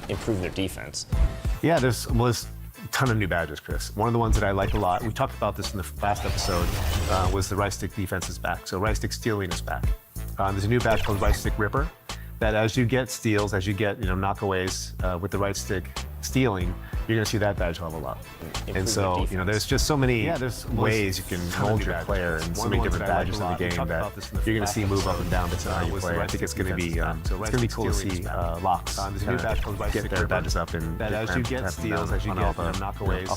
improve their defense? Yeah, there's a ton of new badges, Chris. One of the ones that I like a lot, we talked about this in the last episode, was the right stick defense is back. So right stick stealing is back. There's a new badge called right stick ripper that as you get steals, as you get knockaways with the right stick stealing, you're going to see that badge level up. And so, there's just so many ways you can mold your player and so many different badges in the game that you're going to see move up and down based on how you play. I think it's going to be cool to see locks get their badges up and as you get steals, as you get knockaways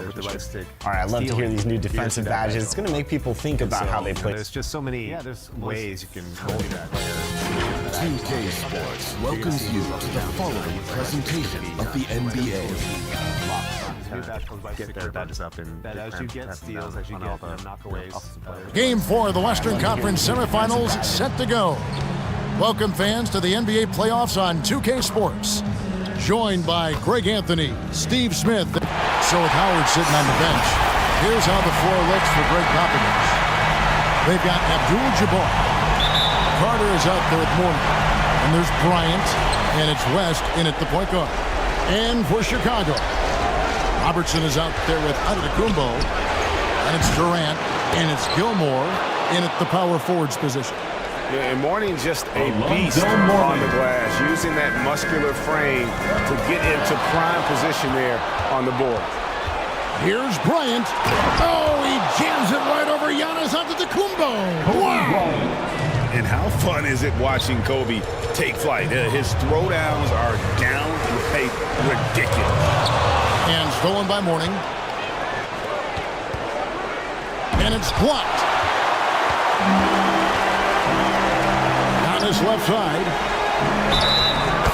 with the right stick. All right, I'd love to hear these new defensive badges. It's going to make people think about how they play. There's just so many ways you can mold that player. 2K Sports welcomes you to the following presentation of the NBA. Get their badges up and as you get steals, as you get knockaways. Game 4 of the Western Conference semifinals set to go. Welcome fans to the NBA playoffs on 2K Sports. Joined by Greg Anthony, Steve Smith. So with Howard sitting on the bench, here's how the floor looks for Greg Popovich. They've got Abdul-Jabbar. Carter is out there with Mourning. And there's Bryant, and it's West in at the point guard. And for Chicago, Robertson is out there with Antetokounmpo, and it's Durant, and it's Gilmore in at the power forwards position. Yeah, and Mourning's just a beast on the glass, using that muscular frame to get into prime position there on the board. Here's Bryant. Oh, he jams it right over Giannis Antetokounmpo. Wow! And how fun is it watching Kobe take flight? His throwdowns are downright ridiculous. And stolen by Mourning. And it's blocked. On his left side.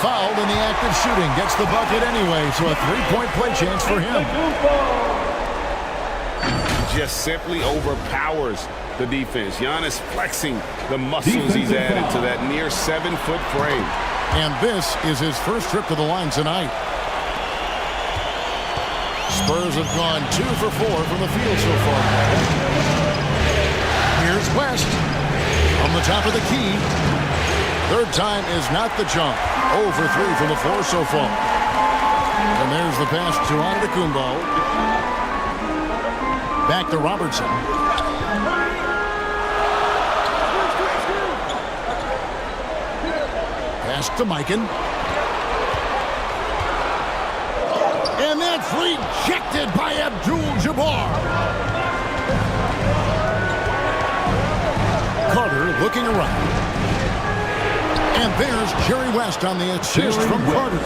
Fouled in the act of shooting. Gets the bucket anyway, so a three-point play chance for him. He just simply overpowers the defense. Giannis flexing the muscles he's added to that near 7-foot frame. And this is his first trip to the line tonight. Spurs have gone 2 for 4 from the field so far. Here's West on the top of the key. Third time is not the jump. 0 for 3 from the floor so far. And there's the pass to Antetokounmpo. Back to Robertson. Pass to Mikan. And that's rejected by Abdul-Jabbar. Carter looking around. And there's Jerry West on the assist from Carter.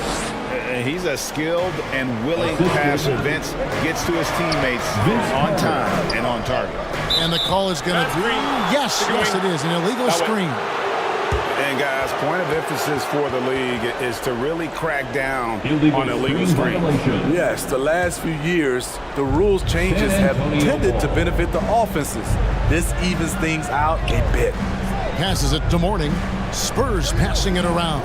He's a skilled and willing passer. Vince gets to his teammates on time and on target. And the call is going to be, yes, it is, an illegal screen. And guys, point of emphasis for the league is to really crack down on illegal screens. Yes, the last few years, the rules changes have tended to benefit the offenses. This evens things out a bit. Passes it to Mourning. Spurs passing it around.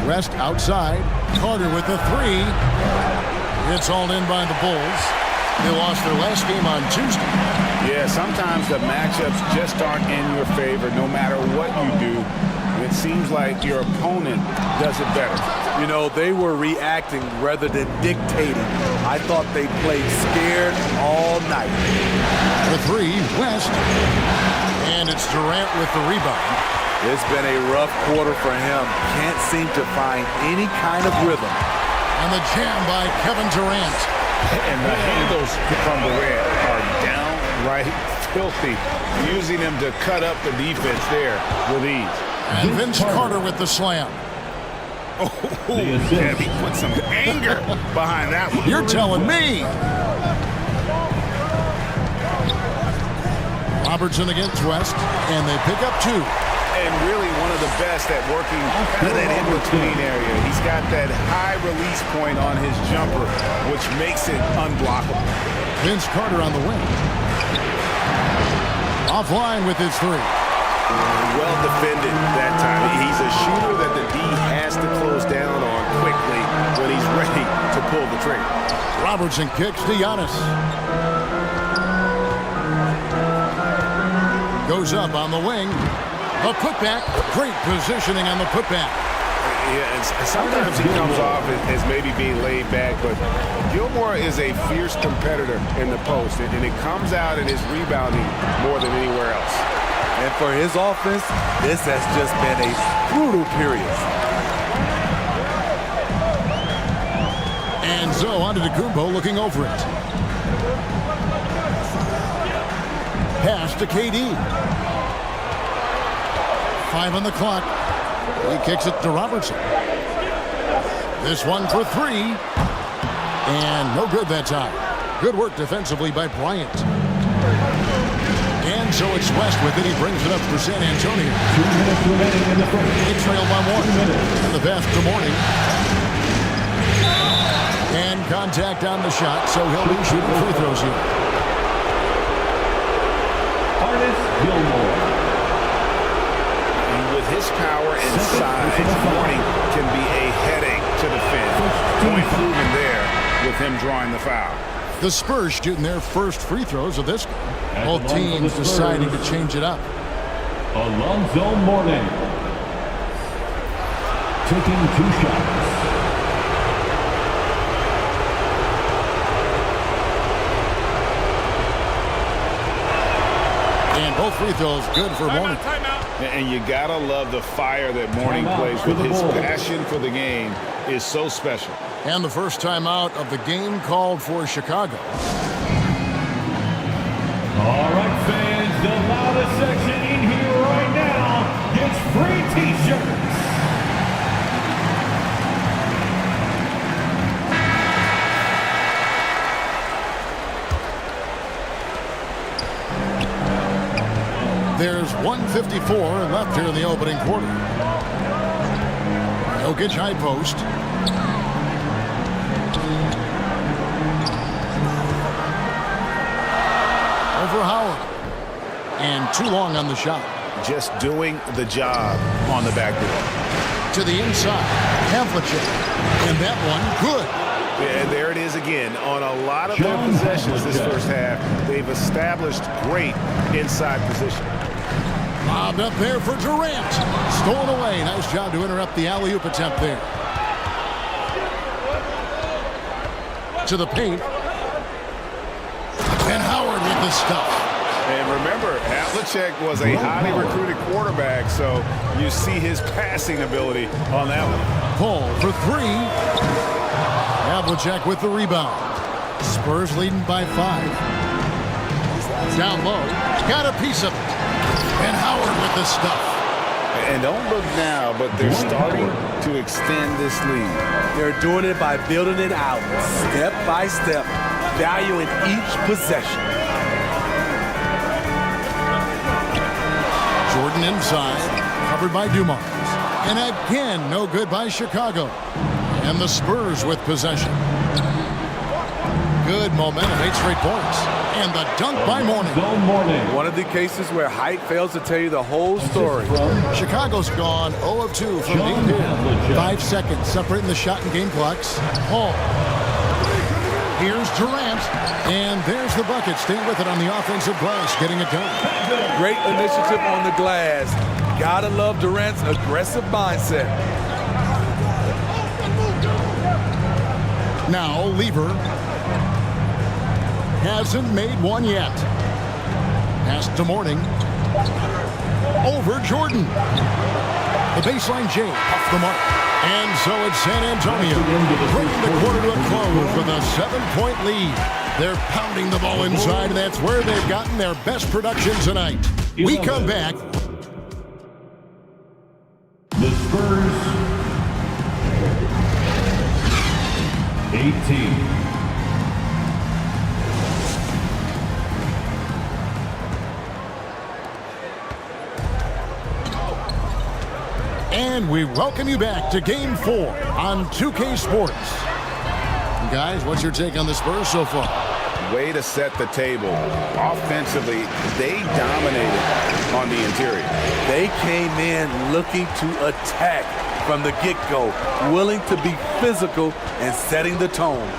West outside. Carter with the three. It's all in by the Bulls. They lost their last game on Tuesday. Yeah, sometimes the matchups just aren't in your favor no matter what you do. It seems like your opponent does it better. You know, they were reacting rather than dictating. I thought they played scared all night. The three, West. And it's Durant with the rebound. It's been a rough quarter for him. Can't seem to find any kind of rhythm. And the jam by Kevin Durant. And the handles from Durant are downright filthy, using him to cut up the defense there with ease. And Vince Carter with the slam. Oh, yeah, he put some anger behind that one. You're telling me. Robertson against West, and they pick up 2. And really one of the best at working kind of that in-between area. He's got that high release point on his jumper, which makes it unblockable. Vince Carter on the wing. Offline with his 3. Well defended that time. He's a shooter that the D has to close down on quickly when he's ready to pull the trigger. Robertson kicks to Giannis. Goes up on the wing. A putback. Great positioning on the putback. Yeah, and sometimes he comes off as maybe being laid back, but Gilmore is a fierce competitor in the post, and it comes out in his rebounding more than anywhere else. And for his offense, this has just been a brutal period. And so on to Antetokounmpo looking over it. Pass to KD. 5 on the clock. He kicks it to Robertson. This one for 3. And no good that time. Good work defensively by Bryant. And so it's Westwood that he brings it up for San Antonio. 2 minutes remaining in the first. They trail by 1. And the pass to Morning. And contact on the shot, so he'll be shooting free throws here. Gilmore. And with his power and size, Morning can be a headache to defend. Point proven there with him drawing the foul. The Spurs shooting their first free throws of this game. Both teams deciding to change it up. Alonzo Mourning. Taking 2 shots. And both free throws good for Mourning. And you gotta love the fire that Morning plays with. His passion for the game is so special. And the first timeout of the game called for Chicago. All right, fans, the loudest section in here right now gets free T-shirts. There's 1:54 left here in the opening quarter. Jokic high post. Over Howard. And too long on the shot. Just doing the job on the backboard. To the inside. Havlicek. And that one good. Yeah, and there it is again. On a lot of their possessions this first half, they've established great inside position. Lobbed up there for Durant. Stolen away. Nice job to interrupt the alley-oop attempt there. To the paint. And Howard with the stuff. And remember, Havlicek was a highly recruited quarterback, so you see his passing ability on that one. Paul for 3. Havlicek with the rebound. Spurs leading by 5. Down low. Got a piece of it. And Howard with the stuff. And don't look now, but they're starting to extend this lead. They're doing it by building it out, step by step, valuing each possession. Jordan inside, covered by Dumars. And again, no good by Chicago. And the Spurs with possession. Good momentum, 8 straight points. And the dunk by Mourning. One of the cases where height fails to tell you the whole story. Chicago's gone 0 of 2 from deep here. 5 seconds separating the shot and game clocks. Paul. Here's Durant. And there's the bucket. Stay with it on the offensive glass, getting it done. Great initiative on the glass. Gotta love Durant's aggressive mindset. Now, Lever hasn't made one yet. Pass to Mourning. Over Jordan. The baseline J off the mark. And so it's San Antonio bringing the quarter to a close with a 7-point lead. They're pounding the ball inside, and that's where they've gotten their best production tonight. We come back. The Spurs 18. And we welcome you back to Game 4 on 2K Sports. Guys, what's your take on the Spurs so far? Way to set the table. Offensively, they dominated on the interior. They came in looking to attack from the get-go, willing to be physical and setting the tone.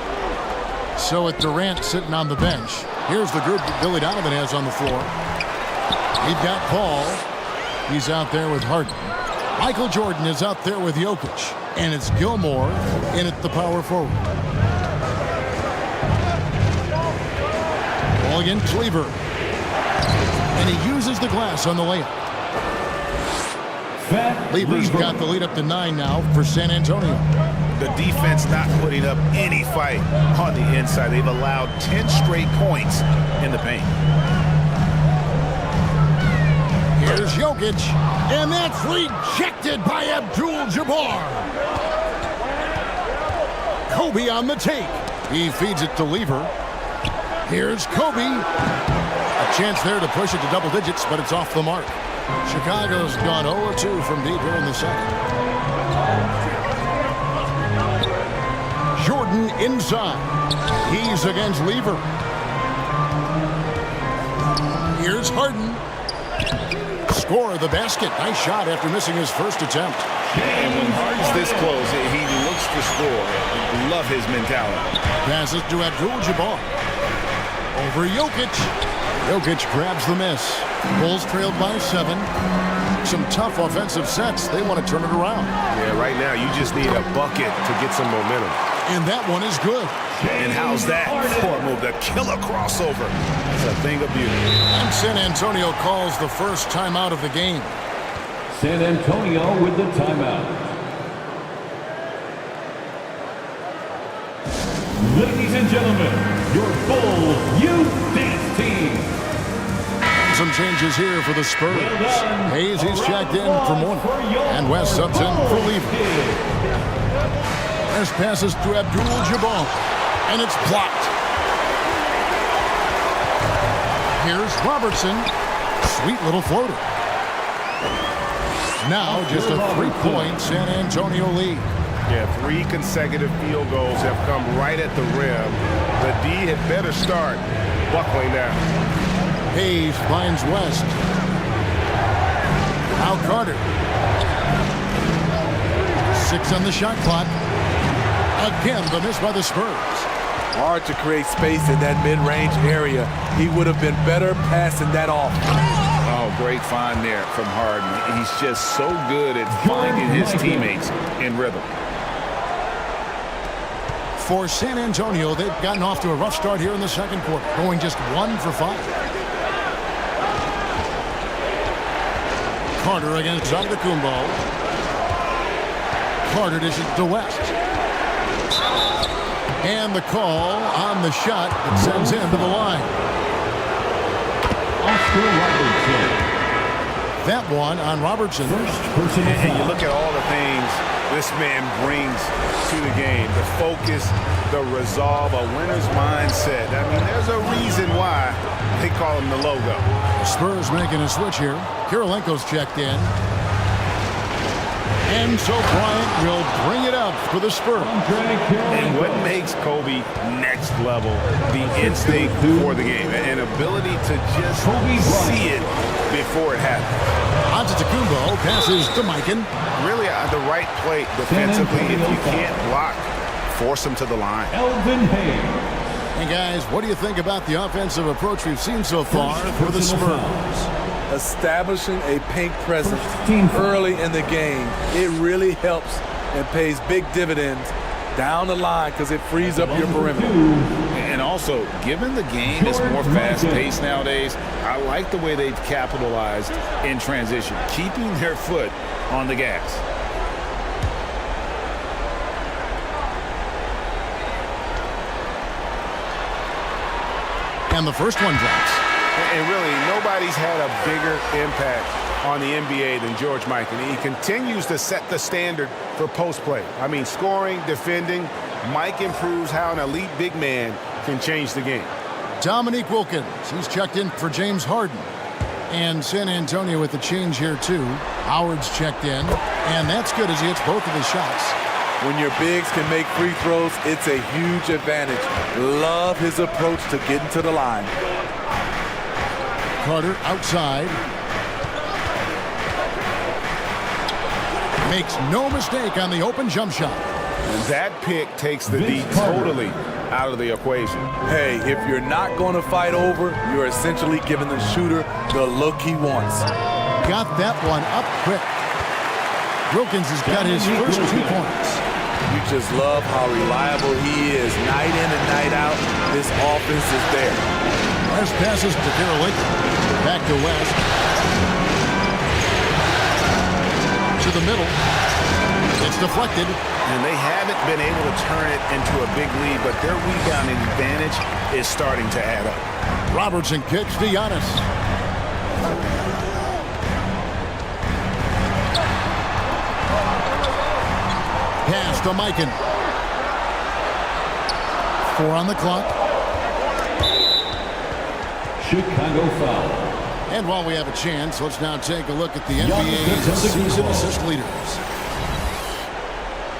So with Durant sitting on the bench, here's the group that Billy Donovan has on the floor. We've got Paul. He's out there with Harden. Michael Jordan is out there with Jokic. And it's Gilmore in at the power forward. Ball against Kleber. And he uses the glass on the layup. Kleber's got the lead up to 9 now for San Antonio. The defense not putting up any fight on the inside. They've allowed 10 straight points in the paint. Here's Jokic, and that's rejected by Abdul-Jabbar. Kobe on the take. He feeds it to Lever. Here's Kobe. A chance there to push it to double digits, but it's off the mark. Chicago's gone 0-2 from deep here in the second. Jordan inside. He's against Lever. Here's Harden. Score the basket. Nice shot after missing his first attempt. And when Harden's this close, he looks to score. Love his mentality. Passes to Abdul-Jabbar. Over Jokic. Jokic grabs the miss. Bulls trailed by 7. Some tough offensive sets. They want to turn it around. Yeah, right now you just need a bucket to get some momentum. And that one is good. And how's that for a move? The killer crossover. It's a thing of beauty. And San Antonio calls the first timeout of the game. San Antonio with the timeout. Ladies and gentlemen, your Bulls youth dance team. Some changes here for the Spurs. Hayes is checked in for Mourner. And West subs in for Lever. There's passes to Abdul-Jabbar. And it's blocked. Here's Robertson. Sweet little floater. Now just a 3-point San Antonio lead. Yeah, 3 consecutive field goals have come right at the rim. The D had better start buckling down. Hayes finds West. Now Carter. 6 on the shot clock. Again, the miss by the Spurs. Hard to create space in that mid-range area. He would have been better passing that off. Oh, great find there from Harden. He's just so good at finding his teammates in rhythm. For San Antonio, they've gotten off to a rough start here in the second quarter, going just 1 for 5. Carter against Antetokounmpo. Carter dishes to West. And the call on the shot that sends him to the line. That one on Robertson. And you look at all the things this man brings to the game. The focus, the resolve, a winner's mindset. I mean, there's a reason why they call him the logo. Spurs making a switch here. Kirilenko's checked in. And so Bryant will bring it up for the Spurs. And what makes Kobe next level? The instinct for the game. An ability to just see it before it happens. Antetokounmpo passes to Mikan. Really at the right play defensively. If you can't block, force him to the line. And guys, what do you think about the offensive approach we've seen so far for the Spurs? Establishing a paint presence early in the game, it really helps and pays big dividends down the line because it frees up your perimeter. And also, given the game is more fast-paced nowadays, I like the way they've capitalized in transition, keeping their foot on the gas. And the first one drops. And really, nobody's had a bigger impact on the NBA than George Mikan. He continues to set the standard for post play. I mean, scoring, defending. Mike improves how an elite big man can change the game. Dominique Wilkins, he's checked in for James Harden. And San Antonio with the change here, too. Howard's checked in. And that's good as he hits both of his shots. When your bigs can make free throws, it's a huge advantage. Love his approach to getting to the line. Carter outside. Makes no mistake on the open jump shot. And that pick takes the D totally out of the equation. Hey, if you're not going to fight over, you're essentially giving the shooter the look he wants. got that one up quick. Wilkins has got his first 2 points. You just love how reliable he is. Night in and night out, this offense is there. Last passes to Kareem. Back to West. To the middle. It's deflected. And they haven't been able to turn it into a big lead, but their rebounding advantage is starting to add up. Robertson kicks to Giannis. Pass to Mikan. 4 on the clock. Chicago foul. And while we have a chance, let's now take a look at the NBA's season assist leaders.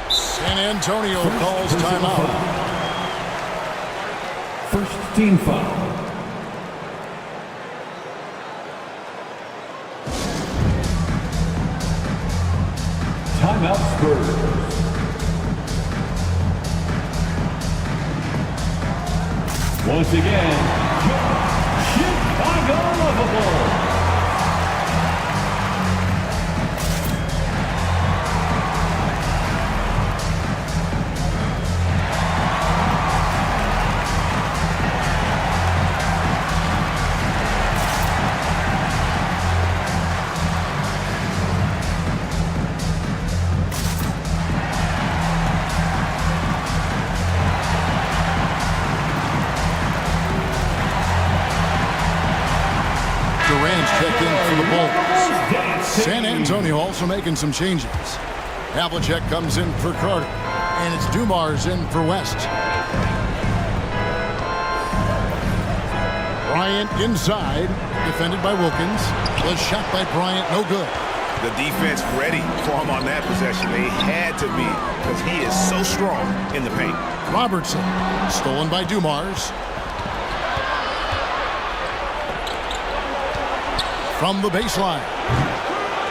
San Antonio calls timeout. First team foul. Timeout Spurs. Once again, Chicago lovable. Checked in for the Bulls. San Antonio also making some changes. Havlicek comes in for Carter. And it's Dumars in for West. Bryant inside. Defended by Wilkins. Was shot by Bryant. No good. The defense ready for him on that possession. They had to be because he is so strong in the paint. Robertson. Stolen by Dumars. From the baseline.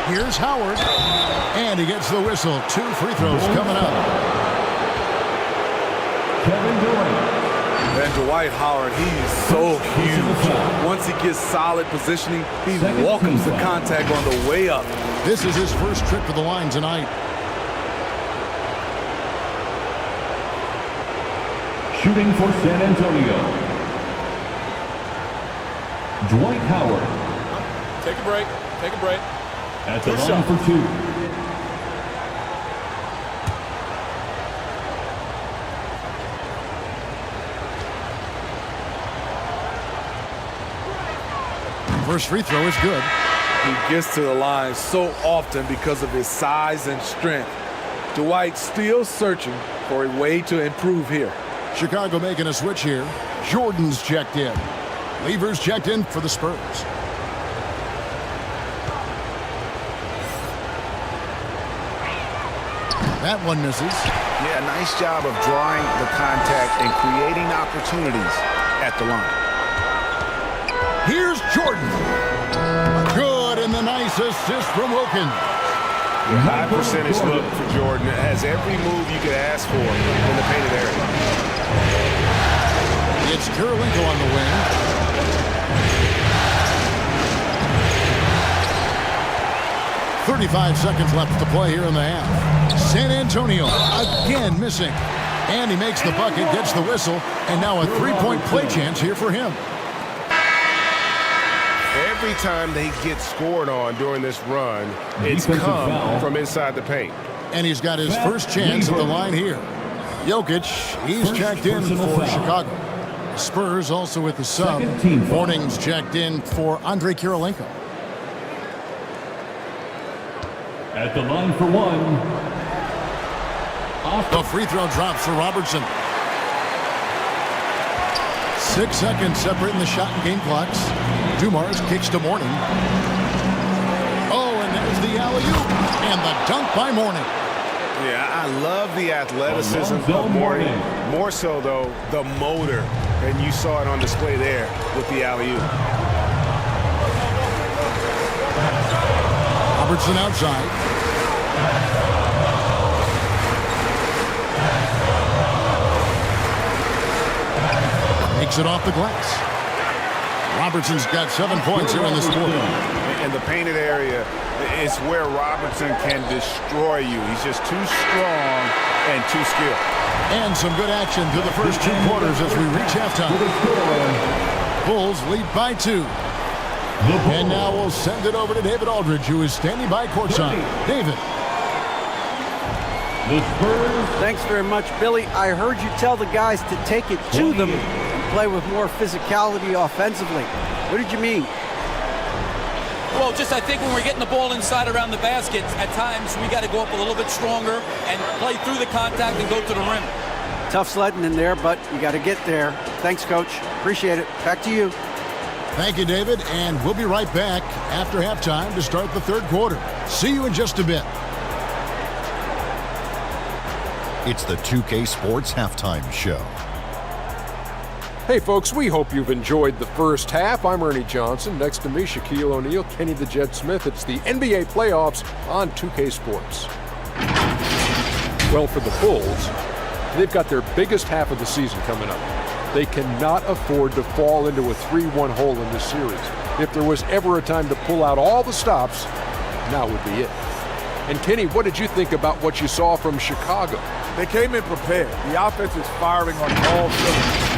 Here's Howard. And he gets the whistle. 2 free throws coming up. Kevin Durant. And Dwight Howard, he's so huge. Once he gets solid positioning, he welcomes the contact on the way up. This is his first trip to the line tonight. Shooting for San Antonio. Dwight Howard. Take a break. Take a break. At the line for 2. First free throw is good. He gets to the line so often because of his size and strength. Dwight still searching for a way to improve here. Chicago making a switch here. Jordan's checked in. Lever's checked in for the Spurs. That one misses. Yeah, nice job of drawing the contact and creating opportunities at the line. Here's Jordan. Good, and the nice assist from Wilkins. High percentage look for Jordan. It has every move you could ask for in the painted area. It's Kareem on the wing. .35 seconds left to play here in the half. San Antonio again missing. And he makes the bucket, gets the whistle, and now a 3-point play chance here for him. Every time they get scored on during this run, it's come from inside the paint. And he's got his first chance at the line here. Jokic, he's checked in for Chicago. The Spurs also with the sub. Morning's checked in for Andre Kirilenko. At the line for 1. The free throw drops for Robertson. 6 seconds separating the shot and game clocks. Dumars kicks to Morning. Oh, and there's the alley-oop. And the dunk by Morning. Yeah, I love the athleticism of Morning. More so, though, the motor. And you saw it on display there with the alley-oop. Robertson outside. Makes it off the glass. Robertson's got 7 points here in this quarter. in the painted area is where Robertson can destroy you. He's just too strong and too skilled. And some good action through the first 2 quarters as we reach halftime. Bulls lead by 2. And now we'll send it over to David Aldridge, who is standing by courtside. David. Thanks very much, Billy. I heard you tell the guys to take it to them and play with more physicality offensively. What did you mean? Well, just I think when we're getting the ball inside around the basket, at times we got to go up a little bit stronger and play through the contact and go to the rim. Tough sledding in there, but you got to get there. Thanks, Coach. Appreciate it. Back to you. Thank you, David, and we'll be right back after halftime to start the 3rd quarter. See you in just a bit. It's the 2K Sports Halftime Show. Hey folks, we hope you've enjoyed the first half. I'm Ernie Johnson. Next to me, Shaquille O'Neal, Kenny the Jet Smith. It's the NBA playoffs on 2K Sports. Well, for the Bulls, they've got their biggest half of the season coming up. They cannot afford to fall into a 3-1 hole in this series. If there was ever a time to pull out all the stops, now would be it. And Kenny, what did you think about what you saw from Chicago? They came in prepared. The offense is firing on all cylinders.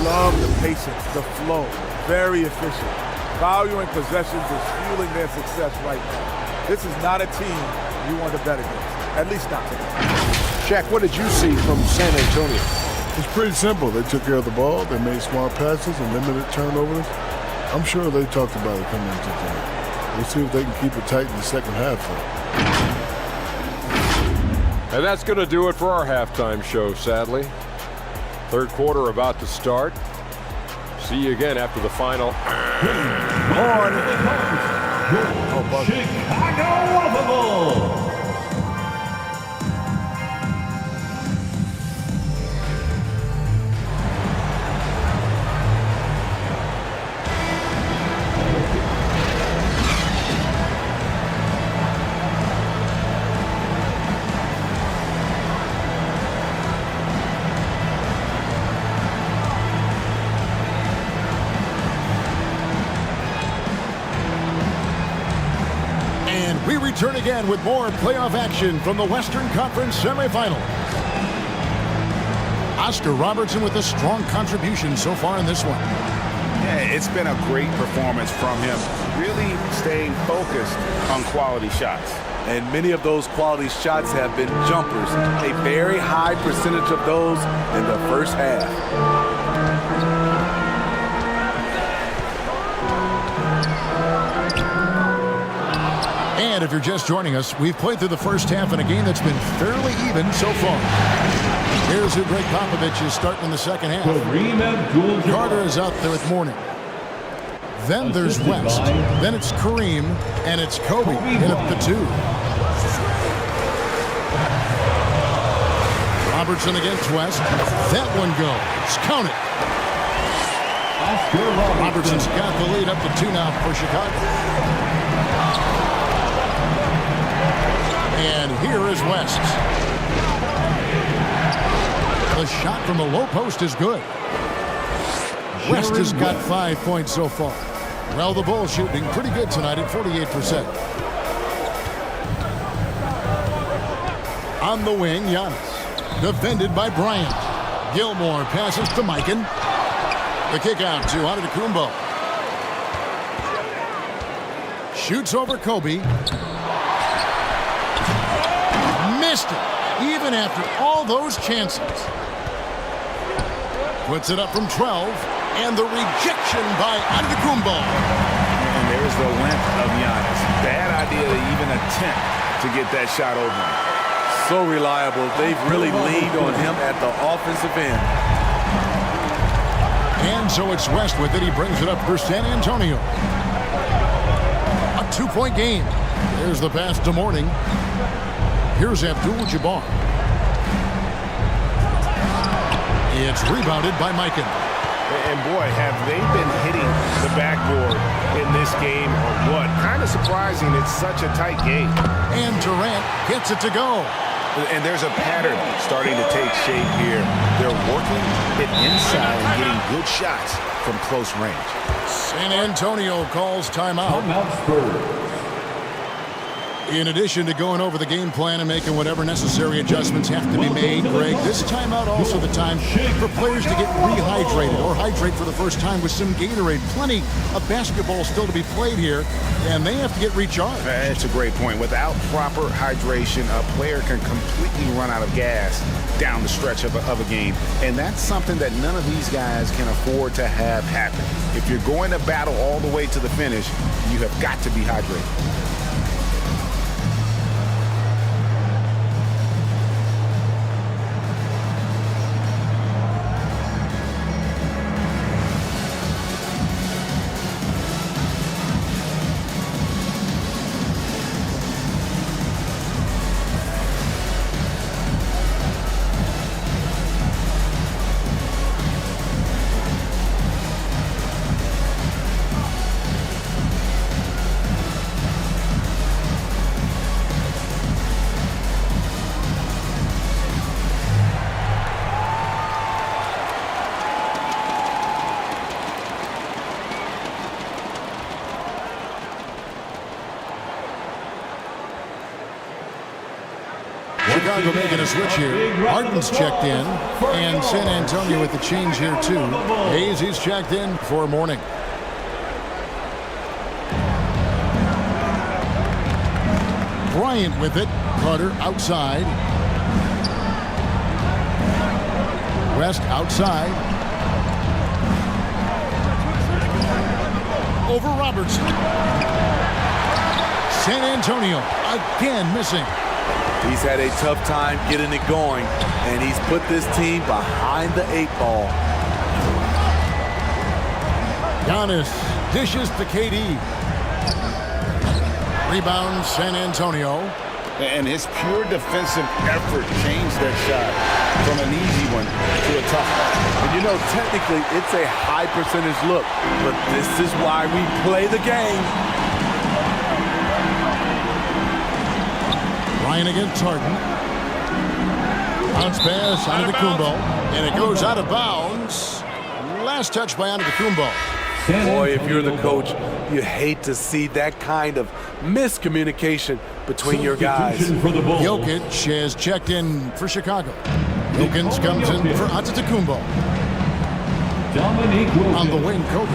Love the patience, the flow, very efficient. Valuing possessions is fueling their success right now. This is not a team you want to bet against, at least not today. Shaq, what did you see from San Antonio? It's pretty simple. They took care of the ball, they made smart passes and limited turnovers. I'm sure they talked about it coming into tonight. We'll see if they can keep it tight in the second half. And that's going to do it for our halftime show, sadly. 3rd quarter about to start. See you again after the final. Chicago Bulls. We return again with more playoff action from the Western Conference semifinal. Oscar Robertson with a strong contribution so far in this one. Yeah, it's been a great performance from him. Really staying focused on quality shots. And many of those quality shots have been jumpers. A very high percentage of those in the first half. And if you're just joining us, we've played through the first half in a game that's been fairly even so far. Here's who Greg Popovich is starting in the second half. Carter is out there with Mourning. Then there's West. Then it's Kareem, and it's Kobe in at the 2. Robertson against West. That one goes. Count it. Robertson's got the lead up to 2 now for Chicago. And here is West. The shot from the low post is good. West has got 5 points so far. Well, the Bulls shooting pretty good tonight at 48%. On the wing, Giannis. Defended by Bryant. Gilmore passes to Mikan. The kick out to Antetokounmpo. Shoots over Kobe. Missed it, even after all those chances. Puts it up from 12, and the rejection by Antetokounmpo. And there's the length of Giannis. Bad idea to even attempt to get that shot over. So reliable. They've really leaned on him at the offensive end. And so it's West with it. He brings it up for San Antonio. A 2-point game. There's the pass to Mourning. Here's Abdul-Jabbar. It's rebounded by Mikan. And boy, have they been hitting the backboard in this game or what? Kind of surprising it's such a tight game. And Durant gets it to go. And there's a pattern starting to take shape here. They're working it inside and getting good shots from close range. San Antonio calls timeout. Timeout Spurs. In addition to going over the game plan and making whatever necessary adjustments have to be made, Greg, this timeout also the time for players to get rehydrated or hydrate for the first time with some Gatorade. Plenty of basketball still to be played here, and they have to get recharged. That's a great point. Without proper hydration, a player can completely run out of gas down the stretch of a game, and that's something that none of these guys can afford to have happen. If you're going to battle all the way to the finish, you have got to be hydrated. Chicago making a switch here. Harden's checked in, and San Antonio with the change here too. Hayes, he's checked in for Morning. Bryant with it. Carter outside. West outside. Over Robertson. San Antonio again missing. He's had a tough time getting it going, and he's put this team behind the 8 ball. Giannis dishes to KD. Rebound San Antonio. And his pure defensive effort changed that shot from an easy one to a tough one. And you know, technically, it's a high percentage look, but this is why we play the game. Ryan against Harden. Bounce pass onto the Kumbo, and it goes out of bounds. Last touch by Antetokounmpo. Boy, if you're the coach, you hate to see that kind of miscommunication between your guys. Jokic has checked in for Chicago. Wilkins comes in for Antetokounmpo. On the wing, Kobe.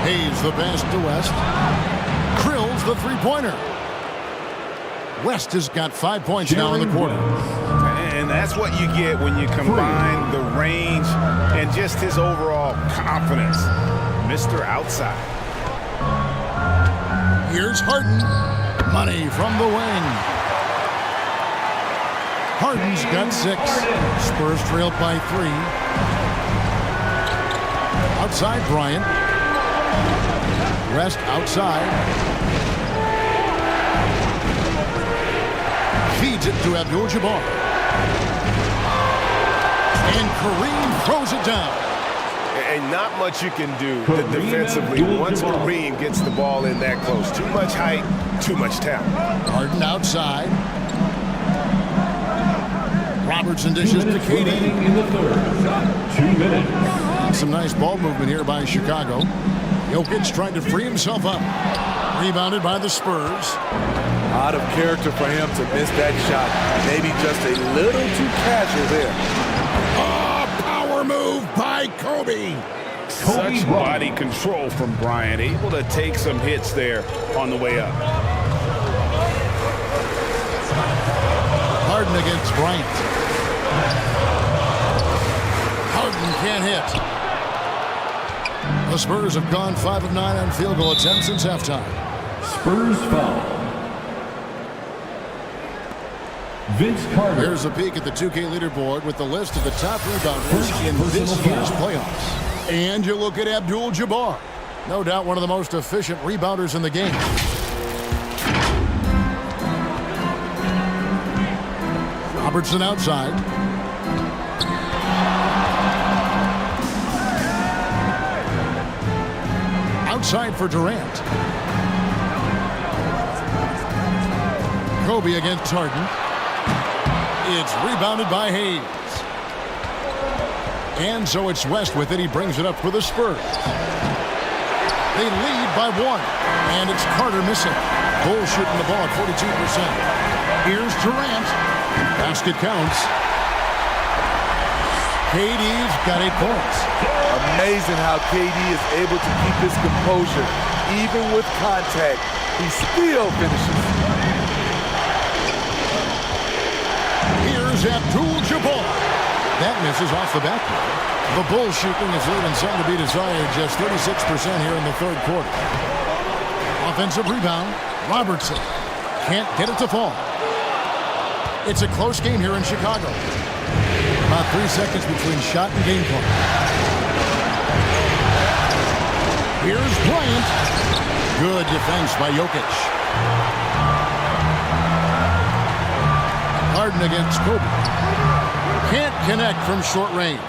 Hayes the pass to West. Krill's the three-pointer. West has got 5 points now in the quarter. And that's what you get when you combine the range and just his overall confidence. Mr. Outside. Here's Harden. Money from the wing. Harden's got 6. Spurs trailed by 3. Outside Bryant. West outside. Feeds it to Abdul-Jabbar. And Kareem throws it down. And not much you can do defensively once Kareem gets the ball in that close. Too much height, too much talent. Harden outside. Robertson dishes to KD. In the third. 2 minutes. Some nice ball movement here by Chicago. Jokic trying to free himself up. Rebounded by the Spurs. Out of character for him to miss that shot. Maybe just a little too casual there. Power move by Kobe. Such body control from Bryant. Able to take some hits there on the way up. Harden against Bryant. Harden can't hit. The Spurs have gone 5 of 9 on field goal attempts since halftime. Spurs foul. Vince Carter. Here's a peek at the 2K leaderboard with the list of the top rebounders in this year's playoffs. And you look at Abdul-Jabbar. No doubt one of the most efficient rebounders in the game. Robertson outside. Outside for Durant. Kobe against Harden. It's rebounded by Hayes. And so it's West with it. He brings it up for the Spurs. They lead by 1. And it's Carter missing. Bulls shooting the ball at 42%. Here's Durant. Basket counts. KD's got 8 points. Amazing how KD is able to keep his composure. Even with contact, he still finishes. Here's Abdul-Jabbar. That misses off the backboard. The Bulls shooting is leaving some to be desired, just 36% here in the third quarter. Offensive rebound, Robertson. Can't get it to fall. It's a close game here in Chicago. About 3 seconds between shot and game clock. Here's Bryant. Good defense by Jokic. Harden against Kobe. Can't connect from short range.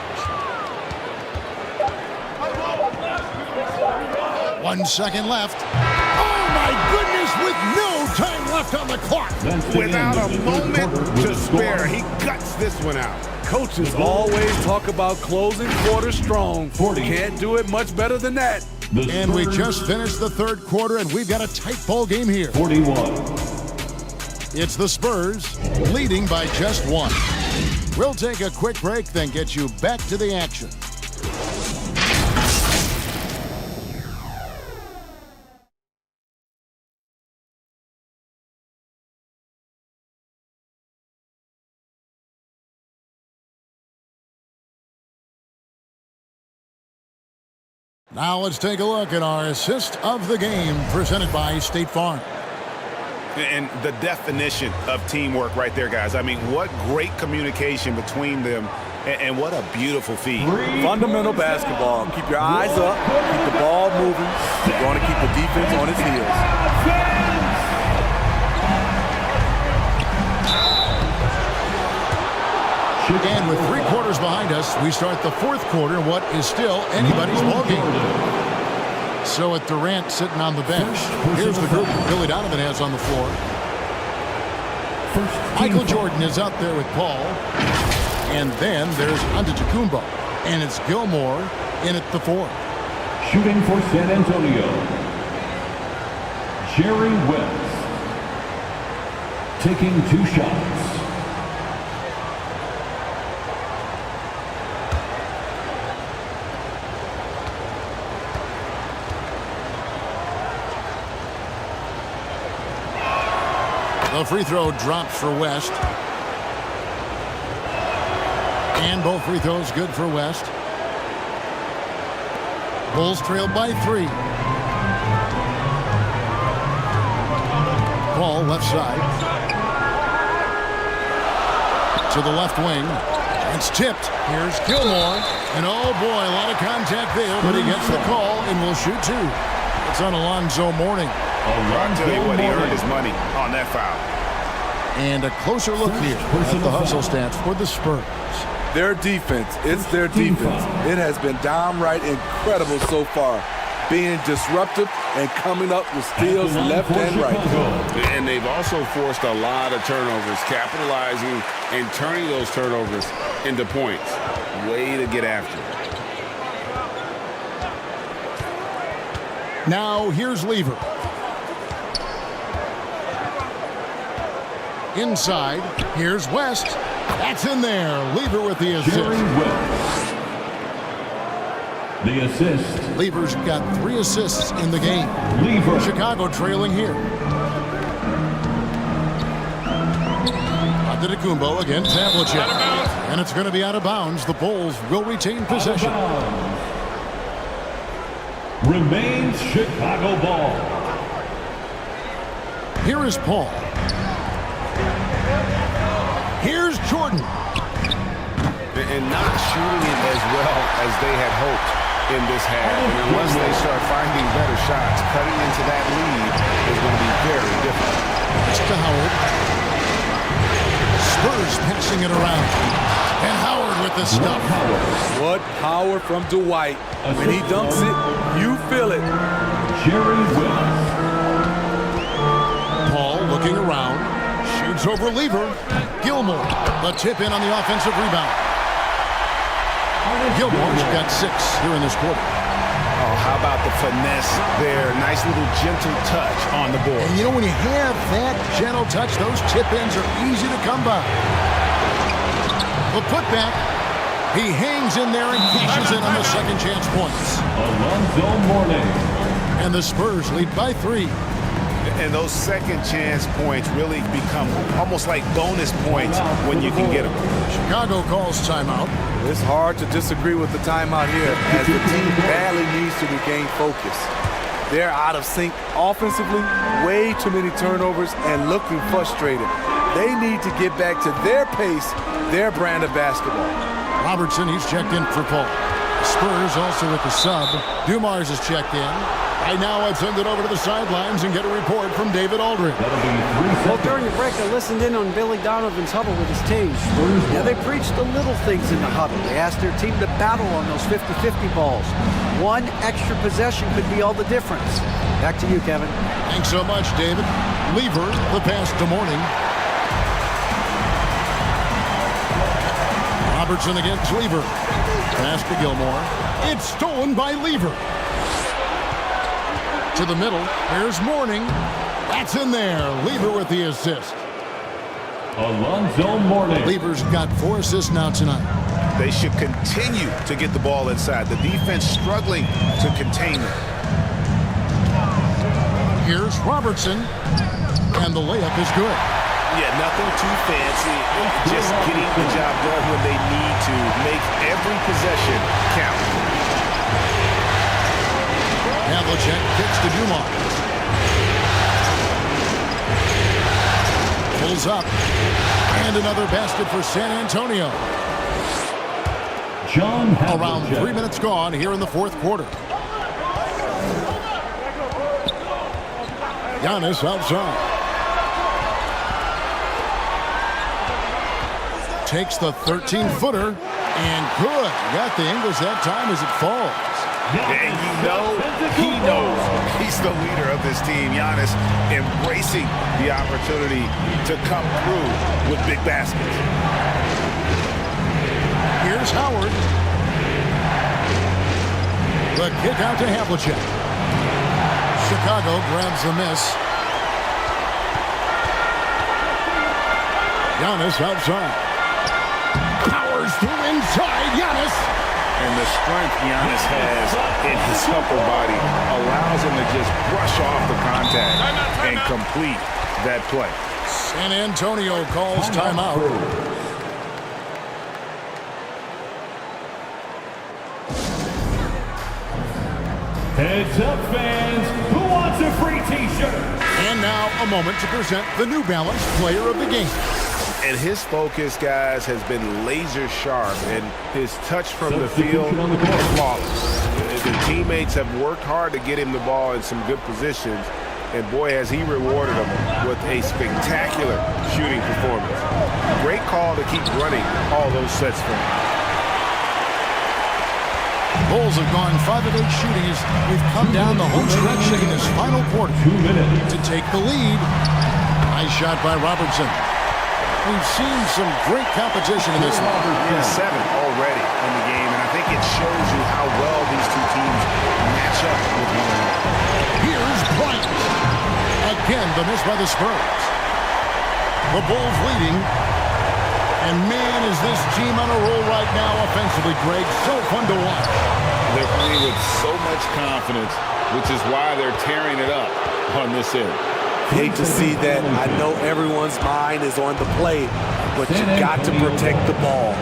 1 second left. Oh my goodness, with no time left on the clock. Without a moment to spare, he guts this one out. Coaches always talk about closing quarters strong. Can't do it much better than that. And we just finished the third quarter, and we've got a tight ball game here. 41. It's the Spurs leading by just 1. We'll take a quick break, then get you back to the action. Now let's take a look at our assist of the game presented by State Farm. And the definition of teamwork right there, guys. I mean, what great communication between them, and what a beautiful feed. Fundamental basketball. Keep your eyes up, keep the ball moving. You're going to keep the defense on its heels. And with 3 quarters behind us, we start the fourth quarter, what is still anybody's ballgame. So with Durant sitting on the bench, here's the group Billy Donovan has on the floor. Michael Jordan is out there with Paul. And then there's Antetokounmpo. And it's Gilmore in at the 4. Shooting for San Antonio, Jerry West. Taking 2 shots. The free throw drops for West. And both free throws good for West. Bulls trailed by 3. Ball left side. To the left wing. It's tipped. Here's Gilmore. And oh boy, a lot of contact there, but he gets the call and will shoot 2. It's on Alonzo Mourning. I'll tell you what, he earned his money on that foul. And a closer look here at the hustle stats for the Spurs. Their defense, it's their defense. It has been downright incredible so far. Being disruptive and coming up with steals left and right. And they've also forced a lot of turnovers, capitalizing and turning those turnovers into points. Way to get after it. Now here's Lever. Inside, here's West. That's in there. Lever with the assist. Jerry West. The assist. Lever's got 3 assists in the game. Lever. Chicago trailing here. Antetokounmpo against Havlicek. And it's going to be out of bounds. The Bulls will retain possession. Remains Chicago ball. Here is Paul. Here's Jordan. And not shooting it as well as they had hoped in this half. And unless they start finding better shots, cutting into that lead is going to be very difficult. It's to Howard. Spurs passing it around. And Howard with the stuff. What power from Dwight. When he dunks it, you feel it. Jerry West. Paul looking around. Edwards over Lever. Gilmore, the tip in on the offensive rebound. Gilmore's got 6 here in this quarter. Oh, how about the finesse there? Nice little gentle touch on the board. And you know, when you have that gentle touch, those tip-ins are easy to come by. The putback, he hangs in there and cashes in on the second chance points. Alonzo Mourning. And the Spurs lead by 3. And those second chance points really become almost like bonus points when you can get them. Chicago calls timeout. It's hard to disagree with the timeout here as the team badly needs to regain focus. They're out of sync offensively, way too many turnovers, and looking frustrated. They need to get back to their pace, their brand of basketball. Robertson, he's checked in for Paul. Spurs also with the sub. Dumars is checked in. Right now, I'd send it over to the sidelines and get a report from David Aldridge. Well, during the break, I listened in on Billy Donovan's huddle with his team. Yeah, they preached the little things in the huddle. They asked their team to battle on those 50-50 balls. One extra possession could be all the difference. Back to you, Kevin. Thanks so much, David. Lever, the pass to Mourning. Robertson against Lever. Pass to Gilmore. It's stolen by Lever. To the middle. Here's Mourning. That's in there. Lever with the assist. Alonzo Mourning. Lever's got 4 assists now tonight. They should continue to get the ball inside. The defense struggling to contain them. Here's Robertson. And the layup is good. Yeah, nothing too fancy. Just getting the job done when they need to. Make every possession count. Havlicek kicks to Dumars. Pulls up. And another basket for San Antonio. Around 3 minutes gone here in the fourth quarter. Giannis outside. Takes the 13-footer. And good. Got the angles that time as it falls. And you know, he knows he's the leader of this team. Giannis embracing the opportunity to come through with big baskets. Here's Howard. The kick out to Havlicek. Chicago grabs the miss. Giannis outside. Powers through inside. Giannis. And the strength Giannis has in his upper body allows him to just brush off the contact and complete that play. San Antonio calls timeout. Heads up, fans. Who wants a free T-shirt? And now a moment to present the New Balance Player of the Game. And his focus, guys, has been laser sharp, and his touch from the field is flawless. The teammates have worked hard to get him the ball in some good positions, and boy, has he rewarded them with a spectacular shooting performance. Great call to keep running all those sets for him. Bulls have gone 5 of 8 shooting as we've come down the home stretch in this final quarter. 2 minutes to take the lead. Nice shot by Robertson. We've seen some great competition in this one. Yeah, 7 already in the game, and I think it shows you how well these two teams match up with one another. Here's Bryant. Again, the miss by the Spurs. The Bulls leading. And man, is this team on a roll right now offensively, Greg. So fun to watch. They're playing with so much confidence, which is why they're tearing it up on this end. Hate to see that. I know everyone's mind is on the play, but you got to protect the ball.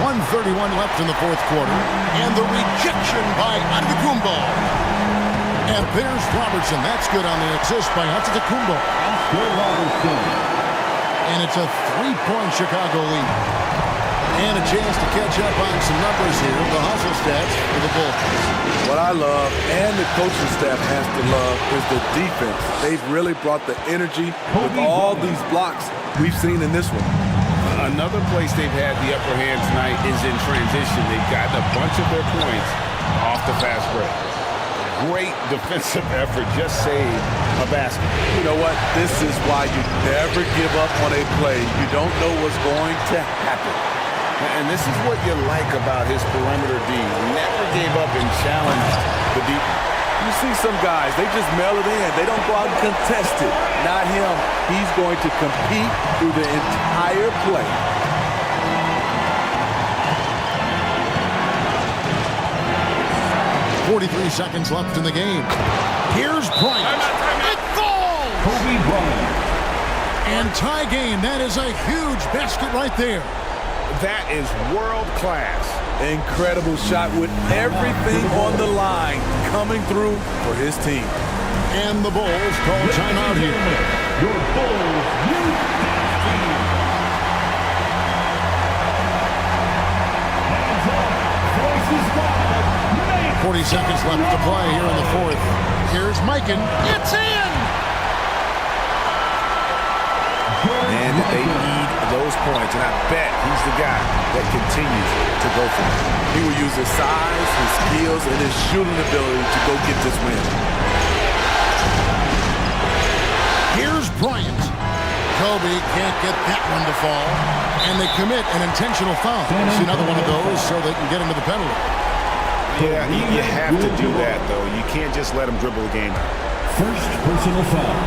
.131 left in the fourth quarter. And the rejection by Antetokounmpo. And there's Robertson. That's good on the assist by Antetokounmpo. And it's a 3-point Chicago lead. And a chance to catch up on some numbers here. The hustle stats for the Bulls. What I love, and the coaching staff has to love, is the defense. They've really brought the energy with all these blocks we've seen in this one. Another place they've had the upper hand tonight is in transition. They've gotten a bunch of their points off the fast break. great defensive effort, just saved a basket. You know what? This is why you never give up on a play. You don't know what's going to happen. And this is what you like about his perimeter D. Never gave up and challenged the deep. You see some guys, they just mail it in. They don't go out and contest it. Not him. He's going to compete through the entire play. .43 seconds left in the game. Here's Bryant. It falls! Kobe Bryant. And tie game. That is a huge basket right there. That is world class. Incredible shot with everything on the line coming through for his team. And the Bulls call timeout here. Your Bulls youth team. Hands up, voices loud. 40 seconds left to play here in the fourth. Here's Mikan. It's in! And they need those points, and I bet he's the guy that continues to go for it. He will use his size, his skills, and his shooting ability to go get this win. Here's Bryant. Kobe can't get that one to fall. And they commit an intentional foul. See another one of those so they can get into the penalty. Yeah, you have to do that, though. You can't just let him dribble the game out. First personal foul.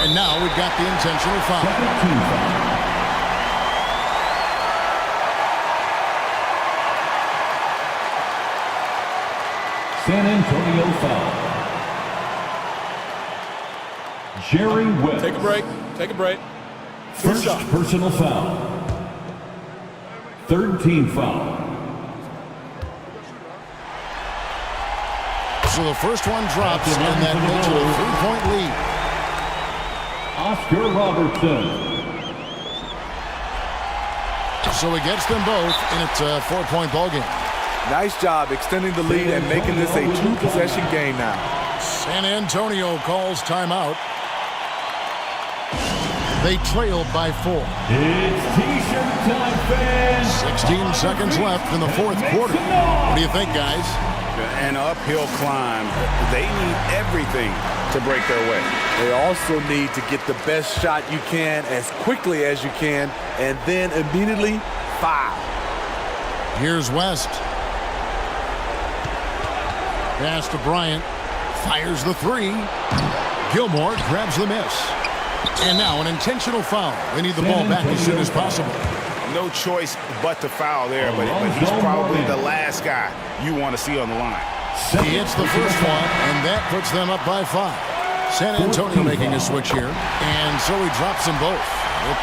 And now we've got the intentional foul. Second team foul. San Antonio foul. Jerry West. Take a break. Take a break. First personal foul. Third team foul. So the first one drops, and that makes it a 3-point lead. Oscar Robertson. So he gets them both, and it's a 4-point ball game. Nice job extending the lead and making this a 2-possession game now. San Antonio calls timeout. They trail by 4. It's T-shirt time, fans. 16 seconds left in the fourth quarter. What do you think, guys? An uphill climb. They need everything to break their way. They also need to get the best shot you can as quickly as you can, and then immediately foul. Here's West. Pass to Bryant. Fires the 3. Gilmore grabs the miss. And now an intentional foul. They need the ball back as soon as possible. No choice but to foul there, but he's probably the last guy you want to see on the line. He hits the first one, and that puts them up by 5. San Antonio making a switch here, and so he drops them both.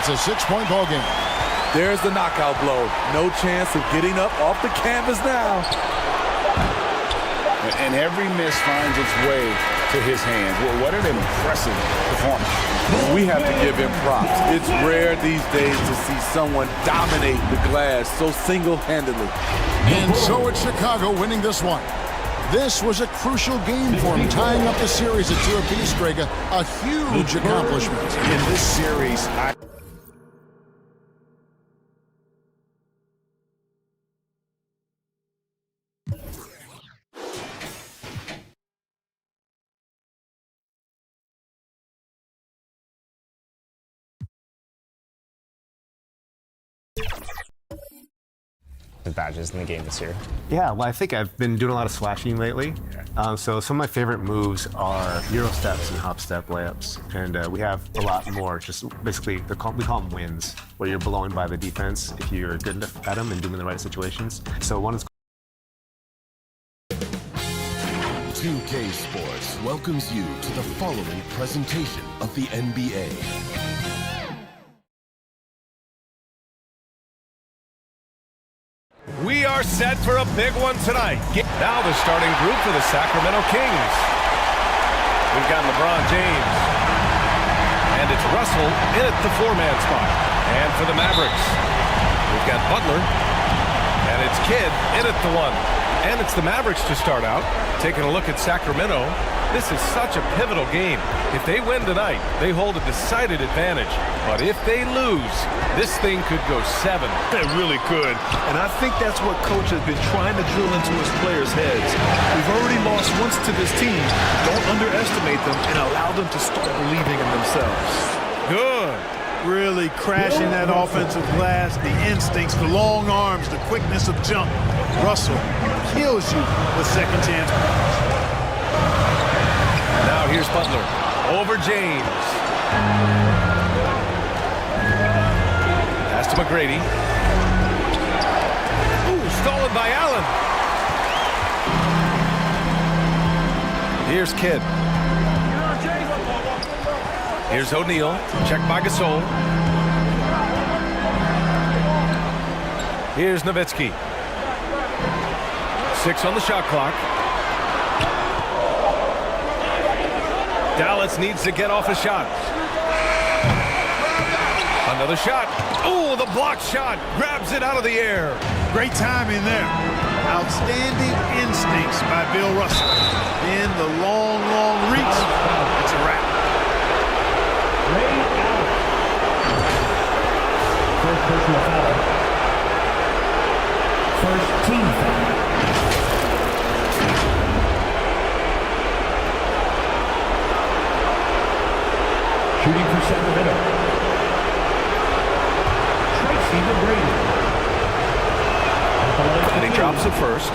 It's a 6-point ball game. There's the knockout blow. No chance of getting up off the canvas now. And every miss finds its way to his hands. Well, what an impressive performance. We have to give him props. It's rare these days to see someone dominate the glass so single-handedly. And so it's Chicago winning this one. This was a crucial game for him, tying up the series at 2 apiece, Greg. A huge accomplishment. In this series, badges in the game this year. Yeah, well, I think I've been doing a lot of slashing lately. So some of my favorite moves are Euro steps and hop step layups. And we have a lot more, just basically, we call them wins, where you're blowing by the defense if you're good enough at them and doing the right situations. So one is 2K Sports welcomes you to the following presentation of the NBA. We are set for a big one tonight. Now the starting group for the Sacramento Kings. We've got LeBron James. And it's Russell in at the 4-man spot. And for the Mavericks, we've got Butler. And it's Kidd in at the 1. And it's the Mavericks to start out. Taking a look at Sacramento. This is such a pivotal game. If they win tonight, they hold a decided advantage. But if they lose, this thing could go 7. It really could. And I think that's what coach has been trying to drill into his players' heads. We've already lost once to this team. Don't underestimate them and allow them to start believing in themselves. Good. Really crashing that offensive glass, the instincts, the long arms, the quickness of jump. Russell kills you with second chance. Now here's Butler over James. Pass to McGrady. Ooh, stolen by Allen. Here's Kidd. Here's O'Neal. Checked by Gasol. Here's Nowitzki. 6 on the shot clock. Dallas needs to get off a shot. Another shot. Oh, the blocked shot. Grabs it out of the air. Great timing there. Outstanding instincts by Bill Russell. In the long, long reach. It's a wrap. First personal foul. First team foul. Shooting for Sacramento. Tracy McGrady. And he drops it first.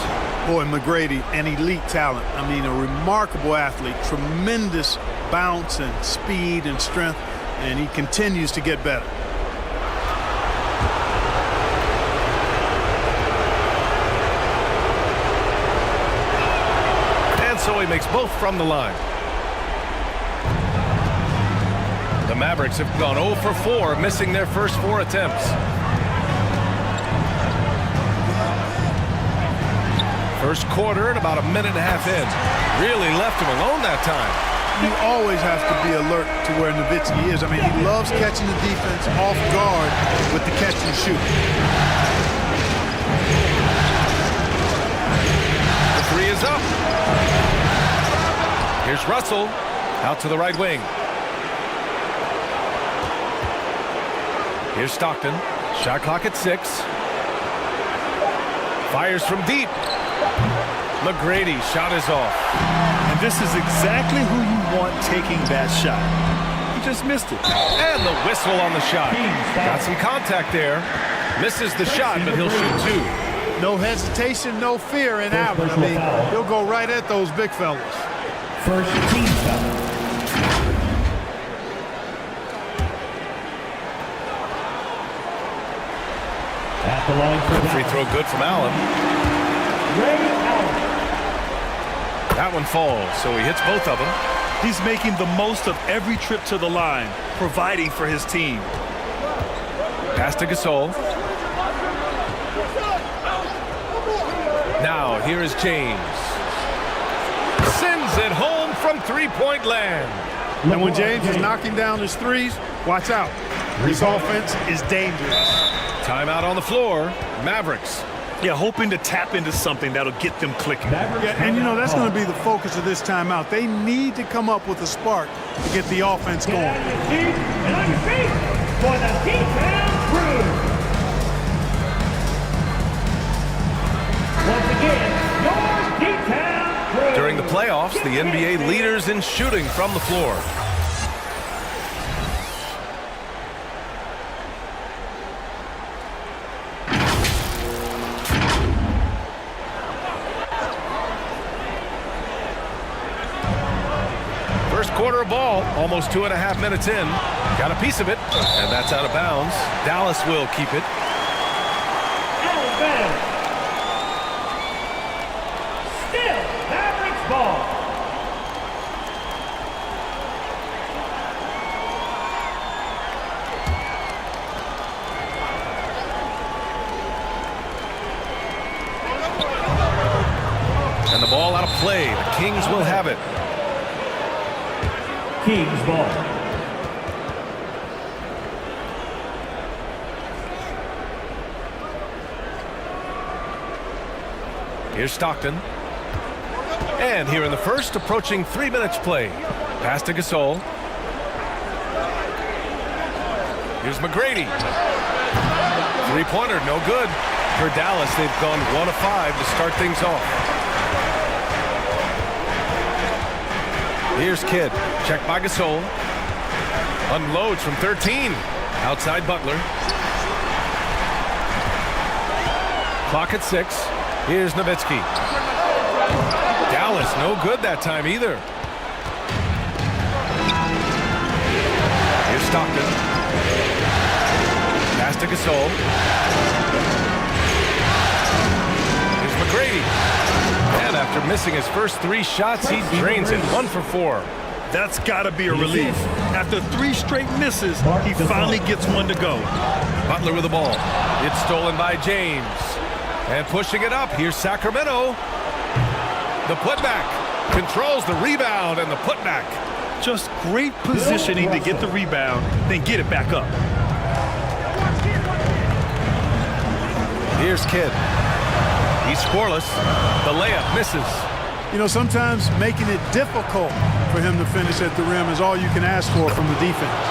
Boy, McGrady, an elite talent. I mean, a remarkable athlete. Tremendous bounce and speed and strength. And he continues to get better. And so he makes both from the line. The Mavericks have gone 0 for 4, missing their first 4 attempts. First quarter and about a minute and a half in. Really left him alone that time. You always have to be alert to where Nowitzki is. I mean, he loves catching the defense off guard with the catch and shoot. The 3 is up. Here's Russell out to the right wing. Here's Stockton. Shot clock at 6. Fires from deep. McGrady, shot is off. And this is exactly who you want taking that shot. He just missed it. And the whistle on the shot. Got some contact there. Misses the shot, but he'll shoot 2. No hesitation, no fear in Allen. I mean, he'll go right at those big fellas. First team foul. At the line for free throw good from Allen. That one falls, so he hits both of them. He's making the most of every trip to the line, providing for his team. Pass to Gasol. Now, here is James. Sends it home from three-point land. And when James is knocking down his threes, watch out. This offense is dangerous. Timeout on the floor. Mavericks. Yeah, hoping to tap into something that'll get them clicking. Yeah, and you know, that's going to be the focus of this timeout. They need to come up with a spark to get the offense going. And on your feet for the D-Town crew. Once again, your D-Town crew. During the playoffs, the NBA leaders in shooting from the floor. First quarter of ball, almost 2.5 minutes in. Got a piece of it, and that's out of bounds. Dallas will keep it. Alabama. Still Mavericks ball. And the ball out of play. The Kings will have it. Kings ball. Here's Stockton. And here in the first, approaching 3 minutes play. Pass to Gasol. Here's McGrady. Three-pointer, no good. For Dallas, they've gone 1 of 5 to start things off. Here's Kidd. Check by Gasol. Unloads from 13. Outside Butler. Clock at 6. Here's Nowitzki. Dallas, no good that time either. Here's Stockton. Pass to Gasol. Here's McGrady. And after missing his first 3 shots, he drains it 1 for 4. That's got to be a relief. After 3 straight misses, he finally gets one to go. Butler with the ball. It's stolen by James. And pushing it up, here's Sacramento. The putback. Controls the rebound and the putback. Just great positioning to get the rebound, then get it back up. Here's Kidd. He's scoreless. The layup misses. You know, sometimes making it difficult for him to finish at the rim is all you can ask for from the defense.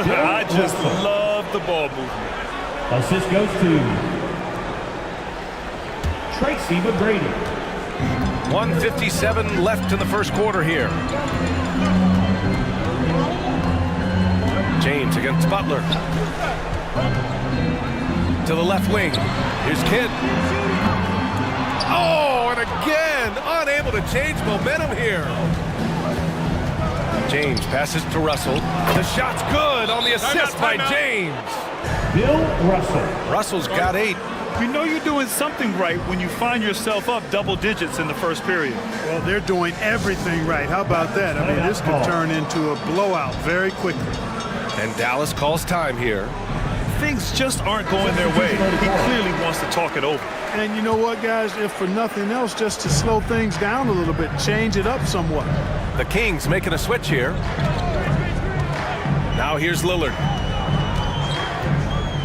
I just love the ball movement. Assist goes to Tracy McGrady. 1:57 left in the first quarter here. James against Butler. To the left wing. Here's Kidd. Oh, and again, unable to change momentum here. James passes to Russell. The shot's good on the assist by James. Bill Russell. Russell's got 8. You know you're doing something right when you find yourself up double digits in the first period. Well, they're doing everything right. How about that? I mean, this could turn into a blowout very quickly. And Dallas calls time here. Things just aren't going their way. He clearly wants to talk it over. And you know what, guys? If for nothing else, just to slow things down a little bit, change it up somewhat. The Kings making a switch here. Now here's Lillard.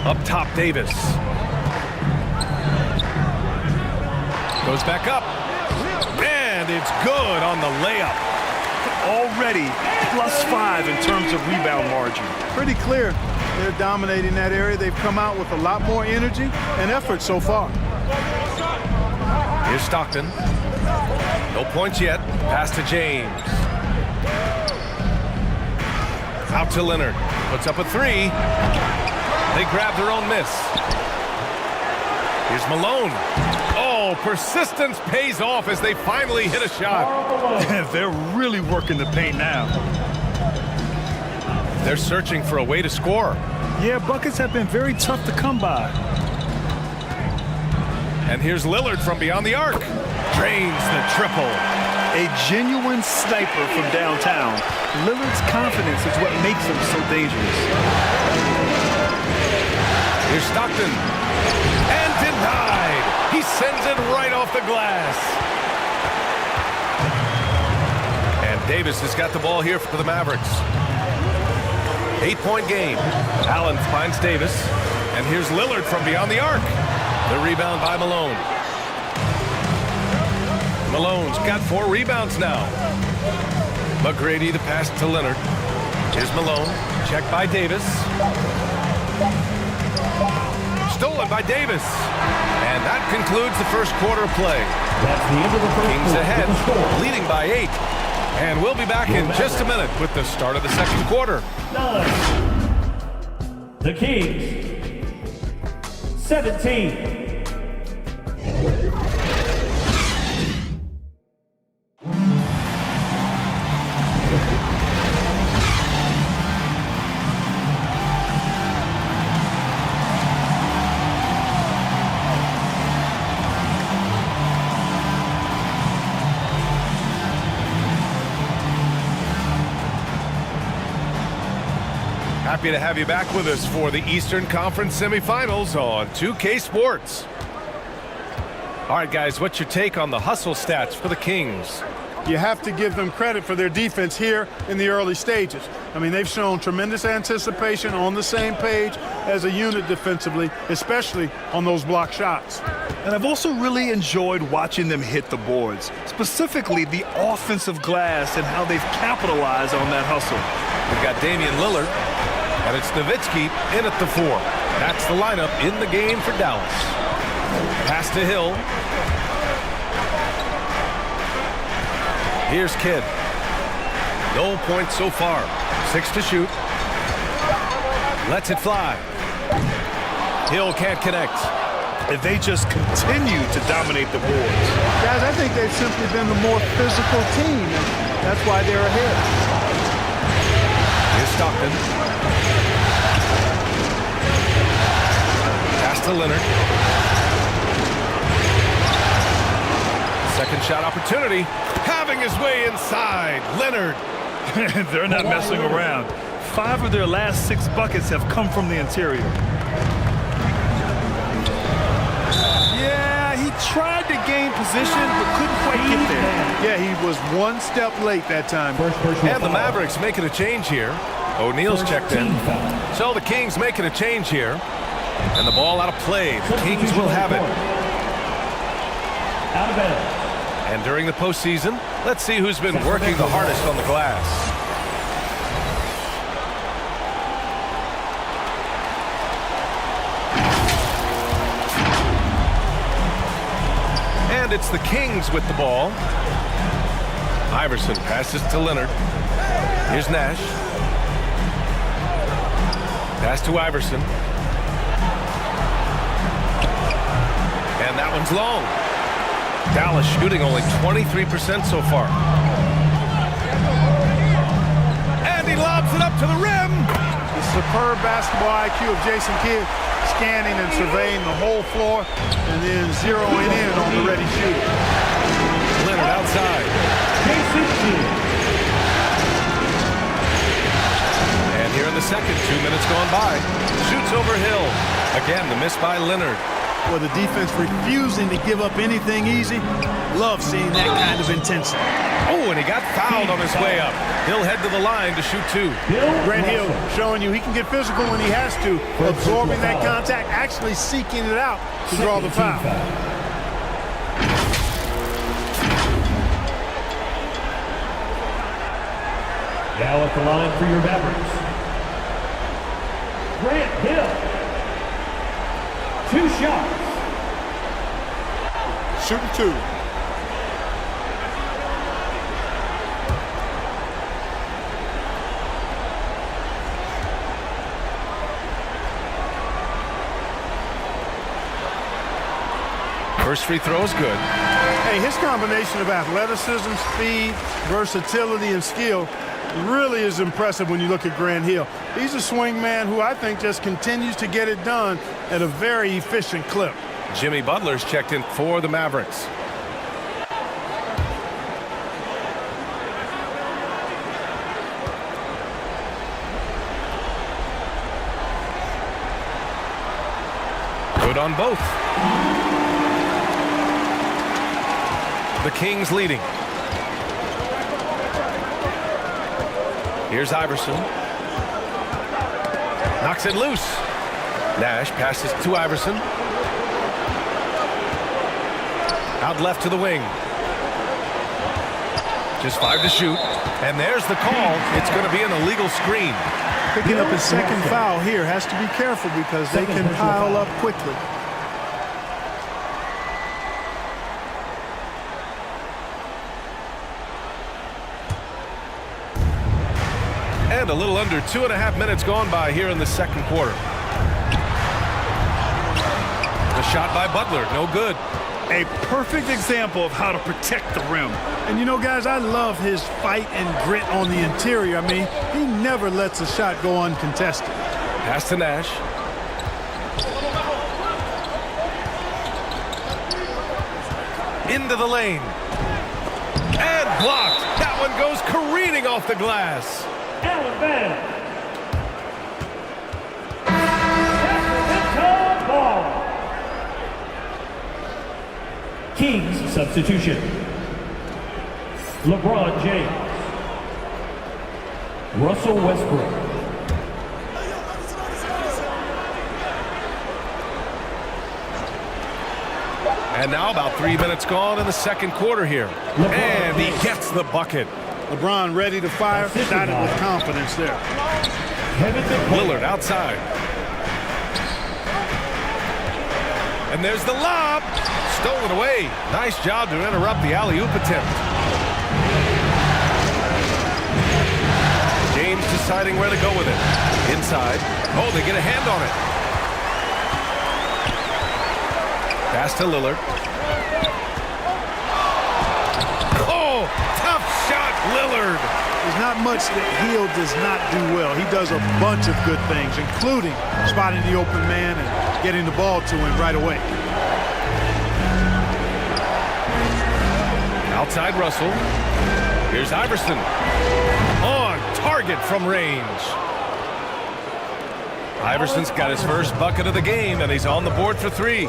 Up top, Davis. Goes back up. And it's good on the layup. Already +5 in terms of rebound margin. Pretty clear. They're dominating that area. They've come out with a lot more energy and effort so far. Here's Stockton. No points yet. Pass to James. Out to Leonard. Puts up a 3. They grab their own miss. Here's Malone. Oh, persistence pays off as they finally hit a shot. They're really working the paint now. They're searching for a way to score. Yeah, buckets have been very tough to come by. And here's Lillard from beyond the arc. Drains the triple. A genuine sniper from downtown. Lillard's confidence is what makes him so dangerous. Here's Stockton. And denied. He sends it right off the glass. And Davis has got the ball here for the Mavericks. 8-point game. Allen finds Davis. And here's Lillard from beyond the arc. The rebound by Malone. Malone's got 4 rebounds now. McGrady the pass to Leonard. Here's Malone. Checked by Davis. Stolen by Davis. And that concludes the first quarter of play. That's the end of the first Kings quarter. ahead, leading by 8. And we'll be back in just a minute with the start of the second quarter. 9. The Kings. 17. Happy to have you back with us for the Eastern Conference semifinals on 2K Sports. All right, guys, what's your take on the hustle stats for the Kings? you have to give them credit for their defense here in the early stages. I mean, they've shown tremendous anticipation, on the same page as a unit defensively, especially on those block shots. And I've also really enjoyed watching them hit the boards, specifically the offensive glass and how they've capitalized on that hustle. We've got Damian Lillard, and it's Nowitzki in at the 4. That's the lineup in the game for Dallas. Pass to Hill. Here's Kidd. No points so far. 6 to shoot. Lets it fly. Hill can't connect. If they just continue to dominate the boards. Guys, I think they've simply been the more physical team, and that's why they're ahead. Here's Stockton. Pass to Leonard. Second shot opportunity. Having his way inside. Leonard. They're not messing around. 5 of their last 6 buckets have come from the interior. Yeah, he tried to gain position, but couldn't quite get there. Yeah, he was one step late that time. And the Mavericks making a change here. O'Neal's checked in. So the Kings making a change here. And the ball out of play. The Kings will have it. Out of bed. And during the postseason, let's see who's been working the hardest on the glass. And it's the Kings with the ball. Iverson passes to Leonard. Here's Nash. Pass to Iverson. And that one's long. Dallas shooting only 23% so far. And he lobs it up to the rim. The superb basketball IQ of Jason Kidd, scanning and surveying the whole floor and then zeroing in on the ready shooter. Leonard outside. And here in the second, 2 minutes gone by. Shoots over Hill. Again, the miss by Leonard. Well, the defense refusing to give up anything easy. Love seeing that kind of intensity. Oh, and he got fouled on his way up. He'll head to the line to shoot 2. Grant Hill showing you he can get physical when he has to, absorbing that contact, actually seeking it out to draw the foul. Now at the line for your Mavericks, Grant Hill. 2 shots. Shooting 2. First free throw is good. Hey, his combination of athleticism, speed, versatility, and skill really is impressive when you look at Grant Hill. He's a swing man who I think just continues to get it done at a very efficient clip. Jimmy Butler's checked in for the Mavericks. Good on both. The Kings leading. Here's Iverson. Knocks it loose. Nash passes to Iverson. Out left to the wing. Just 5 to shoot. And there's the call. It's going to be an illegal screen. Picking up his second foul here. Has to be careful because they can pile up quickly. And a little under 2.5 minutes gone by here in the second quarter. The shot by Butler, no good. A perfect example of how to protect the rim. And you know, guys, I love his fight and grit on the interior. I mean, he never lets a shot go uncontested. Pass to Nash. Into the lane. And blocked. That one goes careening off the glass. Alabama. Sacramento ball. Kings substitution. LeBron James. Russell Westbrook. And now about 3 minutes gone in the second quarter here. And he gets the bucket. LeBron ready to fire, started with confidence there. Lillard outside. And there's the lob. Stolen away. Nice job to interrupt the alley-oop attempt. James deciding where to go with it. Inside. Oh, they get a hand on it. Pass to Lillard. Oh, tough shot, Lillard. There's not much that Hill does not do well. He does a bunch of good things, including spotting the open man and getting the ball to him right away. Outside Russell. Here's Iverson. On target from range. Iverson's got his first bucket of the game, and he's on the board for 3.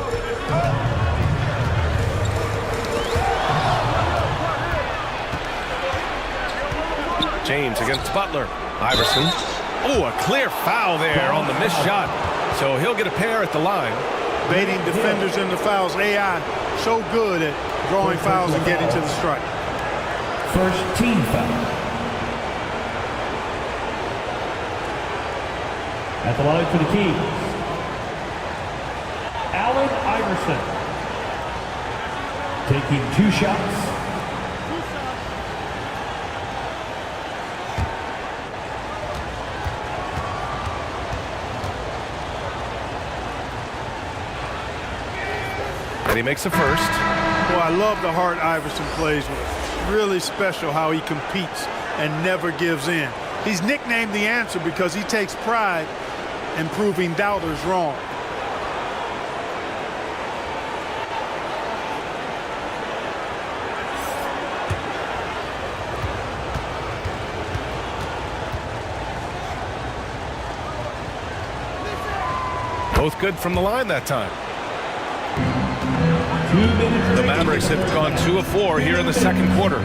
James against Butler. Iverson. Oh, a clear foul there on the missed shot. So he'll get a pair at the line. Baiting defenders into fouls. AI so good at drawing fouls and getting to the strike. First team foul. At the line for the Kings, Allen Iverson. Taking 2 shots. And he makes the first. Well, I love the heart Iverson plays with. Really special how he competes and never gives in. He's nicknamed the answer because he takes pride in proving doubters wrong. Both good from the line that time. The Mavericks have gone 2 of 4 here in the second quarter.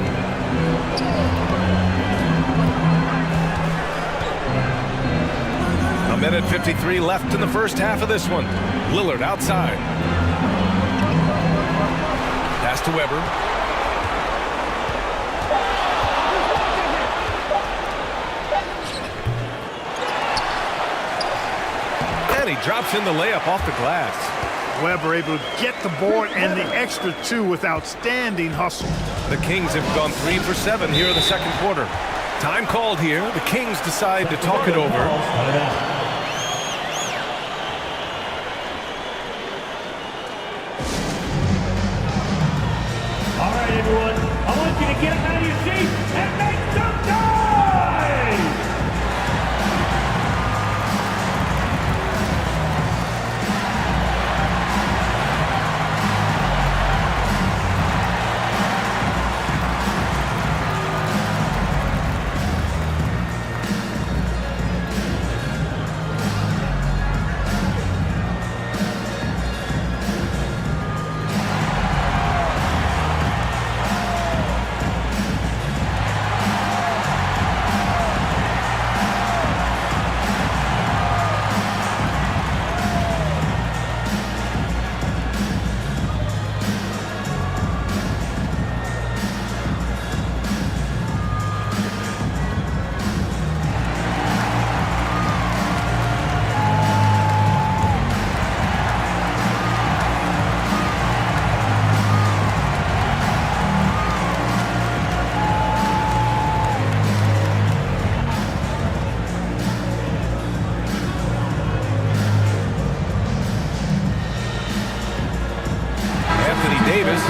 A minute 53 left in the first half of this one. Lillard outside. Pass to Weber. And he drops in the layup off the glass. Weber able to get the board and the extra 2 with outstanding hustle. The Kings have gone 3 for 7 here in the second quarter. Time called here. The Kings decide to talk it over. All right, everyone. I want you to get out of your seats and make some noise!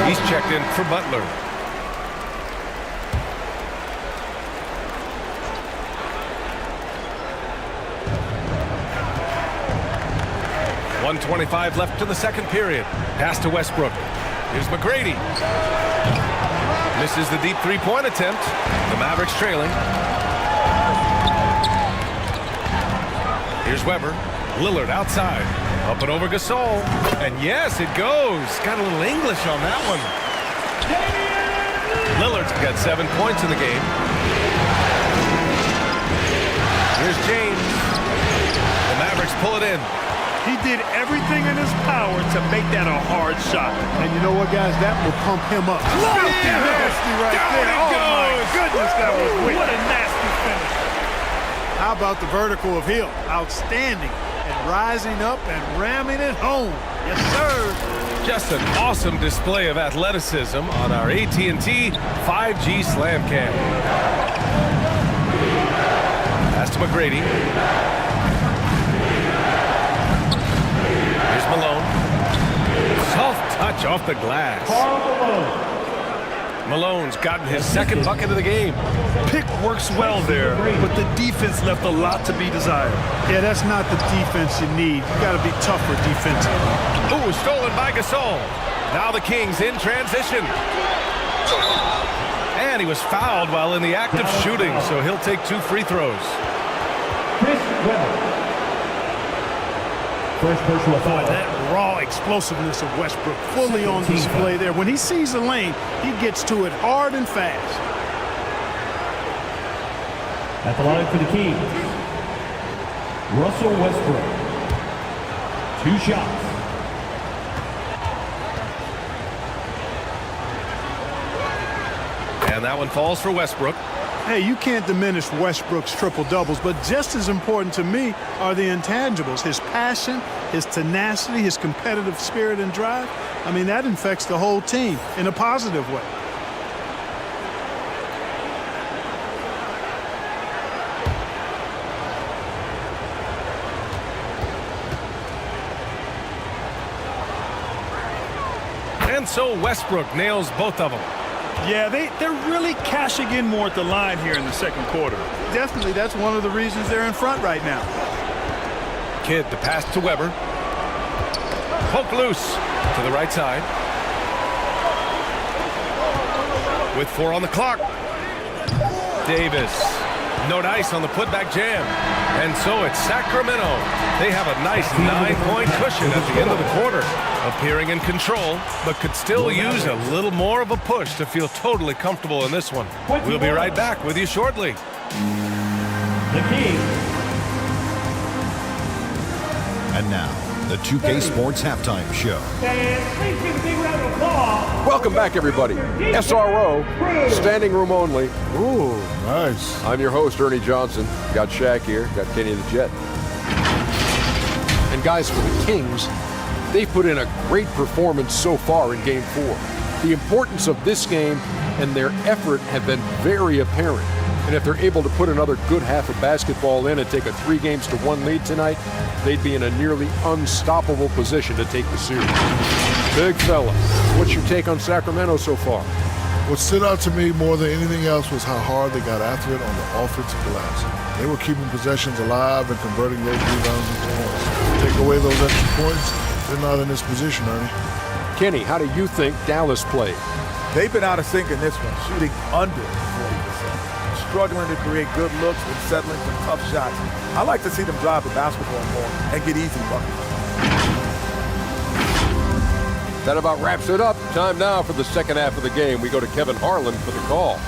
He's checked in for Butler. .125 left to the second period. Pass to Westbrook. Here's McGrady. Misses the deep three-point attempt. The Mavericks trailing. Here's Weber. Lillard outside. Up and over Gasol. And yes, it goes. Got a little English on that one. Lillard's got 7 points in the game. Here's James. The Mavericks pull it in. He did everything in his power to make that a hard shot. And you know what, guys? That will pump him up. Filthy nasty right there. Oh, my goodness, that was wicked. What a nasty finish. How about the vertical of Hill? Outstanding. And rising up and ramming it home. Yes, sir. Just an awesome display of athleticism on our AT&T 5G Slam Cam. Pass to McGrady. Here's Malone. Soft touch off the glass. Malone's gotten his second bucket of the game. Pick works well there, but the defense left a lot to be desired. Yeah, that's not the defense you need. You got to be tougher defensively. Ooh, stolen by Gasol. Now the Kings in transition. And he was fouled while in the act of shooting, so he'll take 2 free throws. First personal foul. That raw explosiveness of Westbrook fully on display there. When he sees the lane, he gets to it hard and fast. At the line for the Kings, Russell Westbrook. 2 shots. And that one falls for Westbrook. Hey, you can't diminish Westbrook's triple-doubles, but just as important to me are the intangibles. His passion, his tenacity, his competitive spirit and drive. I mean, that infects the whole team in a positive way. And so Westbrook nails both of them. Yeah, they're really cashing in more at the line here in the second quarter. Definitely, that's one of the reasons they're in front right now. Kidd to pass to Weber. Poke loose to the right side. With 4 on the clock. Davis. No dice on the putback jam. And so it's Sacramento. They have a nice 9-point cushion at the end of the quarter. Appearing in control, but could still use a little more of a push to feel totally comfortable in this one. We'll be right back with you shortly. The Kings. And now, the 2K Sports Halftime Show. Please give a big round of applause. Welcome back, everybody. SRO, standing room only. Ooh, nice. I'm your host, Ernie Johnson. Got Shaq here, got Kenny the Jet. And guys, for the Kings, they've put in a great performance so far in Game 4. The importance of this game and their effort have been very apparent. And if they're able to put another good half of basketball in and take a 3-1 lead tonight, they'd be in a nearly unstoppable position to take the series. Big fella, what's your take on Sacramento so far? What stood out to me more than anything else was how hard they got after it on the offensive glass. They were keeping possessions alive and converting those rebounds into points. Take away those extra points, they're not in this position, Ernie. Kenny, how do you think Dallas played? They've been out of sync in this one, shooting under 40%. Struggling to create good looks and settling for tough shots. I like to see them drive the basketball more and get easy buckets. That about wraps it up. Time now for the second half of the game. We go to Kevin Harlan for the call.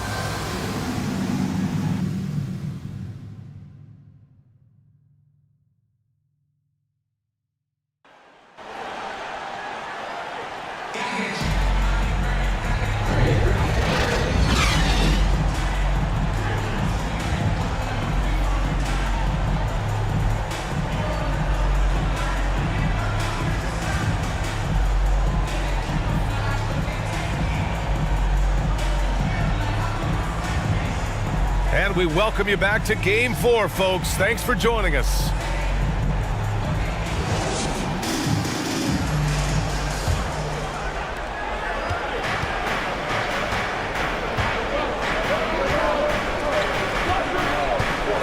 And we welcome you back to Game 4, folks. Thanks for joining us.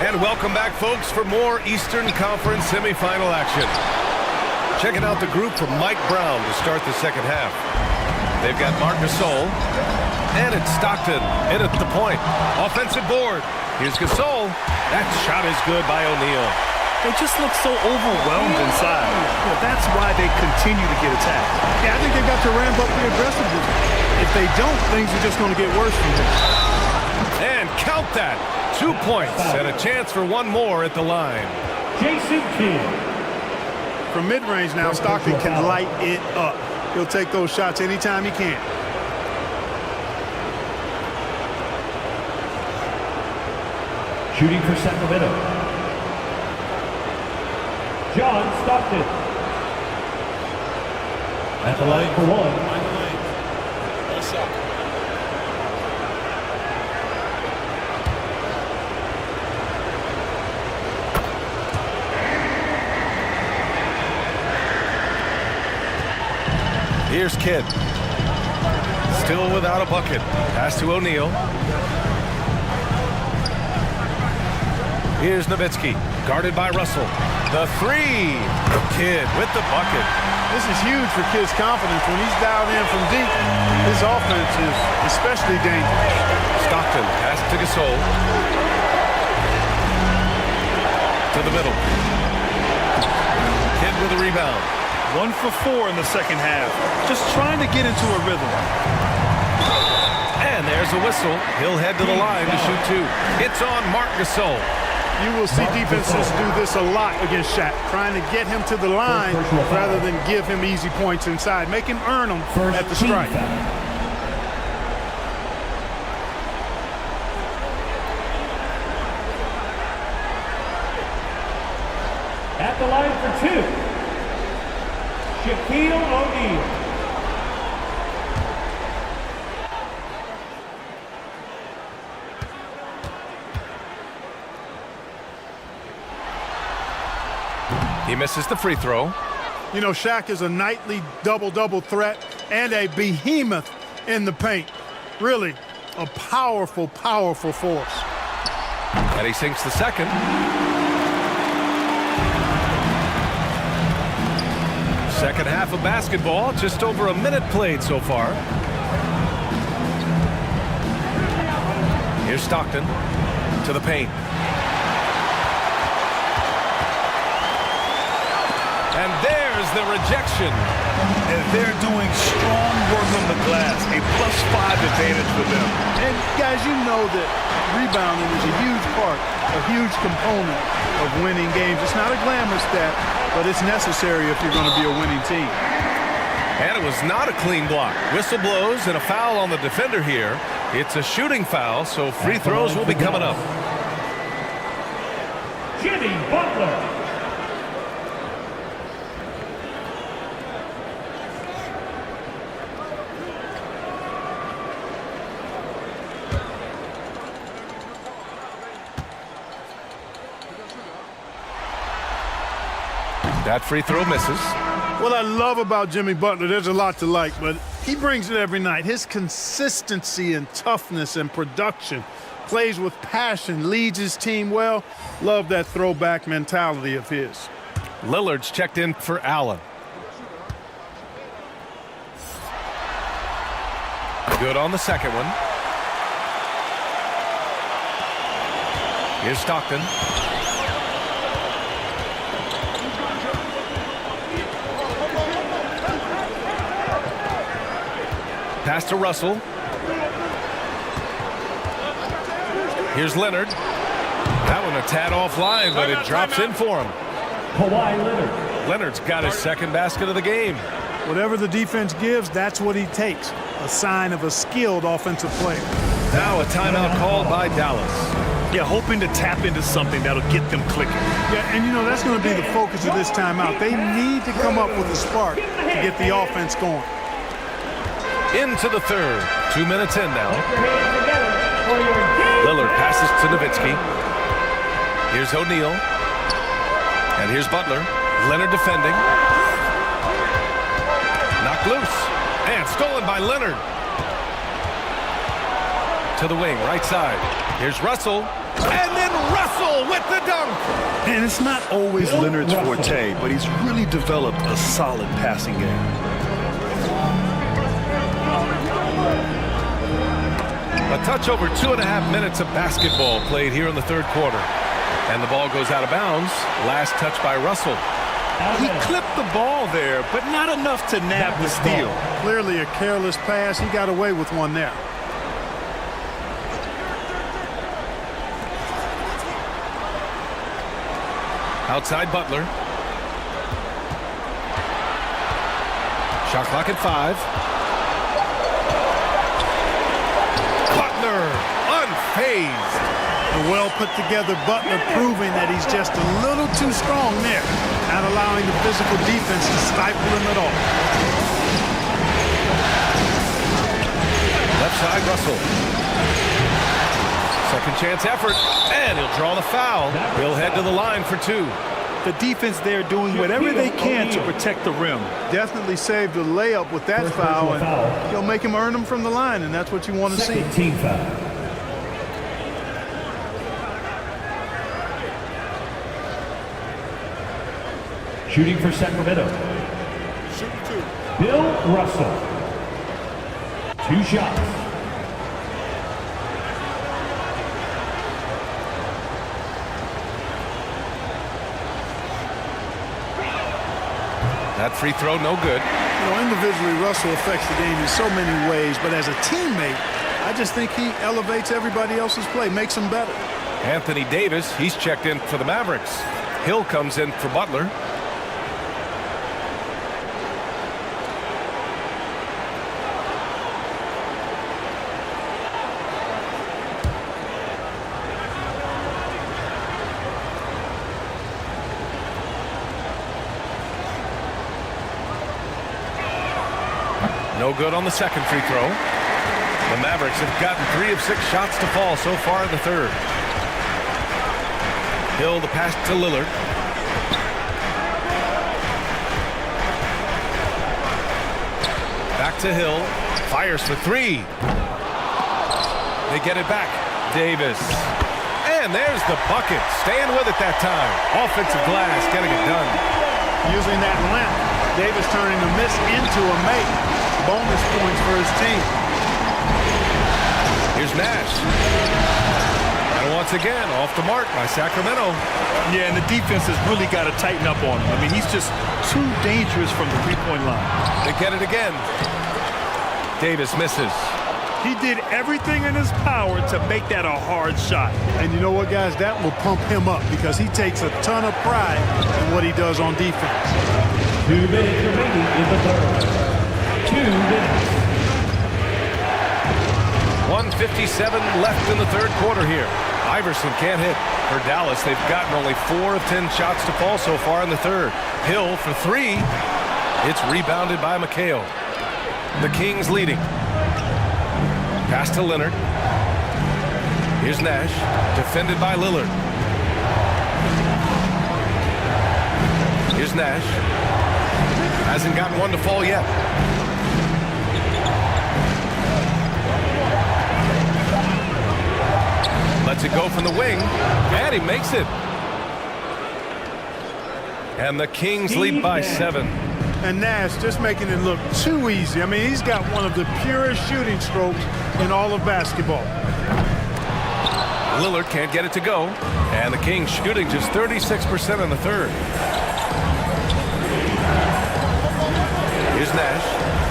And welcome back, folks, for more Eastern Conference semifinal action. Checking out the group from Mike Brown to start the second half. They've got Marc Gasol. And it's Stockton in at the point. Offensive board. Here's Gasol. That shot is good by O'Neal. they just look so overwhelmed inside. That's why they continue to get attacked. Yeah, I think they've got to ramp up the aggressiveness. If they don't, things are just going to get worse from here. And count that. 2 points and a chance for one more at the line. Jason Kidd. From mid-range now, Stockton can light it up. He'll take those shots anytime he can. Shooting for Sacramento, John Stockton. At the line for one. Here's Kidd. Still without a bucket. Pass to O'Neal. Here's Nowitzki, guarded by Russell. The three. Kidd with the bucket. This is huge for Kidd's confidence. When he's dialed in from deep, his offense is especially dangerous. Stockton, pass to Gasol. To the middle. Kidd with a rebound. 1 for 4 in the second half. Just trying to get into a rhythm. And there's a whistle. He'll head to the line to shoot two. It's on Marc Gasol. You will see defenses do this a lot against Shaq, trying to get him to the line rather than give him easy points inside. Make him earn them at the strike. At the line for two, Shaquille O'Neal. He misses the free throw. You know, Shaq is a nightly double-double threat and a behemoth in the paint. Really a powerful, powerful force. And he sinks the second. Second half of basketball, just over a minute played so far. Here's Stockton to the paint. And there's the rejection. And they're doing strong work on the glass. A +5 advantage for them. And guys, you know that rebounding is a huge part, a huge component of winning games. It's not a glamour stat, but it's necessary if you're going to be a winning team. And it was not a clean block. Whistle blows and a foul on the defender here. It's a shooting foul, so free throws will be coming up. Jimmy Butler. That free throw misses. What I love about Jimmy Butler, there's a lot to like, but he brings it every night. His consistency and toughness and production, plays with passion, leads his team well. Love that throwback mentality of his. Lillard's checked in for Allen. Good on the second one. Here's Stockton. Pass to Russell. Here's Leonard. That one a tad offline, but it drops in for him. Kawhi Leonard. Leonard's got his second basket of the game. Whatever the defense gives, that's what he takes. A sign of a skilled offensive player. Now a timeout called by Dallas. Yeah, hoping to tap into something that'll get them clicking. Yeah, and you know, that's going to be the focus of this timeout. They need to come up with a spark to get the offense going. Into the third. 2 minutes in now. Lillard passes to Nowitzki. Here's O'Neal. And here's Butler. Leonard defending. Knocked loose. And stolen by Leonard. To the wing, right side. Here's Russell. And then Russell with the dunk. And it's not always Leonard's forte, but he's really developed a solid passing game. A touch over 2.5 minutes of basketball played here in the third quarter. And the ball goes out of bounds. Last touch by Russell. He clipped the ball there, but not enough to nab the steal. Clearly a careless pass. He got away with one there. Outside Butler. Shot clock at 5. Butler, unfazed. A well put together Butler proving that he's just a little too strong there, not allowing the physical defense to stifle him at all. Left side Russell. Second chance effort, and he'll draw the foul. He'll head to the line for 2. The defense there doing whatever they can to protect the rim. Definitely saved a layup with that foul, and he'll make him earn them from the line, and that's what you want to see. Team foul. Shooting for Sacramento. Bill Russell. 2 shots. That free throw, no good. You know, individually, Russell affects the game in so many ways, but as a teammate, I just think he elevates everybody else's play, makes them better. Anthony Davis, he's checked in for the Mavericks. Hill comes in for Butler. No good on the second free throw. The Mavericks have gotten 3 of 6 shots to fall so far in the third. Hill the pass to Lillard. Back to Hill. Fires for 3. They get it back. Davis. And there's the bucket. Staying with it that time. Offensive glass getting it done. Using that length, Davis turning a miss into a make. Bonus points for his team. Here's Nash. And once again, off the mark by Sacramento. Yeah, and the defense has really got to tighten up on him. I mean, he's just too dangerous from the three-point line. They get it again. Davis misses. He did everything in his power to make that a hard shot. And you know what, guys? That will pump him up because he takes a ton of pride in what he does on defense. 2 minutes remaining in the third. 2 minutes. 1:57 left in the third quarter here. Iverson can't hit. For Dallas, they've gotten only 4 of 10 shots to fall so far in the third. Hill for 3. It's rebounded by McHale. The Kings leading. Pass to Leonard. Here's Nash. Defended by Lillard. Here's Nash. Hasn't gotten one to fall yet. Lets it go from the wing, and he makes it. And the Kings lead by 7. And Nash just making it look too easy. I mean, he's got one of the purest shooting strokes in all of basketball. Lillard can't get it to go, and the Kings shooting just 36% in the third. Here's Nash,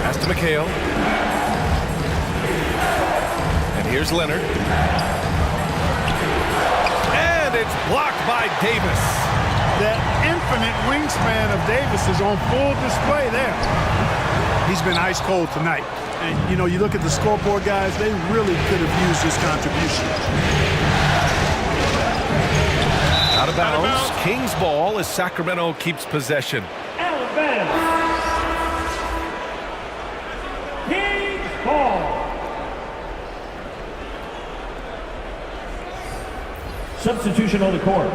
pass to McHale. And here's Leonard. It's blocked by Davis. That infinite wingspan of Davis is on full display there. He's been ice cold tonight. And, you know, you look at the scoreboard, guys, they really could have used his contribution. Out of bounds. Kings ball as Sacramento keeps possession. Out of bounds. Kings ball. Substitution on the court.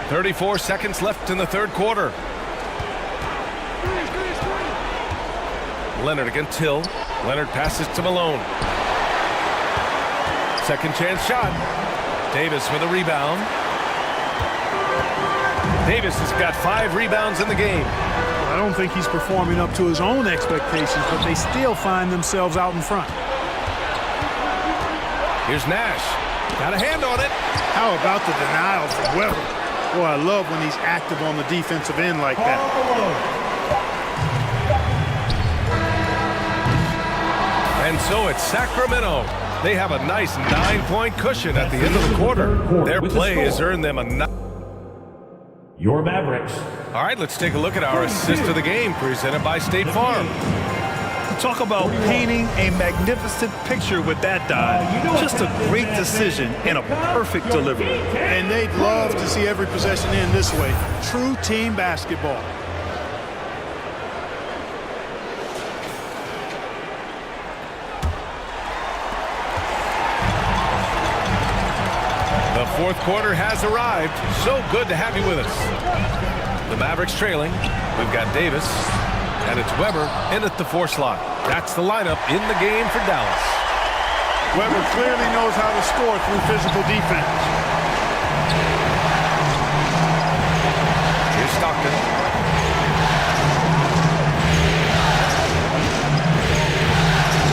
.34 seconds left in the third quarter. Leonard against Hill. Leonard passes to Malone. Second chance shot. Davis with a rebound. Davis has got 5 rebounds in the game. I don't think he's performing up to his own expectations, but they still find themselves out in front. Here's Nash. Got a hand on it. How about the denial from Weber? Boy, I love when he's active on the defensive end like that. And so it's Sacramento. They have a nice 9-point cushion at the end of the quarter. Their play has earned them a... Your Mavericks. All right, let's take a look at our assist of the game presented by State Farm. Talk about painting a magnificent picture with that dive. Just a great decision and a perfect delivery. And they'd love to see every possession end this way. True team basketball. The fourth quarter has arrived. So good to have you with us. The Mavericks trailing. We've got Davis. And it's Weber in at the 4 slot. That's the lineup in the game for Dallas. Weber clearly knows how to score through physical defense. Here's Stockton.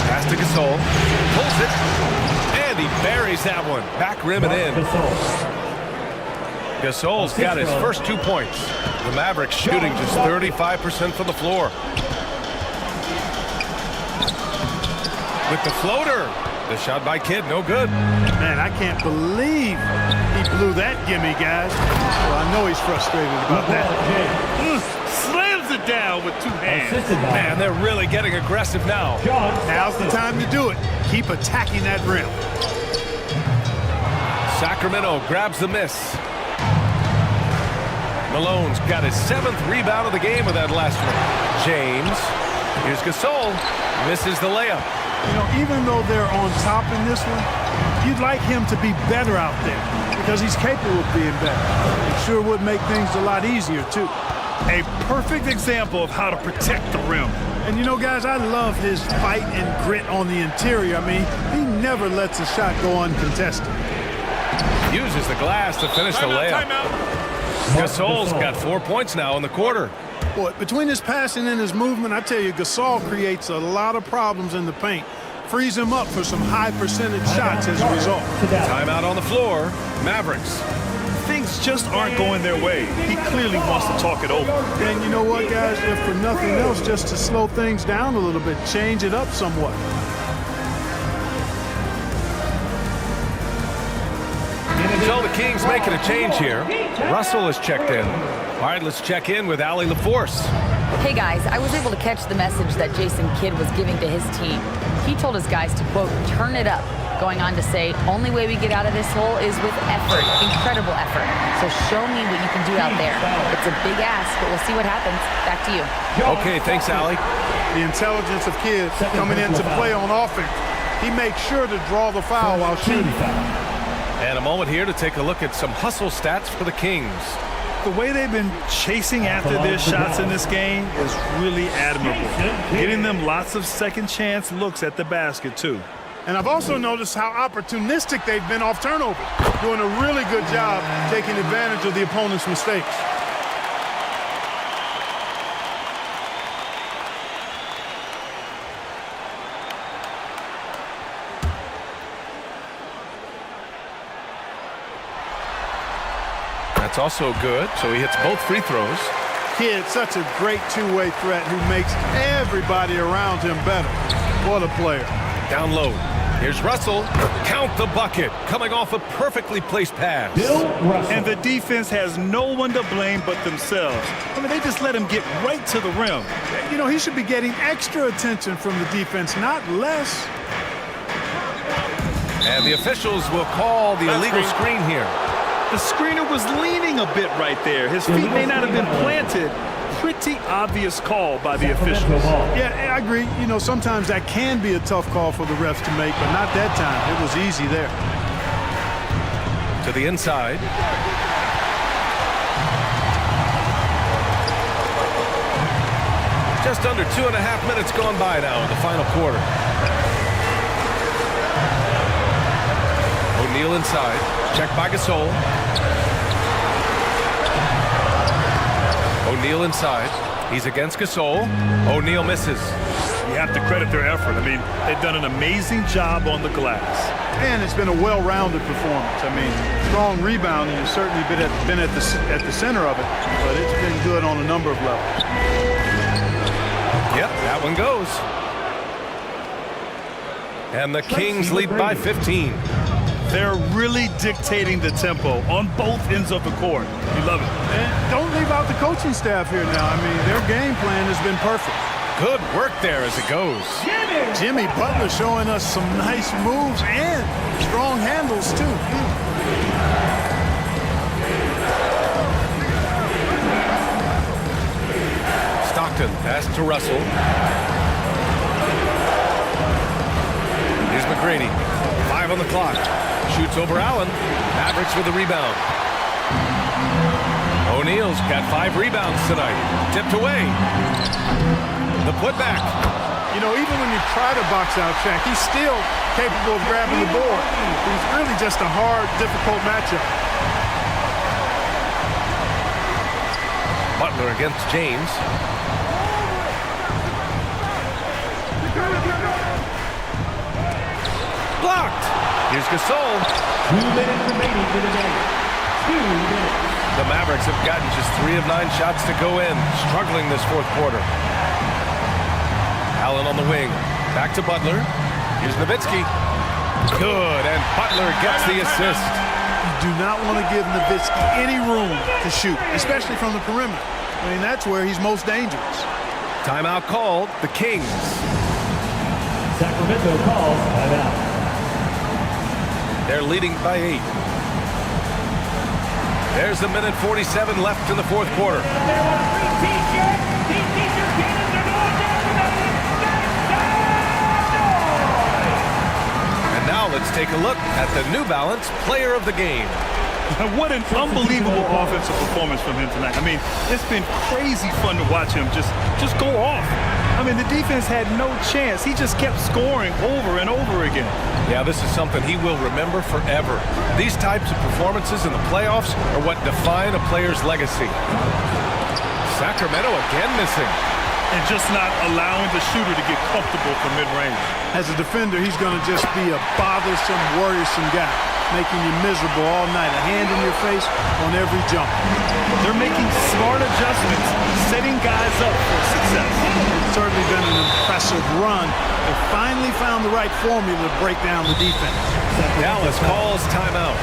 Pass to Gasol. Pulls it. And he buries that one. Back rim and in. Gasol's got his first 2 points. The Mavericks shooting just 35% from the floor. With the floater. The shot by Kidd, no good. Man, I can't believe he blew that gimme, guys. Well, I know he's frustrated about that. Slams it down with 2 hands. Man, they're really getting aggressive now. Now's the time to do it. Keep attacking that rim. Sacramento grabs the miss. Malone's got his 7th rebound of the game with that last one. James. Here's Gasol. Misses the layup. You know, even though they're on top in this one, you'd like him to be better out there because he's capable of being better. It sure would make things a lot easier, too. A perfect example of how to protect the rim. And, you know, guys, I love his fight and grit on the interior. I mean, he never lets a shot go uncontested. Uses the glass to finish the layup. Gasol's got 4 points now in the quarter. Boy, between his passing and his movement, I tell you, Gasol creates a lot of problems in the paint. Frees him up for some high percentage shots as a result. Timeout on the floor. Mavericks. Things just aren't going their way. He clearly wants to talk it over. And you know what, guys? If for nothing else, just to slow things down a little bit, change it up somewhat. So the Kings making a change here. Russell is checked in. All right, let's check in with Allie LaForce. Hey guys, I was able to catch the message that Jason Kidd was giving to his team. He told his guys to, quote, turn it up, going on to say, only way we get out of this hole is with effort, incredible effort. So show me what you can do out there. It's a big ask, but we'll see what happens. Back to you. Okay, thanks, Allie. The intelligence of Kidd coming into play on offense. He makes sure to draw the foul while shooting. And a moment here to take a look at some hustle stats for the Kings. The way they've been chasing after their shots in this game is really admirable. Getting them lots of second chance looks at the basket, too. And I've also noticed how opportunistic they've been off turnover. Doing a really good job taking advantage of the opponent's mistakes. That's also good, so he hits both free throws. Kidd, such a great two-way threat who makes everybody around him better. What a player. Down low. Here's Russell. Count the bucket. Coming off a perfectly placed pass. And the defense has no one to blame but themselves. I mean, they just let him get right to the rim. You know, he should be getting extra attention from the defense, not less. And the officials will call the illegal screen here. The screener was leaning a bit right there. His feet may not have been planted. Pretty obvious call by the officials. Yeah, I agree. You know, sometimes that can be a tough call for the refs to make, but not that time. It was easy there. To the inside. Just under 2.5 minutes gone by now in the final quarter. O'Neal inside. Checked by Gasol. O'Neal inside. He's against Gasol. O'Neal misses. You have to credit their effort. I mean, they've done an amazing job on the glass. And it's been a well-rounded performance. I mean, strong rebounding has certainly been at the center of it, but it's been good on a number of levels. Yep, that one goes. And the Kings lead by 15. They're really dictating the tempo on both ends of the court. You love it. And don't leave out the coaching staff here now. I mean, their game plan has been perfect. Good work there as it goes. Jimmy Butler showing us some nice moves and strong handles, too. Stockton pass to Russell. Here's McGrady. 5 on the clock. Shoots over Allen. Mavericks with the rebound. O'Neal's got 5 rebounds tonight. Tipped away. The putback. You know, even when you try to box out Shaq, he's still capable of grabbing the board. He's really just a hard, difficult matchup. Butler against James. Blocked. Here's Gasol. 2 minutes remaining for the game. 2 minutes. The Mavericks have gotten just 3 of 9 shots to go in, struggling this fourth quarter. Allen on the wing. Back to Butler. Here's Nowitzki. Good, and Butler gets the assist. You do not want to give Nowitzki any room to shoot, especially from the perimeter. I mean, that's where he's most dangerous. Timeout called. The Kings. Sacramento calls timeout. They're leading by 8. There's a minute 47 left in the fourth quarter. And now let's take a look at the New Balance Player of the Game. What an unbelievable offensive performance from him tonight. I mean, it's been crazy fun to watch him just go off. I mean, the defense had no chance. He just kept scoring over and over again. Yeah, this is something he will remember forever. These types of performances in the playoffs are what define a player's legacy. Sacramento again missing. And just not allowing the shooter to get comfortable from mid-range. As a defender, he's going to just be a bothersome, worrisome guy, making you miserable all night, a hand in your face on every jump. They're making smart adjustments, setting guys up for success. It's certainly been an impressive run. They finally found the right formula to break down the defense. Dallas calls timeout.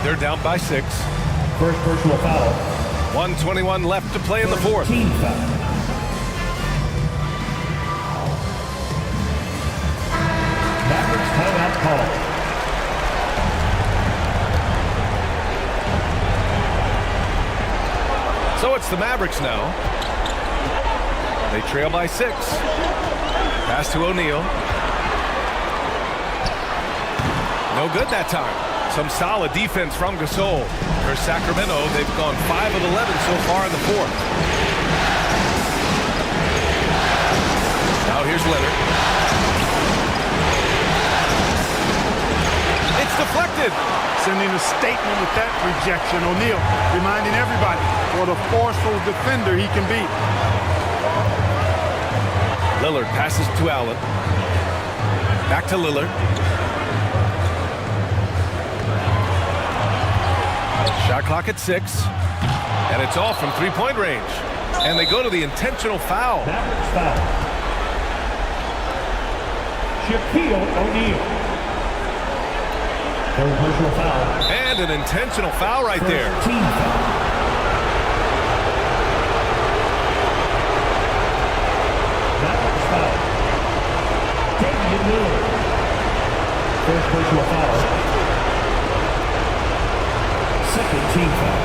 They're down by 6. First personal foul. 1:21 left to play in the fourth. Team foul. Mavericks timeout call. So it's the Mavericks now. They trail by 6. Pass to O'Neal. No good that time. Some solid defense from Gasol. For Sacramento, they've gone 5 of 11 so far in the fourth. Now here's Leonard. It's deflected. Sending a statement with that rejection. O'Neal reminding everybody what a forceful defender he can be. Lillard passes to Allen. Back to Lillard. Shot clock at 6. And it's off from 3-point range. And they go to the intentional foul. Mavericks foul. Shaquille O'Neal. Third personal foul. And an intentional foul right there. Team foul. Mavericks foul. Damian Lillard. First personal foul. Second team foul.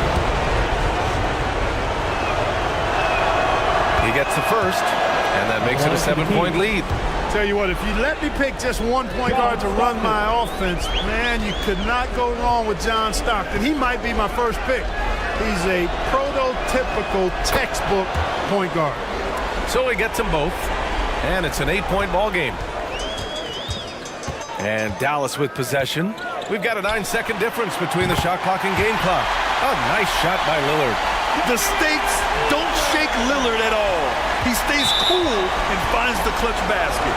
He gets the first, and that makes it a 7-point lead. Tell you what, if you let me pick just one point guard to run my offense, man, you could not go wrong with John Stockton. He might be my first pick. He's a prototypical textbook point guard. So he gets them both, and it's an 8-point ball game. And Dallas with possession. We've got a 9-second difference between the shot clock and game clock. A nice shot by Lillard. The stakes don't shake Lillard at all. He stays cool and finds the clutch basket.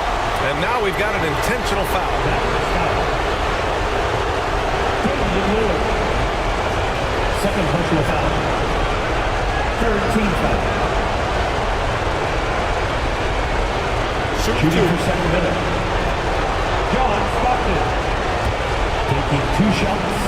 And now we've got an intentional foul. Second personal foul. Third team foul. Shooting for Sacramento. John Stockton. Taking 2 shots.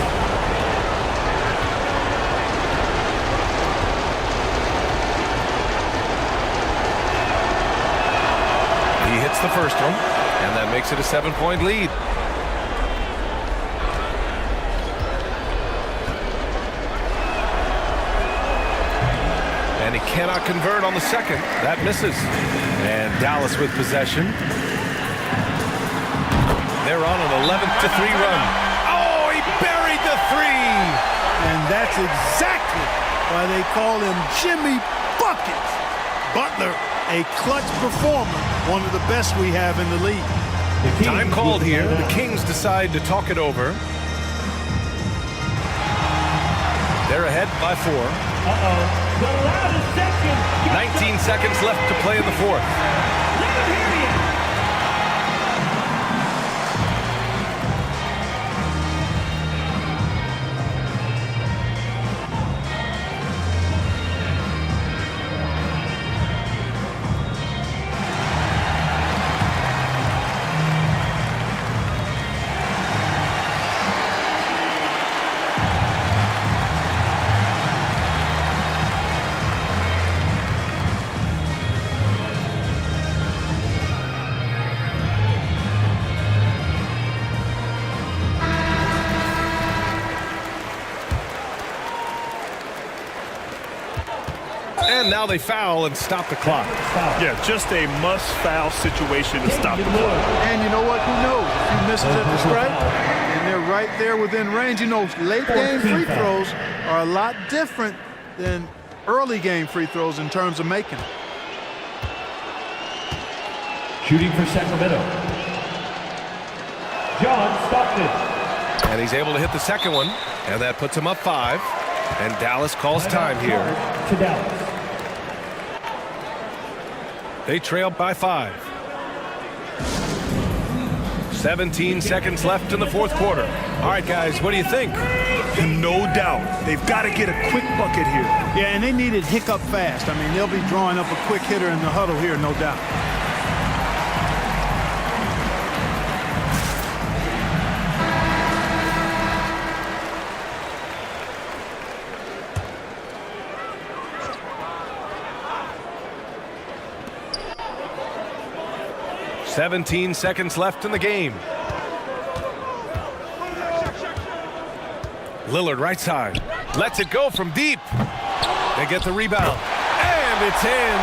He hits the first one, and that makes it a 7-point lead. And he cannot convert on the second. That misses. And Dallas with possession. They're on an 11-3 run. Oh, he buried the 3! And that's exactly why they call him Jimmy Buckets. Butler, a clutch performer, one of the best we have in the league. Time called here. The Kings decide to talk it over. They're ahead by 4. The loudest section. 19 seconds left to play in the fourth. Let him hear you. And now they foul and stop the clock. Yeah, just a must-foul situation to stop the clock. And you know what? Who knows? If he misses at the stripe, and they're right there within range. You know, late-game free throws are a lot different than early-game free throws in terms of making them. Shooting for Sacramento. John Stockton. And he's able to hit the second one, and that puts him up 5. And Dallas calls time here. To Dallas. They trail by 5. 17 seconds left in the fourth quarter. All right, guys, what do you think? No doubt. They've got to get a quick bucket here. Yeah, and they need it hiccup fast. I mean, they'll be drawing up a quick hitter in the huddle here, no doubt. "17 seconds left in the game. Lillard right side. Lets it go from deep. They get the rebound. And it's in.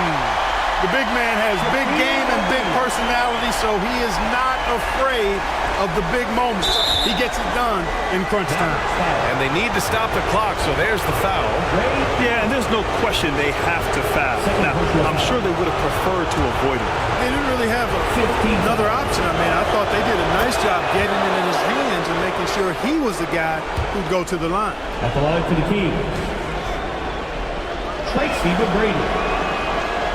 The big man has big game and big personality, so he is not afraid of the big moments. He gets it done in crunch time. And they need to stop the clock, so there's the foul. Yeah, and there's no question they have to foul. Now, I'm sure they would have preferred to avoid it. They didn't really have another option. I mean, I thought they did a nice job getting it in his hands and making sure he was the guy who'd go to the line. At the line for the Kings, Tracy McGrady.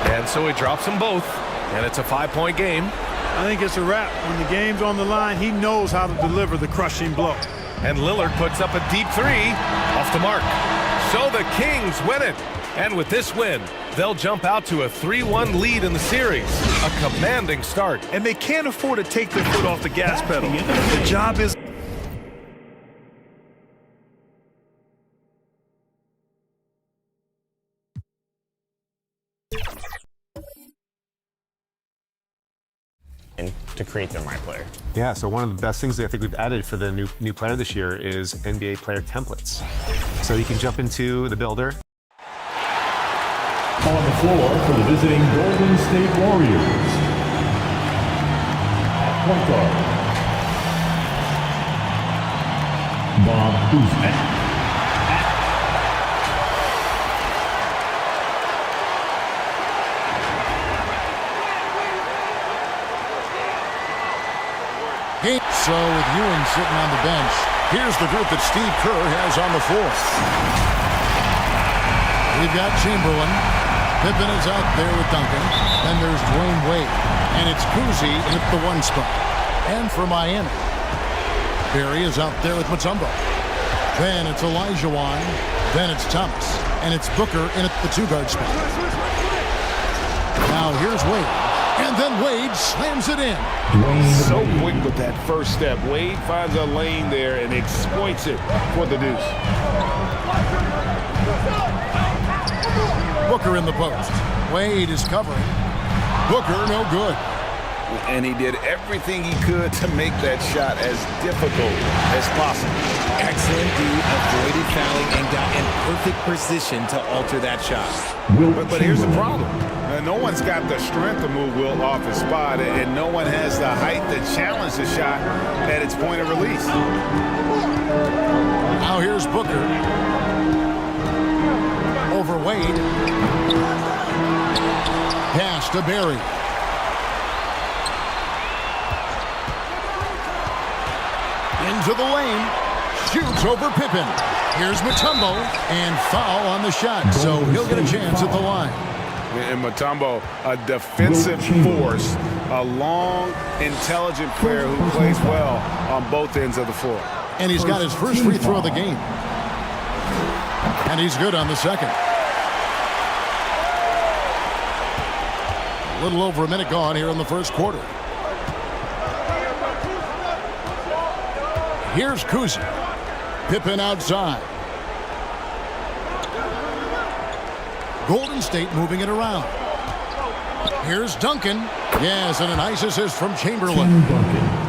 And so he drops them both, and it's a 5-point game. I think it's a wrap. When the game's on the line, he knows how to deliver the crushing blow. And Lillard puts up a deep 3 off the mark. So the Kings win it. And with this win, they'll jump out to a 3-1 lead in the series. A commanding start. And they can't afford to take their foot off the gas pedal. The job is... And to create their My Player. Yeah, so one of the best things that I think we've added for the new player this year is NBA player templates. So you can jump into the builder. On the floor for the visiting Golden State Warriors. At point guard, Bob Usman. So with Ewing sitting on the bench, Here's the group that Steve Kerr has on the floor. We've got Chamberlain. Pippen is out there with Duncan. Then there's Dwayne Wade. And it's Cousy at the 1 spot. And for Miami, Barry is out there with Mutombo. Then it's Olajuwon. Then it's Thomas. And it's Booker in at the 2-guard spot. Now here's Wade. And then Wade slams it in. So quick with that first step. Wade finds a lane there and exploits it for the deuce. Booker in the post. Wade is covering. Booker no good. And he did everything he could to make that shot as difficult as possible. Excellent D, avoided fouling and got in perfect position to alter that shot. But here's the problem. No one's got the strength to move Wilt off his spot, and no one has the height to challenge the shot at its point of release. Now here's Booker. Over Wade. Pass to Barry. Into the lane. Shoots over Pippen. Here's Mutombo. And foul on the shot, so he'll get a chance at the line. And Mutombo, a defensive force, a long, intelligent player who plays well on both ends of the floor. And he's got his first free throw of the game. And he's good on the second. A little over a minute gone here in the first quarter. Here's Cousy. Pippen outside. Golden State moving it around. Here's Duncan. Yes, and a nice assist from Chamberlain.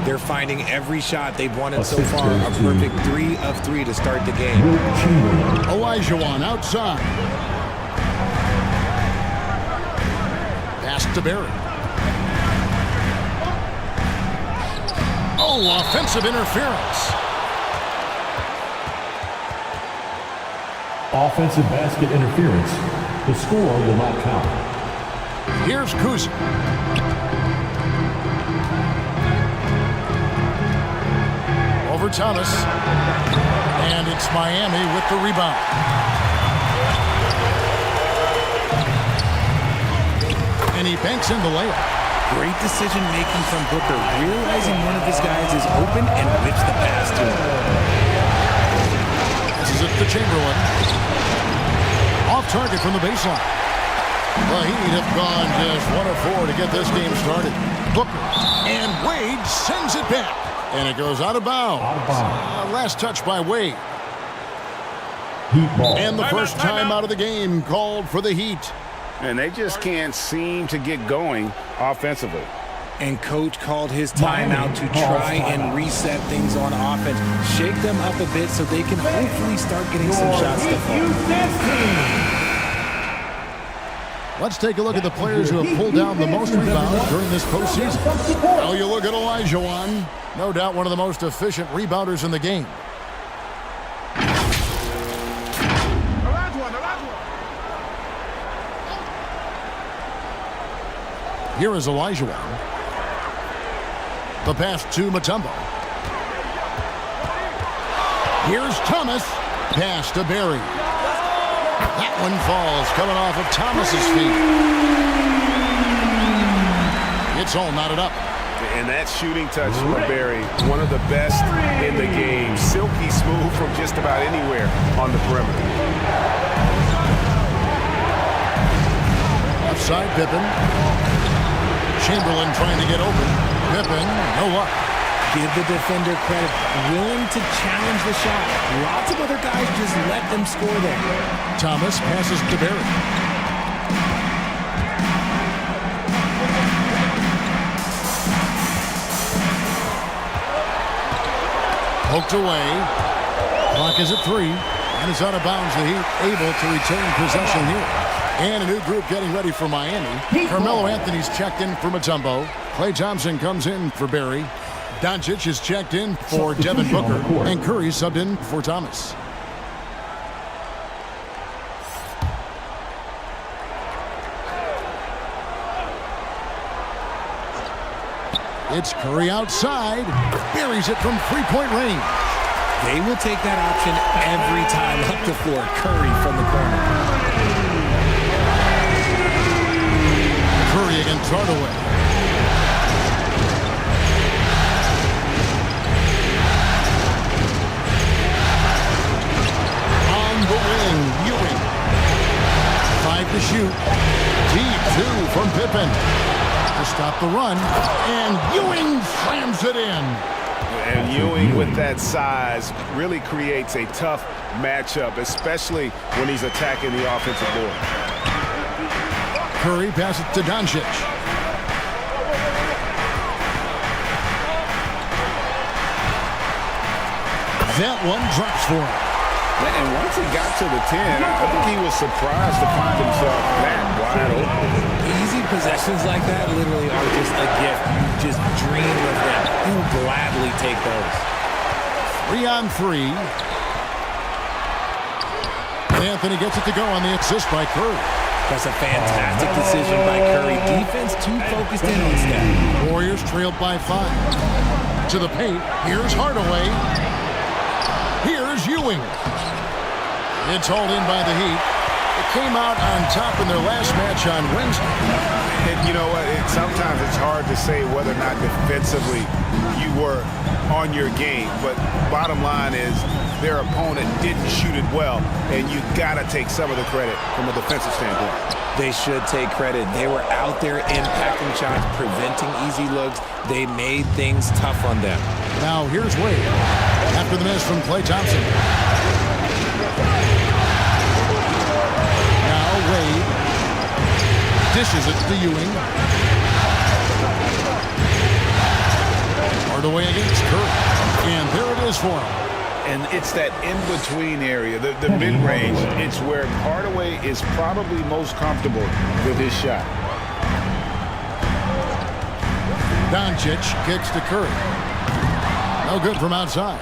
They're finding every shot they've wanted so far. A perfect 3 of 3 to start the game. Olajuwon outside. Pass to Barry. Oh, offensive interference. Offensive basket interference. The score will not count. Here's Cousy. Over Thomas. And it's Miami with the rebound. And he banks in the layup. Great decision making from Booker, realizing one of his guys is open and whips the pass to him. This is it to Chamberlain. Off target from the baseline. The Heat have gone just 1 of 4 to get this game started. Booker and Wade sends it back. And it goes out of bounds. Last touch by Wade. Heat ball. And the first time out of the game called for the Heat. And they just can't seem to get going offensively. And coach called his timeout to try and reset things on offense. Shake them up a bit so they can hopefully start getting some shots to fall. Let's take a look at the players who have pulled down the most rebounds during this postseason. Well, you look at Olajuwon. No doubt one of the most efficient rebounders in the game. Here is Olajuwon. The pass to Mutombo. Here's Thomas. Pass to Barry. That one falls, coming off of Thomas's feet. It's all knotted up. And that shooting touch from Barry, one of the best in the game. Silky smooth from just about anywhere on the perimeter. Outside Pippen. Chamberlain trying to get open. Pippen, no luck. Give the defender credit. Willing to challenge the shot. Lots of other guys just let them score there. Thomas passes to Barry. Poked away. Clock is at 3. And it's out of bounds. The Heat able to retain possession here. And a new group getting ready for Miami. Carmelo Anthony's checked in for Mutombo. Klay Thompson comes in for Barry. Doncic is checked in for Devin Booker. And Curry subbed in for Thomas. It's Curry outside. Buries it from 3-point range. They will take that option every time up the floor. Curry from the corner. Curry against Hardaway. On the wing, Ewing. 5 to shoot. Deep 2 from Pippen. To stop the run. And Ewing slams it in. And Ewing with that size really creates a tough matchup, especially when he's attacking the offensive board. Curry passes to Duncan. That one drops for him. And once he got to the 10, I think he was surprised to find himself that wide open. Easy possessions like that literally are just a gift. You just dream of them. He'll gladly take those. 3 on 3. Anthony gets it to go on the assist by Curry. That's a fantastic decision by Curry. Defense too focused in on Steph. Warriors trailed by 5. To the paint. Here's Hardaway. Here's Ewing. It's hauled in by the Heat. It came out on top in their last match on Wednesday. And you know what? Sometimes it's hard to say whether or not defensively you were on your game. But bottom line is their opponent didn't shoot it well, and you got to take some of the credit from a defensive standpoint. They should take credit. They were out there impacting shots, preventing easy looks. They made things tough on them. Now here's Wade. After the miss from Klay Thompson. Now Wade dishes it to Ewing. Hardaway against Curry. And there it is for him. And it's that in-between area, the mid-range. It's where Hardaway is probably most comfortable with his shot. Doncic kicks to Curry. No good from outside.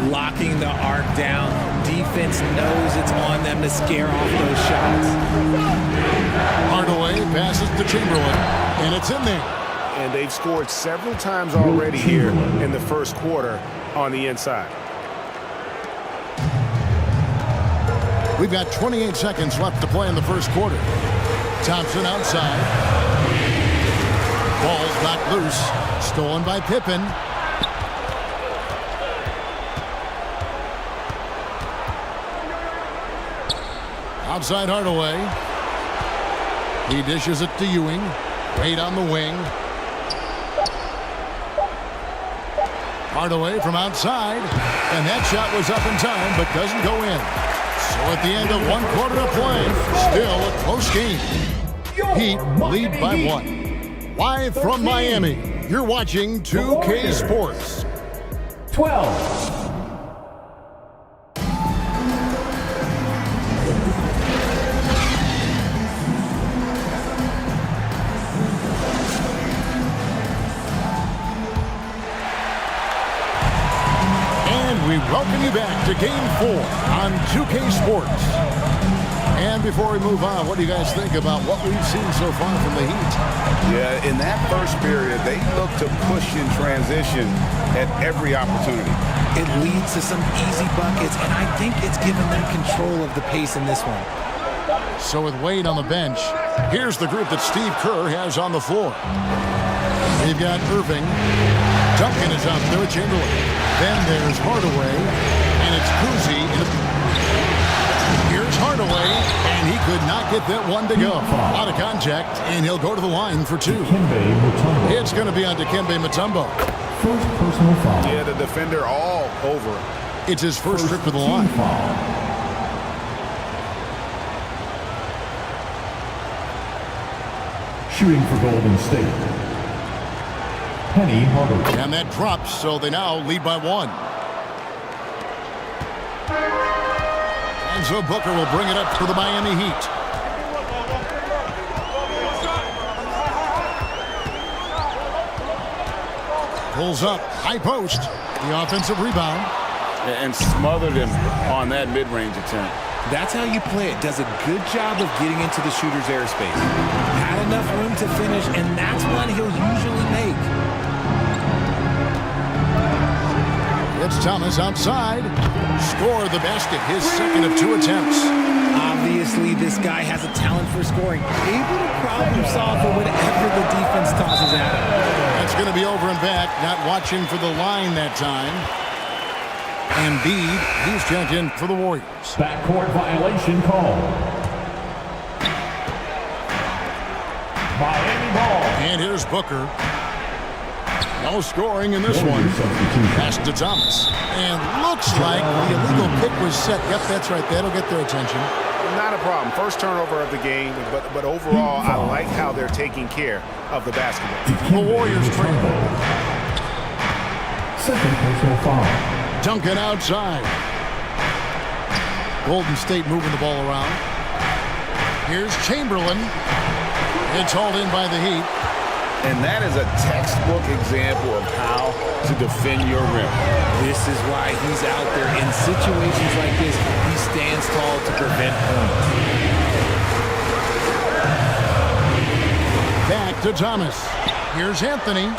Locking the arc down. Defense knows it's on them to scare off those shots. Hardaway passes to Chamberlain, and it's in there. And they've scored several times already here in the first quarter on the inside. We've got 28 seconds left to play in the first quarter. Thompson outside. Ball's knocked loose. Stolen by Pippen. Outside Hardaway. He dishes it to Ewing. Wade on the wing. Hardaway from outside. And that shot was up in time, but doesn't go in. So at the end of 1 quarter to play, still a close game. Heat lead by 1. Live from Miami, you're watching 2K Sports. 12. We welcome you back to Game 4 on 2K Sports. And before we move on, what do you guys think about what we've seen so far from the Heat? Yeah, in that first period, they look to push in transition at every opportunity. It leads to some easy buckets, and I think it's given them control of the pace in this one. So with Wade on the bench, here's the group that Steve Kerr has on the floor. We've got Irving. Duncan is up there with Chamberlain. Then there's Hardaway, and it's Cousy. Here's Hardaway, and he could not get that one to go. Out of contact, and he'll go to the line for 2. It's going to be on Dikembe Mutombo. First personal foul. Yeah, the defender all over. It's his first trip to the line. Shooting for Golden State. Penny Hardaway. And that drops, so they now lead by 1. And so Booker will bring it up for the Miami Heat. Pulls up, high post, the offensive rebound. And smothered him on that mid-range attempt. That's how you play it. Does a good job of getting into the shooter's airspace. Had enough room to finish, and that's one he'll usually make. Gets Thomas outside. Score the basket, his second of 2 attempts. Obviously, this guy has a talent for scoring. Able to problem solve for whatever the defense tosses at him. That's going to be over and back. Not watching for the line that time. Embiid, he's checked in for the Warriors. Backcourt violation call. Miami ball. And here's Booker. No scoring in this one. Pass to Thomas. And looks like the illegal pick was set. Yep, that's right. That'll get their attention. Not a problem. First turnover of the game, but overall, I like how they're taking care of the basketball. The Warriors trail. Second personal foul. Duncan outside. Golden State moving the ball around. Here's Chamberlain. It's hauled in by the Heat. And that is a textbook example of how to defend your rim. This is why he's out there in situations like this. He stands tall to prevent points. Back to Thomas. Here's Anthony.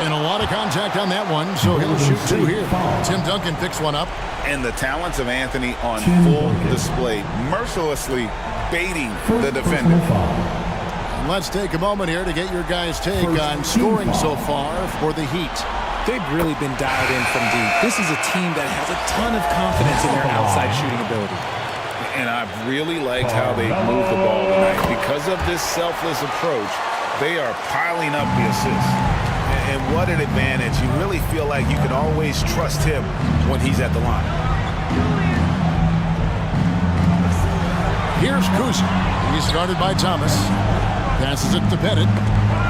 And a lot of contact on that one, so he'll shoot 2 here. Tim Duncan picks one up. And the talents of Anthony on full display, mercilessly baiting the defender. Let's take a moment here to get your guys' take on scoring so far for the Heat. They've really been dialed in from deep. This is a team that has a ton of confidence in their outside shooting ability. And I've really liked how they moved the ball tonight. Because of this selfless approach, they are piling up the assists. And what an advantage. You really feel like you can always trust him when he's at the line. Here's Kuz. He's guarded by Thomas. Passes it to Bennett.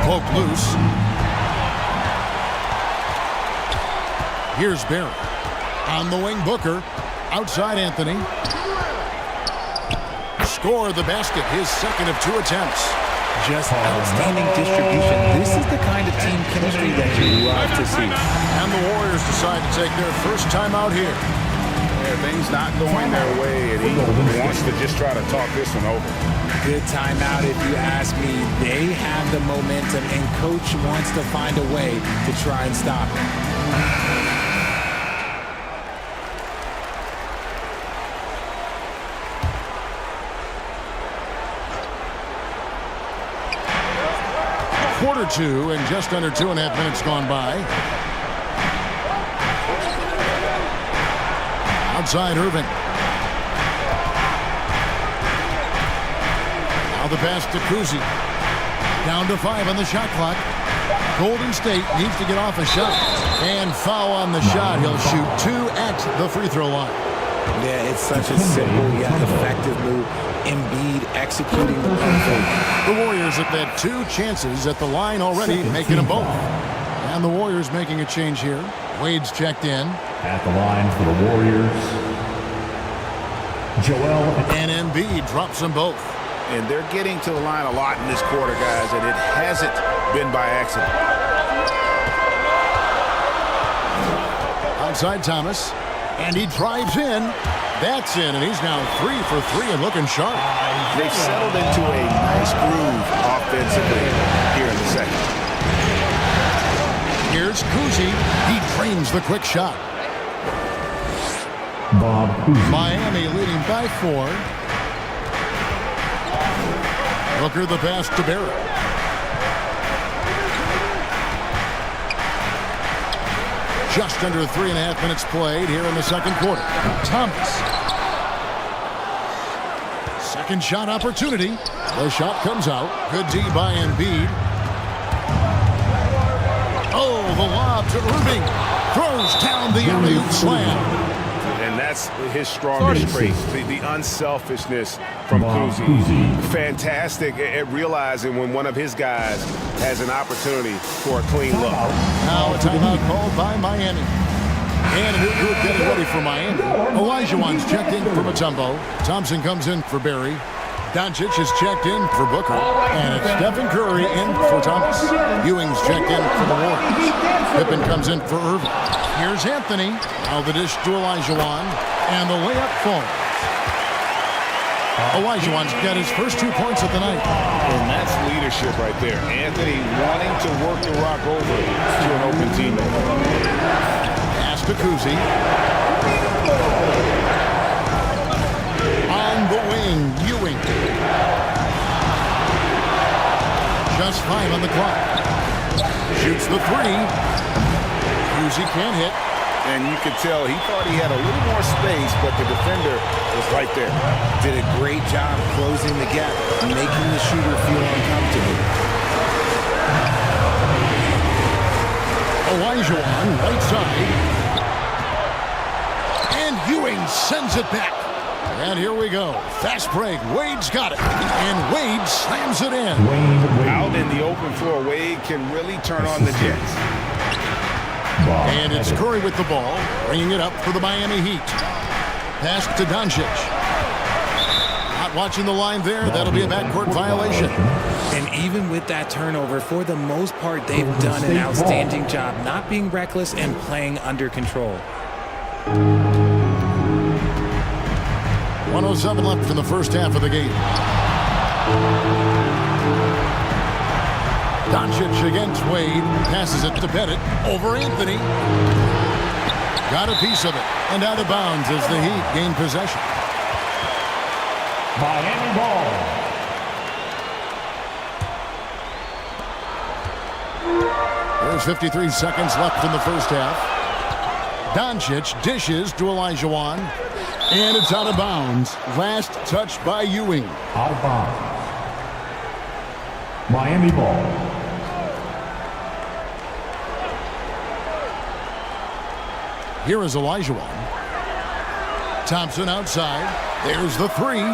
Poke loose. Here's Barry. On the wing, Booker. Outside, Anthony. Score the basket, his second of 2 attempts. Just outstanding distribution. This is the kind of team chemistry that you love to see. And the Warriors decide to take their first time out here. Yeah, things not going their way, and he wants to just try to talk this one over. Good timeout if you ask me. They have the momentum, and Coach wants to find a way to try and stop it. Quarter 2 and just under 2.5 minutes gone by. Outside Irving. Now the pass to Kuzi. Down to 5 on the shot clock. Golden State needs to get off a shot. And foul on the shot. He'll shoot 2 at the free throw line. Yeah, it's such a simple yet effective move. Embiid executing the play. The Warriors have had 2 chances at the line already, making them both. And the Warriors making a change here. Wade's checked in. At the line for the Warriors, Joel. And Embiid drops them both. And they're getting to the line a lot in this quarter, guys, and it hasn't been by accident. Outside Thomas. And he drives in. That's in, and he's now 3 for 3 and looking sharp. They've settled into a nice groove offensively here in the second. Here's Kuzi. He drains the quick shot. Bob Cousy. Miami leading by 4. Booker the pass to Barrett. Just under 3.5 minutes played here in the second quarter. Thomas. Second shot opportunity. The shot comes out. Good D by Embiid. Oh, the lob to Irving. Throws down the alley-oop slam. And that's his strongest trait, the unselfishness from Kuzi. Fantastic at realizing when one of his guys has an opportunity for a clean look. Now a timeout called by Miami. And a new group getting ready for Miami. Olajuwon's checked in for Mutombo. Thompson comes in for Barry. Doncic is checked in for Booker. And it's Stephen Curry in for Thomas. Ewing's checked in for the Warriors. Pippen comes in for Irving. Here's Anthony. Now the dish to Olajuwon. And the layup falls. Olajuwon's got his first 2 points of the night. And that's leadership right there. Anthony wanting to work the rock over to an open teammate. Pass to Kuzi. On the wing, Ewing. Just 5 on the clock. Shoots the 3. Kuzi can't hit. And you could tell he thought he had a little more space, but the defender was right there. Did a great job closing the gap, making the shooter feel uncomfortable. Olajuwon, right side. And Ewing sends it back. And here we go. Fast break. Wade's got it. And Wade slams it in. Out in the open floor, Wade can really turn on the Jets. And it's Curry with the ball, bringing it up for the Miami Heat. Pass to Duncan. Not watching the line there. That'll be a backcourt violation. And even with that turnover, for the most part, they've done an outstanding job not being reckless and playing under control. 1:07 left in the first half of the game. Doncic against Wade. Passes it to Bennett. Over Anthony. Got a piece of it. And out of bounds as the Heat gain possession. Miami ball. There's 53 seconds left in the first half. Doncic dishes to Olajuwon. And it's out of bounds. Last touch by Ewing. Out of bounds. Miami ball. Here is Olajuwon. Thompson outside. There's the 3.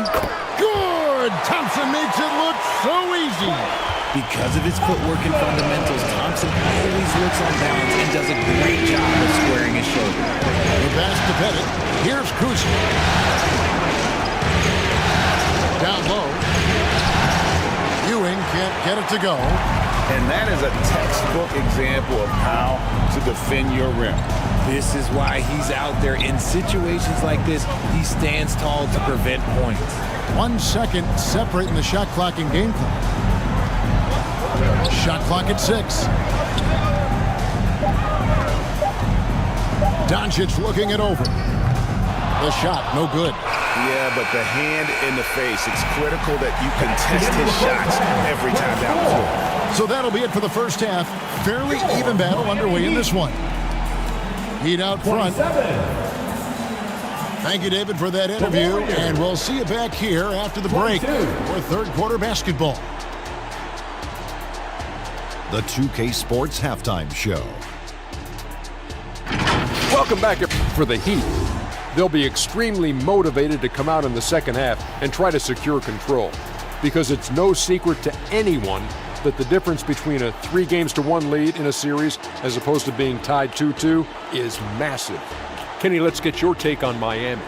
Good! Thompson makes it look so easy. Because of his footwork and fundamentals, Thompson always looks on balance and does a great job of squaring his shoulder. The pass to Bennett. Here's Kuzi. Down low. Ewing can't get it to go. And that is a textbook example of how to defend your rim. This is why he's out there. In situations like this, he stands tall to prevent points. 1 second separating the shot clock and game clock. Shot clock at 6. Doncic looking it over. The shot, no good. Yeah, but the hand in the face, it's critical that you contest his shots every time down the floor. So that'll be it for the first half. Fairly even battle underway in this one. Heat out front. Thank you, David, for that interview. And we'll see you back here after the break for third quarter basketball. The 2K Sports Halftime Show. Welcome back for the Heat. They'll be extremely motivated to come out in the second half and try to secure control, because it's no secret to anyone that the difference between a 3-1 lead in a series as opposed to being tied 2-2 is massive. Kenny, let's get your take on Miami.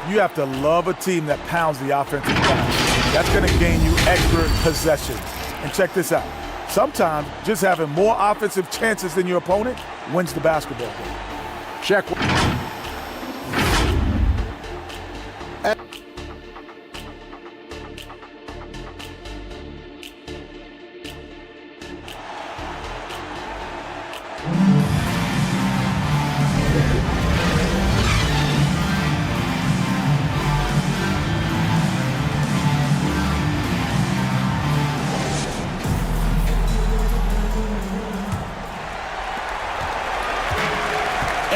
You have to love a team that pounds the offensive glass. That's going to gain you extra possessions. And check this out. Sometimes just having more offensive chances than your opponent wins the basketball game. Check.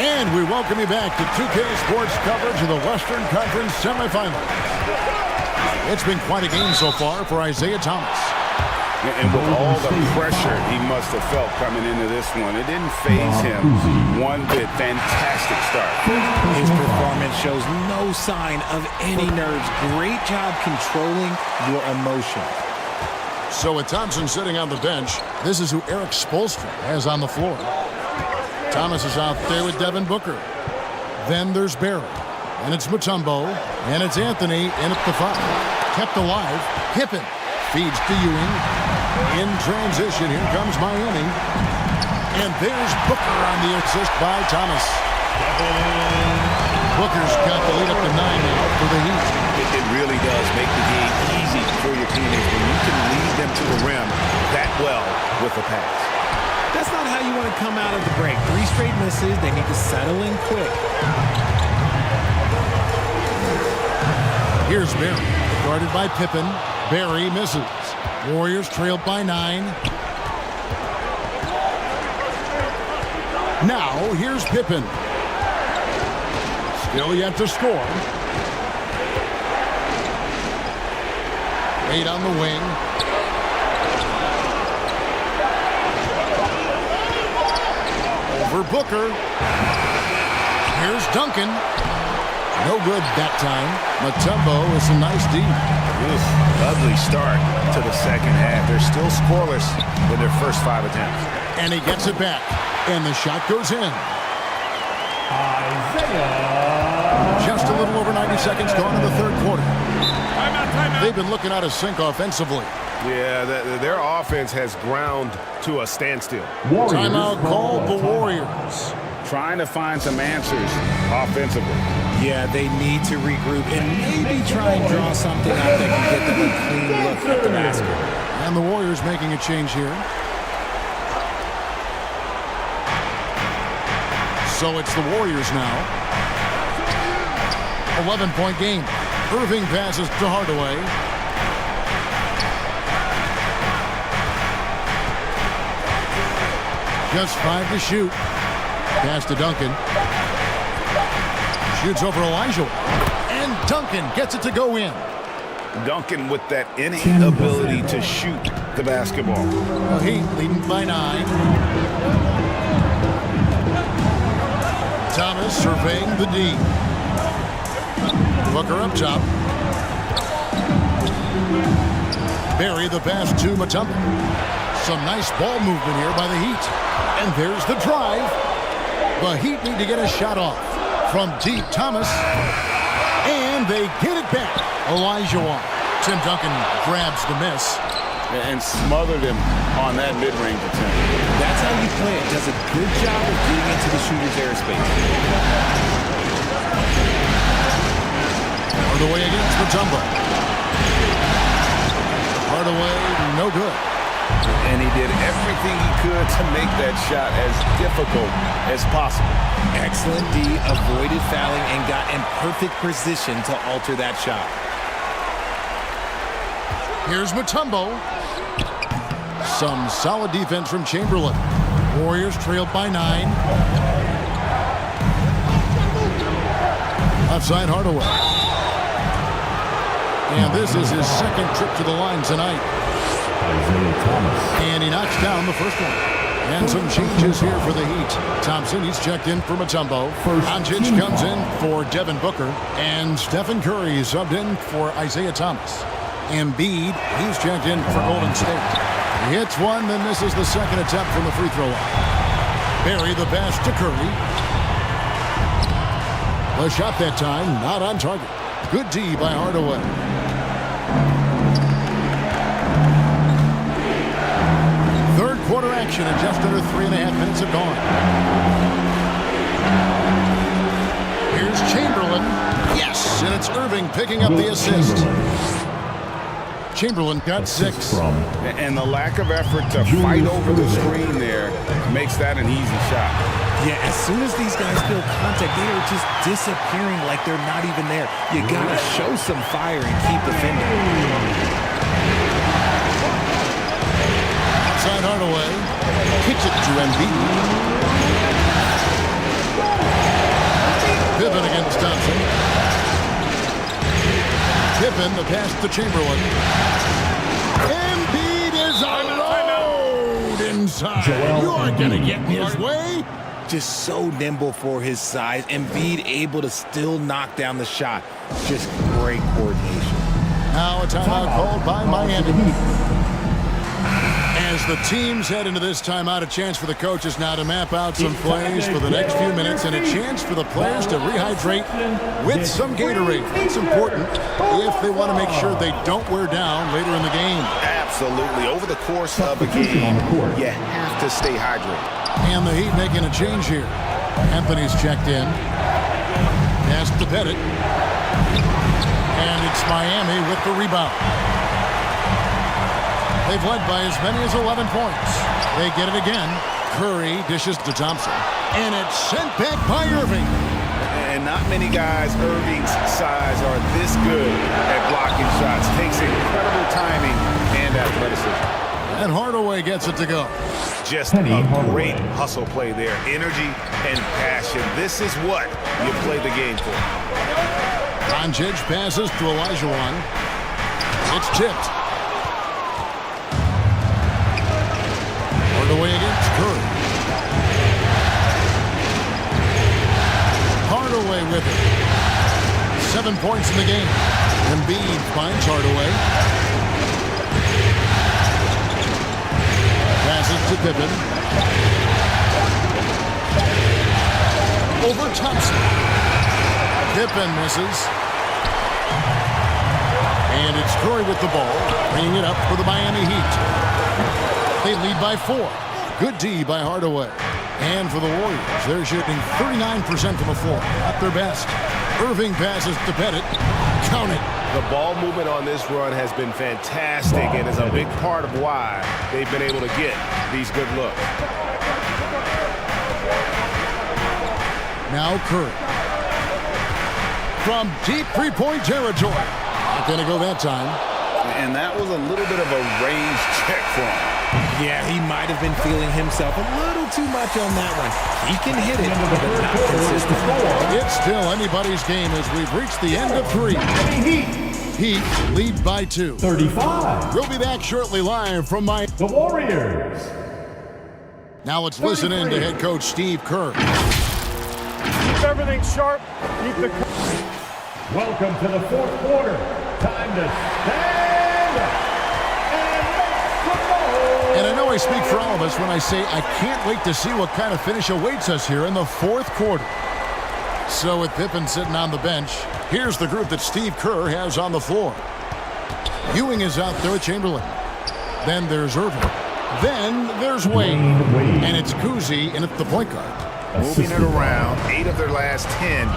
And we welcome you back to 2K Sports coverage of the Western Conference semifinals. It's been quite a game so far for Isaiah Thomas. And with all the pressure he must have felt coming into this one, it didn't faze him one bit. Fantastic start. His performance shows no sign of any nerves. Great job controlling your emotion. So with Thompson sitting on the bench, this is who Eric Spoelstra has on the floor. Thomas is out there with Devin Booker. Then there's Barry. And it's Mutombo. And it's Anthony in at the 5. Kept alive. Pippen feeds to Ewing. In transition, here comes Miami. And there's Booker on the assist by Thomas. Booker's got the lead up to 9 now for the Heat. It really does make the game easy for your teammates when you can lead them to the rim that well with a pass. That's not how you want to come out of the break. 3 straight misses. They need to settle in quick. Here's Barry, guarded by Pippen. Barry misses. Warriors trailed by 9. Now, here's Pippen. Still yet to score. 8 on the wing. Over Booker. Here's Duncan. No good that time. Mutombo with some nice D. Ugly start to the second half. They're still scoreless in their first 5 attempts. And he gets it back. And the shot goes in. Just a little over 90 seconds gone in the third quarter. Timeout. They've been looking out of sync offensively. Yeah, their offense has ground to a standstill. Timeout called the Warriors. Trying to find some answers offensively. Yeah, they need to regroup and maybe try and draw something up that can get them a clean look at the basket. And the Warriors making a change here. So it's the Warriors now. 11-point game. Irving passes to Hardaway. Just 5 to shoot. Pass to Duncan. Shoots over Elijah. And Duncan gets it to go in. Duncan with that innate ability to shoot the basketball. The Heat leading by 9. Thomas surveying the D. Booker up top. Barry the pass to Mutombo. Some nice ball movement here by the Heat. And there's the drive. The Heat need to get a shot off from deep. Thomas. And they get it back. Elijah. Tim Duncan grabs the miss. And smothered him on that mid-range attempt. That's how you play it. Does a good job of getting into the shooter's airspace. Hardaway against Mutombo. Hardaway, no good. And he did everything he could to make that shot as difficult as possible. Excellent D, avoided fouling, and got in perfect position to alter that shot. Here's Mutombo. Some solid defense from Chamberlain. Warriors trailed by 9. Outside Hardaway. And this is his second trip to the line tonight. And he knocks down the first one. And some changes here for the Heat. Thompson, he's checked in for Mutombo. Doncic comes in for Devin Booker. And Stephen Curry subbed in for Isaiah Thomas. Embiid, he's checked in for Golden State. He hits one, then misses the second attempt from the free throw line. Barry the pass to Curry. The shot that time, not on target. Good D by Hardaway. Third quarter action, and just under 3.5 minutes have gone. Here's Chamberlain. Yes, and it's Irving picking up the assist. Chamberlain got 6. And the lack of effort to fight over the screen there makes that an easy shot. Yeah, as soon as these guys feel contact, they are just disappearing like they're not even there. You gotta show some fire and keep defending. Outside Hardaway. Kicks it to Embiid. Pippen against Thompson. Pippen, the pass to Chamberlain. Embiid is alone inside. You aren't going to get in his way. Just so nimble for his size. Embiid able to still knock down the shot. Just great coordination. Now a timeout called by Miami. As the teams head into this timeout, a chance for the coaches now to map out some plays for the next few minutes and a chance for the players to rehydrate with some Gatorade. It's important if they want to make sure they don't wear down later in the game. Absolutely. Over the course of a game, you have to stay hydrated. And the Heat making a change here. Anthony's checked in. Pass to Pettit. And it's Miami with the rebound. They've led by as many as 11 points. They get it again. Curry dishes to Thompson. And it's sent back by Irving. And not many guys Irving's size are this good at blocking shots. Takes incredible timing and athleticism. And Hardaway gets it to go. Just a great hustle play there. Energy and passion. This is what you play the game for. Doncic passes to Olajuwon. It's tipped. Hardaway against Curry. Hardaway with it. 7 points in the game. Embiid finds Hardaway. Passes to Pippen. Over Thompson. Pippen misses. And it's Curry with the ball, bringing it up for the Miami Heat. They lead by 4. Good D by Hardaway. And for the Warriors, they're shooting 39% from the floor, at their best. Irving passes to Pettit. Count it. The ball movement on this run has been fantastic and is a big part of why they've been able to get these good looks. Now Curry. From deep three-point territory. Not going to go that time. And that was a little bit of a range check for him. Yeah, he might have been feeling himself a little too much on that one. He can hit it, but not consistent. It's still anybody's game as we've reached the end of 3. Heat lead by 2. 35. We'll be back shortly live from the Warriors. Now let's listen in to head coach Steve Kerr. Keep everything sharp. Keep the... Welcome to the 4th quarter. Time to stand up. And I know I speak for all of us when I say I can't wait to see what kind of finish awaits us here in the 4th quarter. So with Pippen sitting on the bench, here's the group that Steve Kerr has on the floor. Ewing is out there with Chamberlain. Then there's Irving. Then there's Wade. And it's Kuzi in at the point guard. Moving it around. 8 of their last 10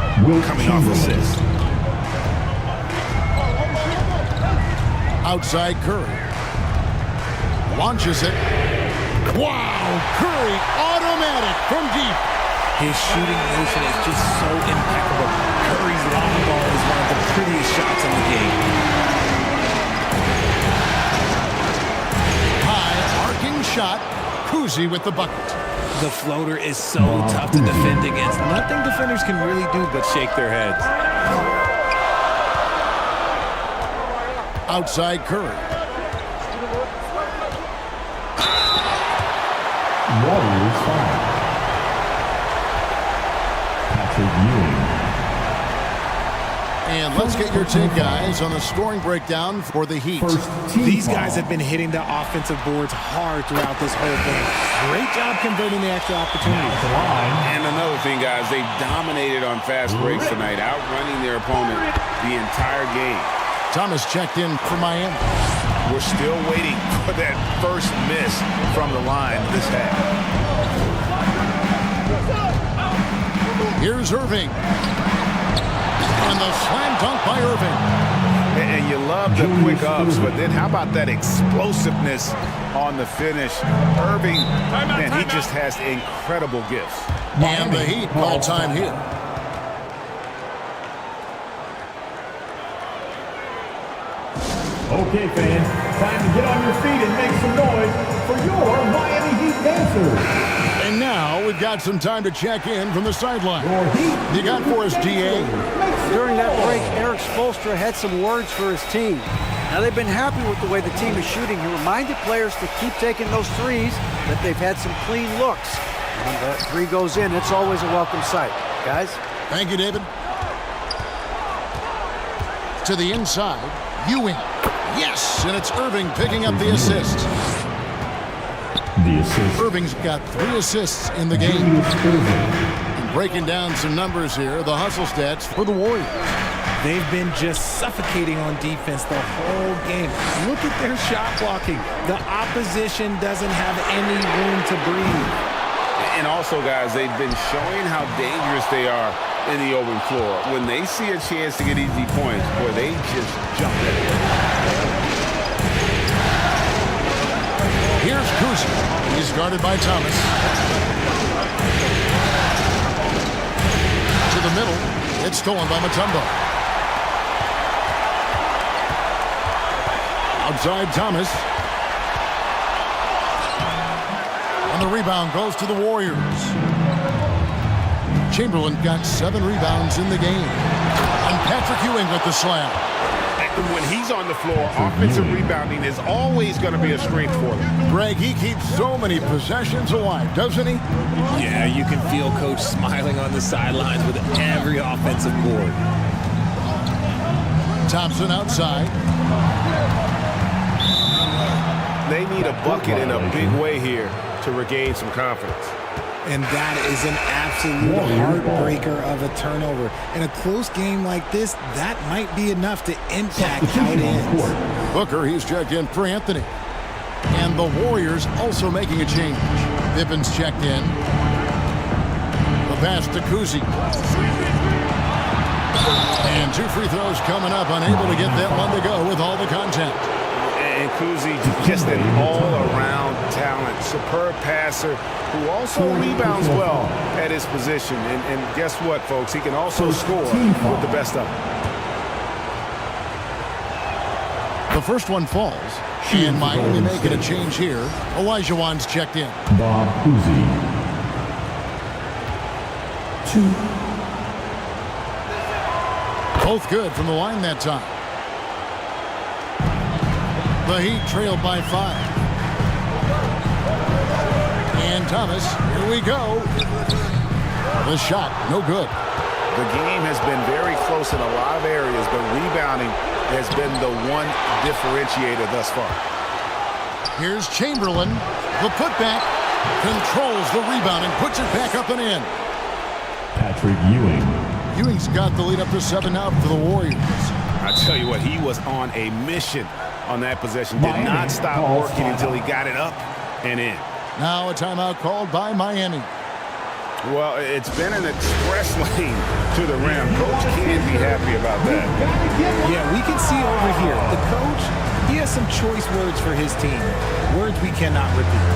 coming off assists. Outside Curry. Launches it. Wow! Curry automatic from deep. His shooting motion is just so impeccable. Curry's long ball is one of the prettiest shots in the game. High arcing shot. Kuzi with the bucket. The floater is so tough to defend against. Nothing defenders can really do but shake their heads. Outside Curry. Warriors 5. Patrick Ewing. And let's get your take, guys, on the scoring breakdown for the Heat. These guys have been hitting the offensive boards hard throughout this whole game. Great job converting the extra opportunities. And another thing, guys, they've dominated on fast breaks tonight, outrunning their opponent the entire game. Thomas checked in for Miami. We're still waiting for that first miss from the line this half. Here's Irving. And the slam dunk by Irving. And you love the quick ups, but then how about that explosiveness on the finish? Irving, man, he just has incredible gifts. And the Heat call time here. Okay, fans, time to get on your feet and make some noise for your Miami Heat dancers. And now we've got some time to check in from the sideline. You got for us, DA? During that break, Eric Spoelstra had some words for his team. Now they've been happy with the way the team is shooting. He reminded players to keep taking those threes, that they've had some clean looks. When that 3 goes in, it's always a welcome sight. Guys? Thank you, David. To the inside, Ewing. Yes, and it's Irving picking up the assist. Irving's got 3 assists in the game. And breaking down some numbers here, the hustle stats for the Warriors. They've been just suffocating on defense the whole game. Look at their shot blocking. The opposition doesn't have any room to breathe. And also, guys, they've been showing how dangerous they are in the open floor. When they see a chance to get easy points, boy, they just jump at it. Here's Kuzi. He's guarded by Thomas. To the middle. It's stolen by Mutombo. Outside Thomas. And the rebound goes to the Warriors. Chamberlain got 7 rebounds in the game. And Patrick Ewing with the slam. When he's on the floor, offensive rebounding is always going to be a strength for them. Greg, he keeps so many possessions alive, doesn't he? Yeah, you can feel Coach smiling on the sidelines with every offensive board. Thompson outside. They need a bucket in a big way here to regain some confidence. And that is an absolute heartbreaker of a turnover. In a close game like this, that might be enough to impact how it ends. Booker, he's checked in for Anthony. And the Warriors also making a change. Pippin's checked in. The pass to Kuzi. And 2 free throws coming up, unable to get that one to go with all the contact. And Kuzi, just an all-around talent, superb passer who also rebounds well at his position. And guess what, folks? He can also score with the best of them. The first one falls. And Miami making a change here. Elijah Wan's checked in. Bob Cousy. 2. Both good from the line that time. The Heat trailed by 5. And Thomas, here we go. The shot, no good. The game has been very close in a lot of areas, but rebounding has been the one differentiator thus far. Here's Chamberlain. The putback controls the rebound and puts it back up and in. Patrick Ewing. Ewing's got the lead up to 7 now for the Warriors. I tell you what, he was on a mission on that possession. Did not stop working until he got it up and in. Now a timeout called by Miami. Well, it's been an express lane to the rim. Coach can't be happy about that. Yeah, we can see over here. The coach, he has some choice words for his team. Words we cannot repeat.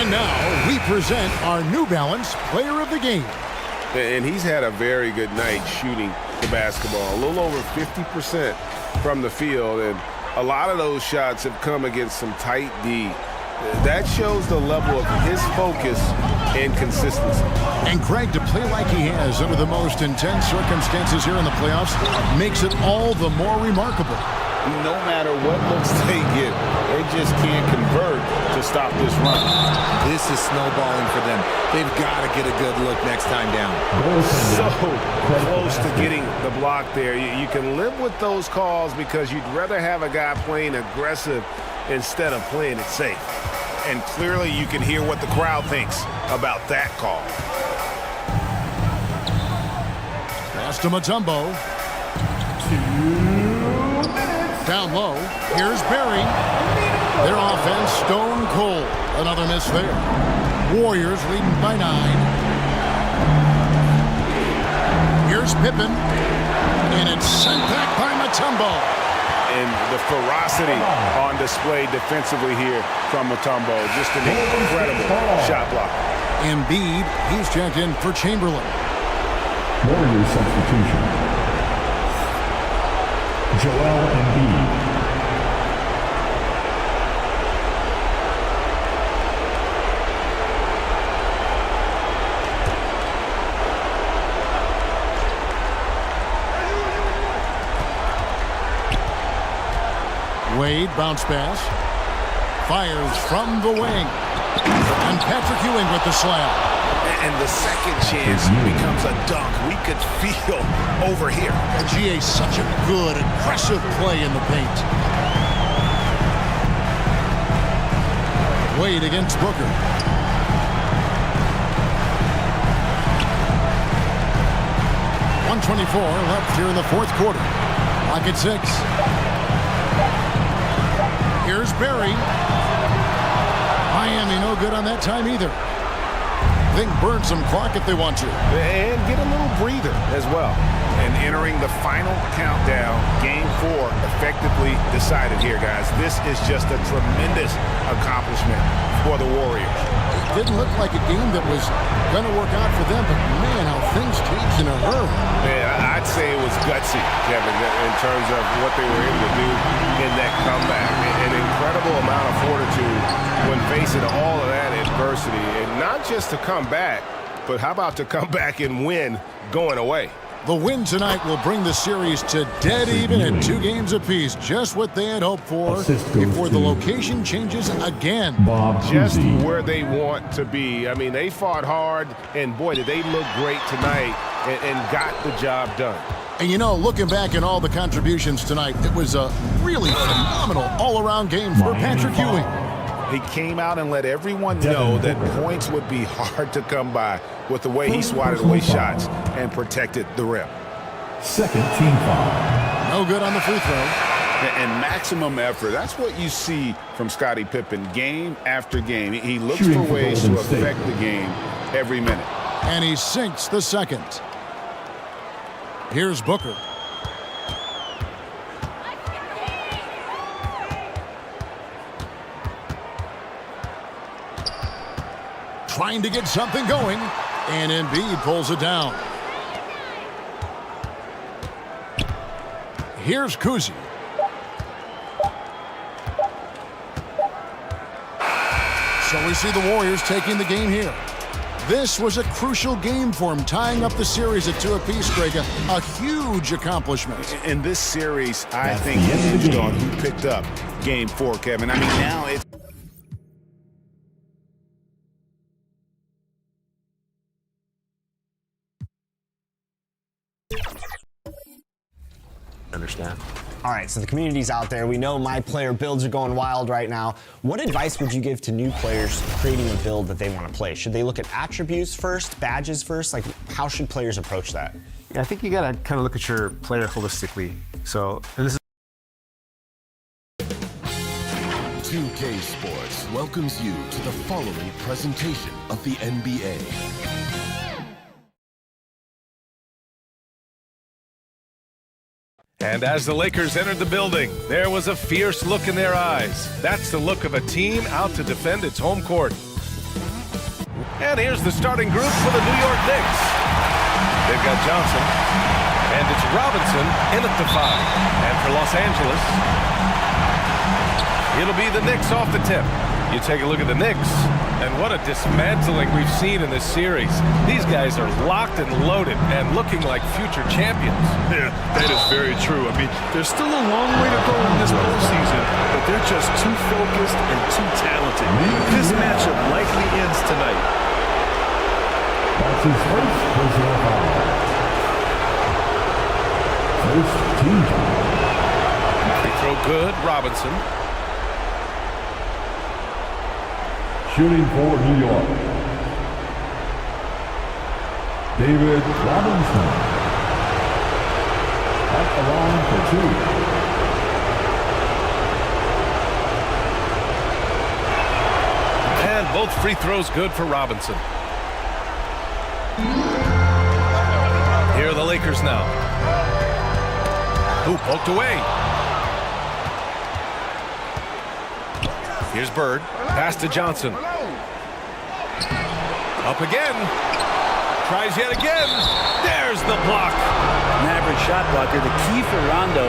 And now we present our New Balance Player of the Game. And he's had a very good night shooting the basketball. A little over 50% from the field. And a lot of those shots have come against some tight D. That shows the level of his focus and consistency. And Craig, to play like he has under the most intense circumstances here in the playoffs makes it all the more remarkable. No matter what looks they get, they just can't convert to stop this run. This is snowballing for them. They've got to get a good look next time down. So close to getting the block there. You can live with those calls because you'd rather have a guy playing aggressive instead of playing it safe. And clearly you can hear what the crowd thinks about that call. Pass to Mutombo. Down low. Here's Barry. Their offense stone cold. Another miss there. Warriors leading by 9. Here's Pippen. And it's sent back by Mutombo. And the ferocity on display defensively here from Mutombo. Just an incredible shot block. Embiid, he's checked in for Chamberlain. Warriors substitution. Joel Embiid. Wade, bounce pass. Fires from the wing. And Patrick Ewing with the slam. And the second chance becomes a dunk. We could feel over here. GA, such a good, aggressive play in the paint. Wade against Booker. .124 left here in the fourth quarter. Clock at 6. Here's Barry. Miami no good on that time either. They can burn some clock if they want to. And get a little breather as well. And entering the final countdown, Game 4 effectively decided here, guys. This is just a tremendous accomplishment for the Warriors. It didn't look like a game that was going to work out for them, but man, how things changed in a hurry. Yeah, I'd say it was gutsy, Kevin, in terms of what they were able to do in that comeback. An incredible amount of fortitude when facing all of that adversity. And not just to come back, but how about to come back and win going away? The win tonight will bring the series to dead even at 2 games apiece, just what they had hoped for before the location changes again. Just where they want to be. I mean, they fought hard, and boy, did they look great tonight and got the job done. And you know, looking back at all the contributions tonight, it was a really phenomenal all-around game for Patrick Ewing. He came out and let everyone know that points would be hard to come by with the way he swatted away shots and protected the rim. Second team foul. No good on the free throw. And maximum effort. That's what you see from Scottie Pippen game after game. He looks for ways to affect the game every minute. And he sinks the second. Here's Booker. Trying to get something going, and Embiid pulls it down. Here's Kuzi. So we see the Warriors taking the game here. This was a crucial game for him, tying up the series at 2 apiece, Greg. A huge accomplishment. In this series, I think hinged on who picked up Game 4, Kevin. I mean, now it's... Understand. All right, so the community's out there. We know my player builds are going wild right now. What advice would you give to new players creating a build that they want to play? Should they look at attributes first, badges first? Like, how should players approach that? Yeah, I think you got to kind of look at your player holistically. So, and this is 2K Sports welcomes you to the following presentation of the NBA. And as the Lakers entered the building, there was a fierce look in their eyes. That's the look of a team out to defend its home court. And here's the starting group for the New York Knicks. They've got Johnson, and it's Robinson in at the 5. And for Los Angeles, it'll be the Knicks off the tip. You take a look at the Knicks, and what a dismantling we've seen in this series. These guys are locked and loaded and looking like future champions. Yeah, that is very true. I mean, there's still a long way to go in this postseason, but they're just too focused and too talented. This matchup likely ends tonight. That's his first personal foul. First team foul. Free throw good, Robinson. Shooting for New York, David Robinson. At the line for 2. And both free throws good for Robinson. Here are the Lakers now. Who poked away? Here's Bird. Pass to Johnson. Up again. Tries yet again. There's the block. An average shot blocker. The key for Rondo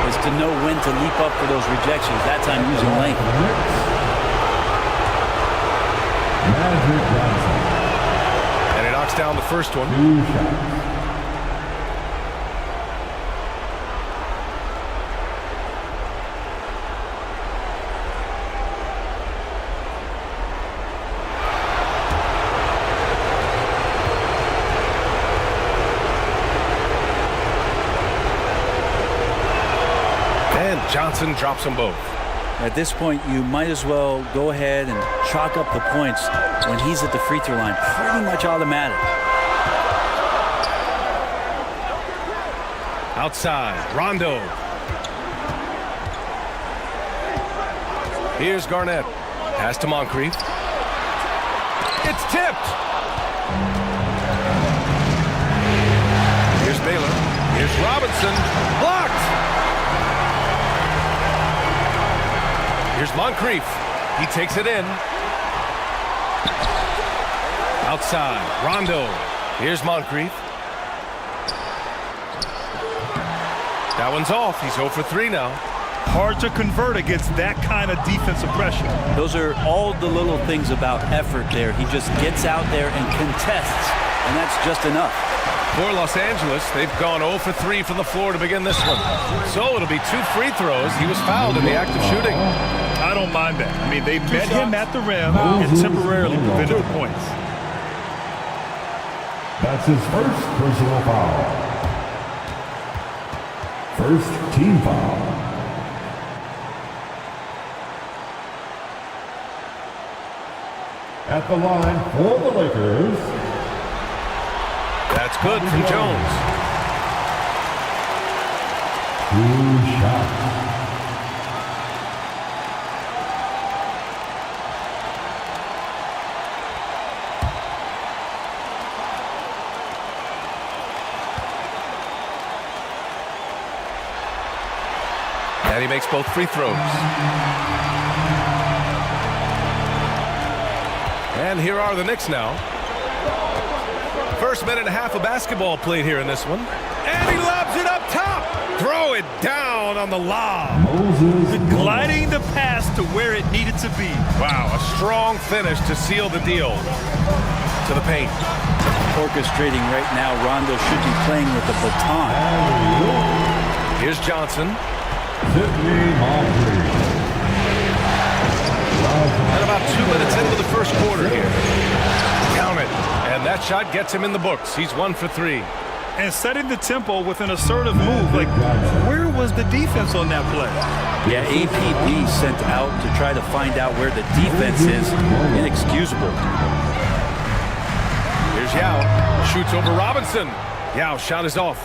is to know when to leap up for those rejections. That time using length. Magic Johnson. And he knocks down the first one. 2 shots. Johnson drops them both. At this point, you might as well go ahead and chalk up the points when he's at the free throw line. Pretty much automatic. Outside, Rondo. Here's Garnett. Pass to Moncrief. It's tipped. Here's Baylor. Here's Robinson. Blocked. Here's Moncrief. He takes it in. Outside. Rondo. Here's Moncrief. That one's off. He's 0 for 3 now. Hard to convert against that kind of defensive pressure. Those are all the little things about effort there. He just gets out there and contests, and that's just enough. For Los Angeles, they've gone 0 for 3 from the floor to begin this one. So it'll be 2 free throws. He was fouled in the act of shooting. I don't mind that. I mean, they met him at the rim and temporarily prevented the points. That's his first personal foul. First team foul. At the line for the Lakers. That's good from Jones. 2 shots. And he makes both free throws. And here are the Knicks now. First minute and a half of basketball played here in this one. And he lobs it up top. Throw it down on the lob. Gliding the pass to where it needed to be. Wow, a strong finish to seal the deal. To the paint. Orchestrating right now, Rondo should be playing with the baton. Here's Johnson. And about 2 minutes into the first quarter here. Count it. And that shot gets him in the books. He's 1 for 3. And setting the tempo with an assertive move. Like, where was the defense on that play? Yeah, APB sent out to try to find out where the defense is. Inexcusable. Here's Yao. Shoots over Robinson. Yao, shot is off.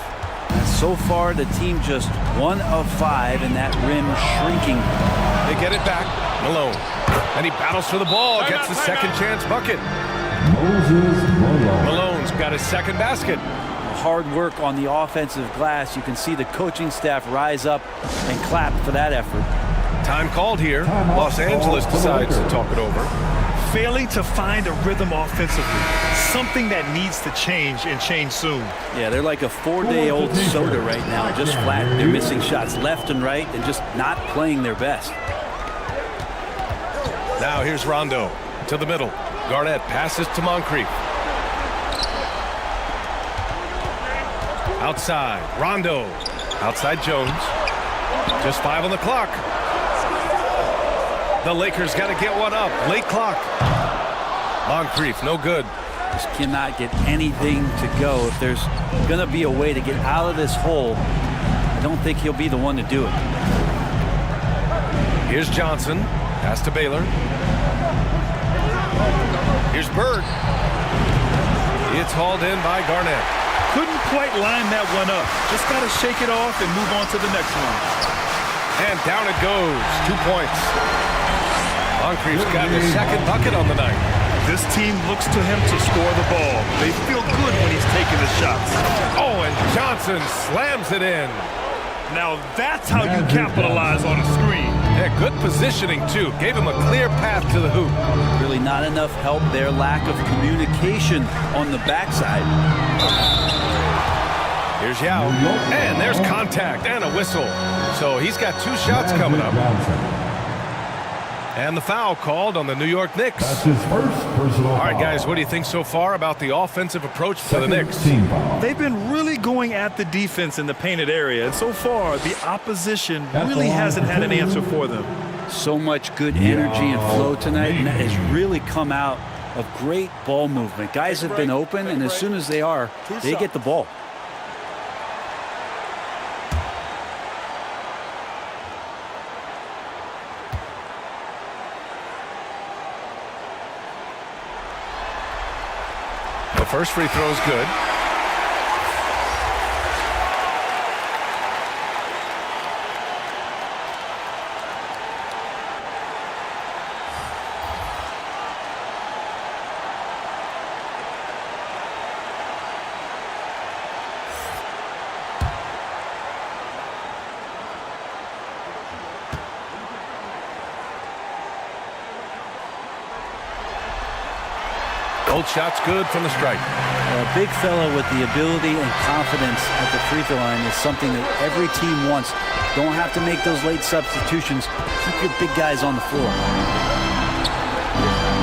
So far, the team just 1 of 5, and that rim shrinking. They get it back. Malone. And he battles for the ball. Gets the second chance bucket. Malone's got his second basket. Hard work on the offensive glass. You can see the coaching staff rise up and clap for that effort. Time called here. Los Angeles decides to talk it over. Failing to find a rhythm offensively. Something that needs to change and change soon. Yeah, they're like a 4-day-old soda right now. Just flat. They're missing shots left and right and just not playing their best. Now here's Rondo to the middle. Garnett passes to Moncrief. Outside, Rondo. Outside Jones. Just 5 on the clock. The Lakers got to get one up. Late clock. Moncrief, no good. Just cannot get anything to go. If there's going to be a way to get out of this hole, I don't think he'll be the one to do it. Here's Johnson. Pass to Baylor. Here's Bird. It's hauled in by Garnett. Couldn't quite line that one up. Just got to shake it off and move on to the next one. And down it goes. 2 points. Moncrief's got his second bucket on the night. This team looks to him to score the ball. They feel good when he's taking the shots. Oh, and Johnson slams it in. Now that's how you capitalize on a screen. Yeah, good positioning, too. Gave him a clear path to the hoop. Really not enough help there. Lack of communication on the backside. Here's Yao. And there's contact and a whistle. So he's got 2 shots coming up. And the foul called on the New York Knicks. That's his first personal All right, foul. guys, what do you think so far about the offensive approach to the Knicks? They've been really going at the defense in the painted area, and so far the opposition really hasn't had an answer for them. So much good energy and flow tonight, and that has really come out of great ball movement. Guys have been open, and as soon as they are, they get the ball. The first free throw is good. Both shots good from the stripe. A big fella with the ability and confidence at the free throw line is something that every team wants. Don't have to make those late substitutions. Keep your big guys on the floor.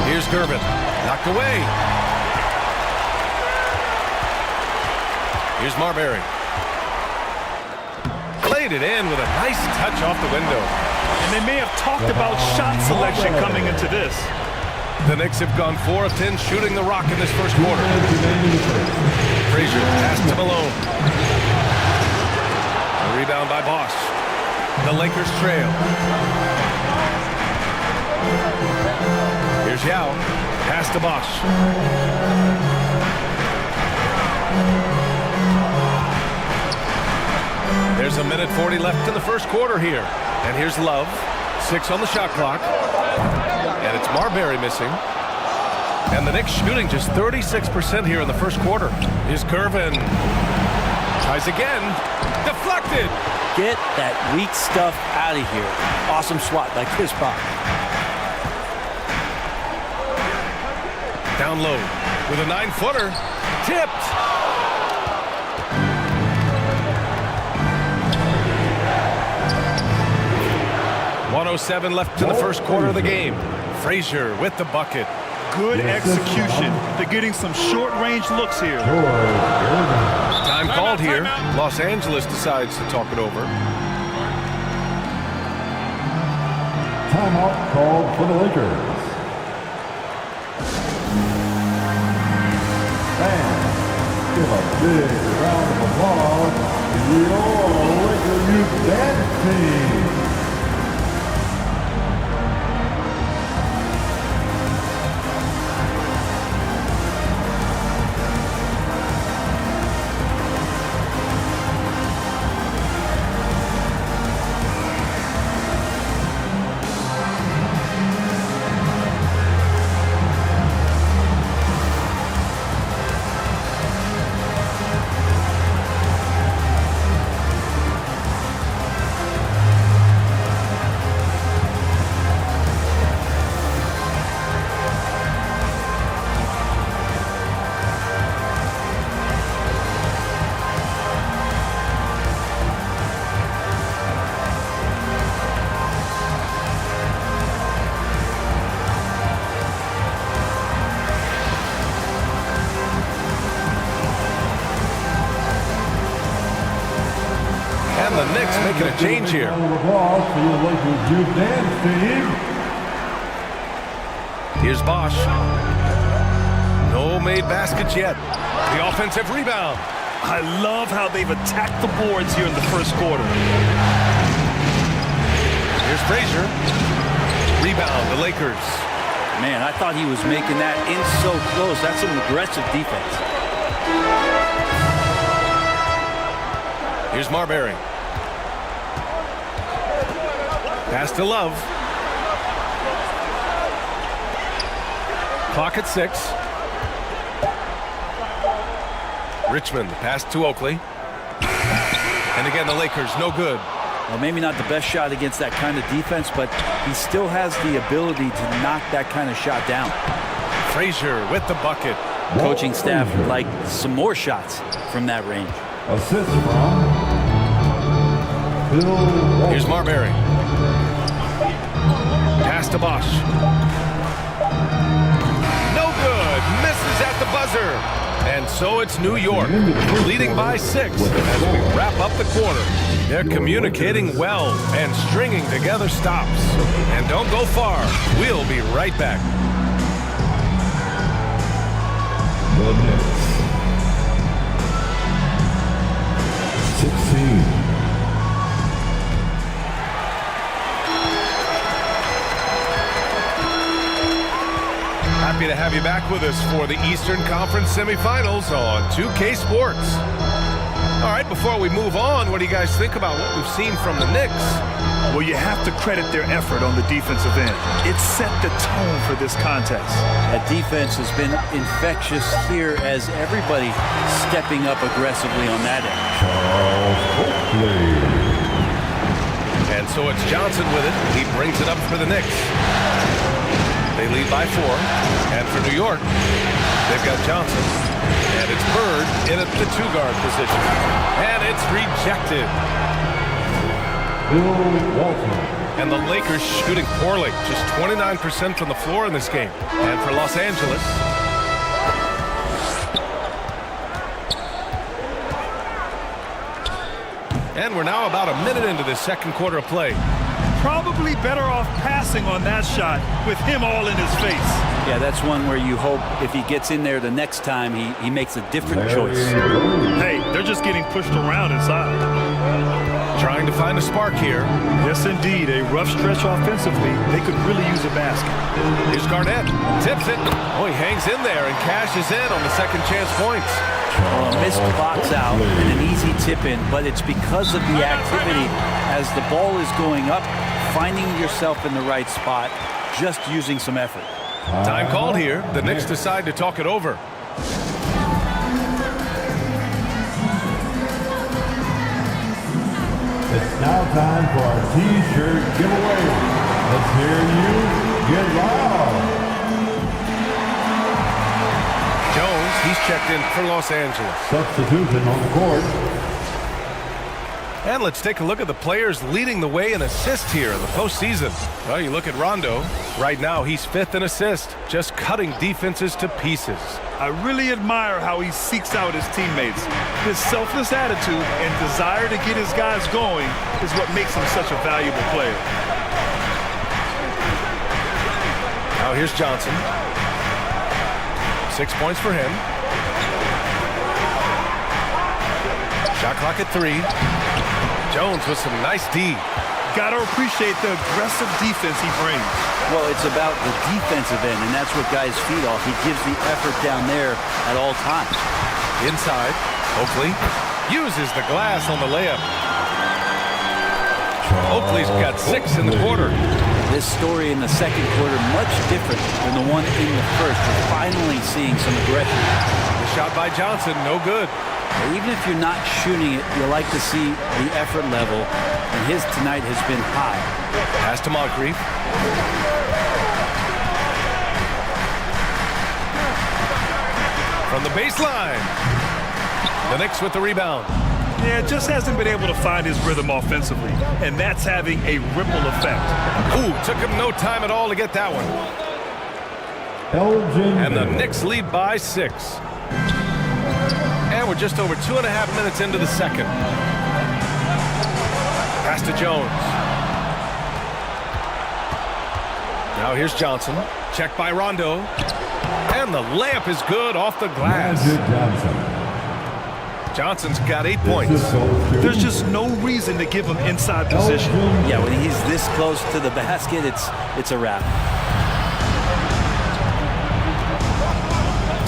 Here's Gervin. Knocked away. Here's Marbury. Played it in with a nice touch off the window. And they may have talked about shot selection coming into this. The Knicks have gone 4 of 10 shooting the rock in this first quarter. Frazier pass to Malone. A rebound by Bosch. The Lakers trail. Here's Yao. Pass to Bosch. There's a minute 40 left in the first quarter here. And here's Love. 6 on the shot clock. And it's Marbury missing. And the Knicks shooting just 36% here in the first quarter. Here's Gervin. Tries again. Deflected. Get that weak stuff out of here. Awesome swat by Chris Bosh. Down low with a 9-footer. Tipped. .107 left in the first quarter of the game. Frazier with the bucket. Good execution. They're getting some short-range looks here. Time called here. Los Angeles decides to talk it over. Timeout called for the Lakers. Fans, give a big round of applause to your Laker Youth Dance Team. And the Knicks making a change here. Here's Bosch. No made baskets yet. The offensive rebound. I love how they've attacked the boards here in the first quarter. Here's Frazier. Rebound, the Lakers. Man, I thought he was making that in so close. That's some aggressive defense. Here's Marbury. Pass to Love. Clock at 6. Richmond, pass to Oakley. And again, the Lakers, no good. Well, maybe not the best shot against that kind of defense, but he still has the ability to knock that kind of shot down. Frazier with the bucket. Coaching staff would like some more shots from that range. Assist from Bill. Here's Marbury. Pass to Bosch. No good. Misses at the buzzer. And so it's New York, leading by 6 as we wrap up the quarter. They're communicating well and stringing together stops. And don't go far. We'll be right back. The Knicks. 16. Happy to have you back with us for the Eastern Conference semifinals on 2K Sports. All right, before we move on, what do you guys think about what we've seen from the Knicks? Well, you have to credit their effort on the defensive end. It set the tone for this contest. That defense has been infectious here as everybody stepping up aggressively on that end. And so it's Johnson with it. He brings it up for the Knicks. They lead by 4. And for New York, They've got Johnson. And it's Bird in at the 2-guard position. And it's rejected. And the Lakers shooting poorly. Just 29% from the floor in this game. And for Los Angeles, and we're now about a minute into this second quarter of play. Probably better off passing on that shot with him all in his face. Yeah, that's one where you hope if he gets in there the next time, he makes a different choice. Hey, they're just getting pushed around inside. Trying to find a spark here. Yes, indeed. A rough stretch offensively. They could really use a basket. Here's Garnett. Tips it. Oh, he hangs in there and cashes in on the second chance points. Well, a missed box out and an easy tip in, but it's because of the activity as the ball is going up, finding yourself in the right spot, just using some effort. Time called here. The Knicks decide to talk it over. It's now time for our T-shirt giveaway. Let's hear you get loud. Jones, he's checked in for Los Angeles. Substitution on the court. And let's take a look at the players leading the way in assists here in the postseason. Well, you look at Rondo. Right now, he's 5th in assist, just cutting defenses to pieces. I really admire how he seeks out his teammates. His selfless attitude and desire to get his guys going is what makes him such a valuable player. Now here's Johnson. 6 points for him. Shot clock at 3. Jones with some nice D. Got to appreciate the aggressive defense he brings. Well, it's about the defensive end, and that's what guys feed off. He gives the effort down there at all times. Inside, Oakley uses the glass on the layup. Oakley's got 6 in the quarter. This story in the second quarter much different than the one in the first. We're finally seeing some aggression. The shot by Johnson, no good. Even if you're not shooting it, you like to see the effort level, and his tonight has been high. Pass to Moncrief. From the baseline. The Knicks with the rebound. Yeah, just hasn't been able to find his rhythm offensively, and that's having a ripple effect. Ooh, took him no time at all to get that one. And the Knicks lead by 6. And we're just over 2.5 minutes into the second. Pass to Jones. Now here's Johnson. Checked by Rondo. And the layup is good off the glass. Johnson's got 8 points. There's just no reason to give him inside position. Yeah, when he's this close to the basket, it's a wrap.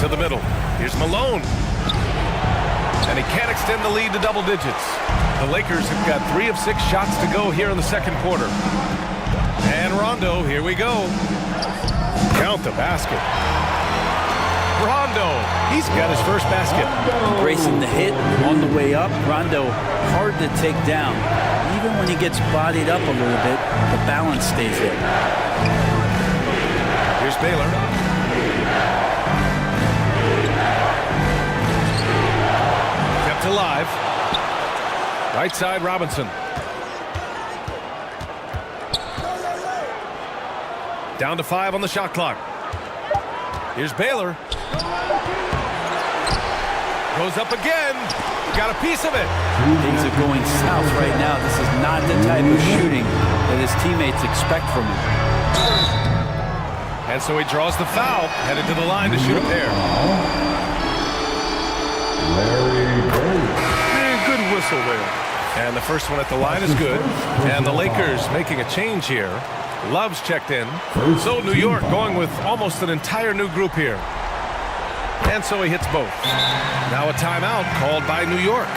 To the middle. Here's Malone. And he can't extend the lead to double digits. The Lakers have got 3 of 6 shots to go here in the second quarter. And Rondo, here we go. Count the basket. Rondo, he's got his first basket. Bracing the hit on the way up. Rondo, hard to take down. Even when he gets bodied up a little bit, the balance stays there. Here's Baylor. Kept alive. Right side, Robinson. Down to 5 on the shot clock. Here's Baylor. Goes up again. Got a piece of it. Things are going south right now. This is not the type of shooting that his teammates expect from him. And so he draws the foul, headed to the line to shoot a pair. Man, good whistle there. And the first one at the line is good. And the Lakers making a change here. Love's checked in. So New York going with almost an entire new group here. And so he hits both. Now a timeout called by New York.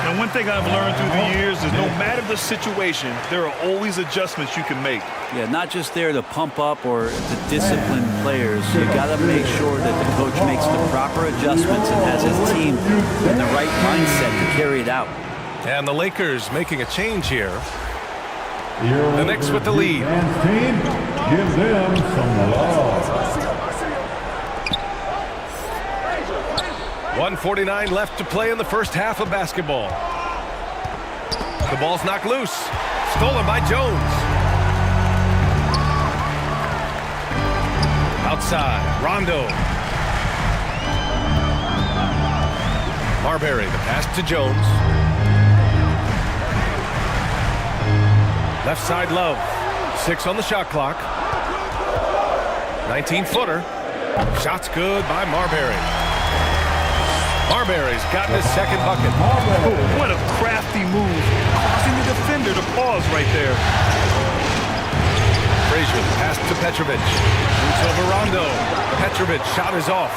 And one thing I've learned through the years is no matter the situation, there are always adjustments you can make. Yeah, not just there to pump up or to discipline players. You got to make sure that the coach makes the proper adjustments and has his team in the right mindset to carry it out. And the Lakers making a change here. The Knicks with the lead. Give them some love. 1:49 left to play in the first half of basketball. The ball's knocked loose. Stolen by Jones. Outside, Rondo. Marbury, the pass to Jones. Left side, Love. 6 on the shot clock. 19-footer. Shot's good by Marbury. Marbury's gotten his second bucket. Oh, what a crafty move, causing the defender to pause right there. Frazier, pass to Petrovic. Moves over Rondo. Petrovic, shot is off.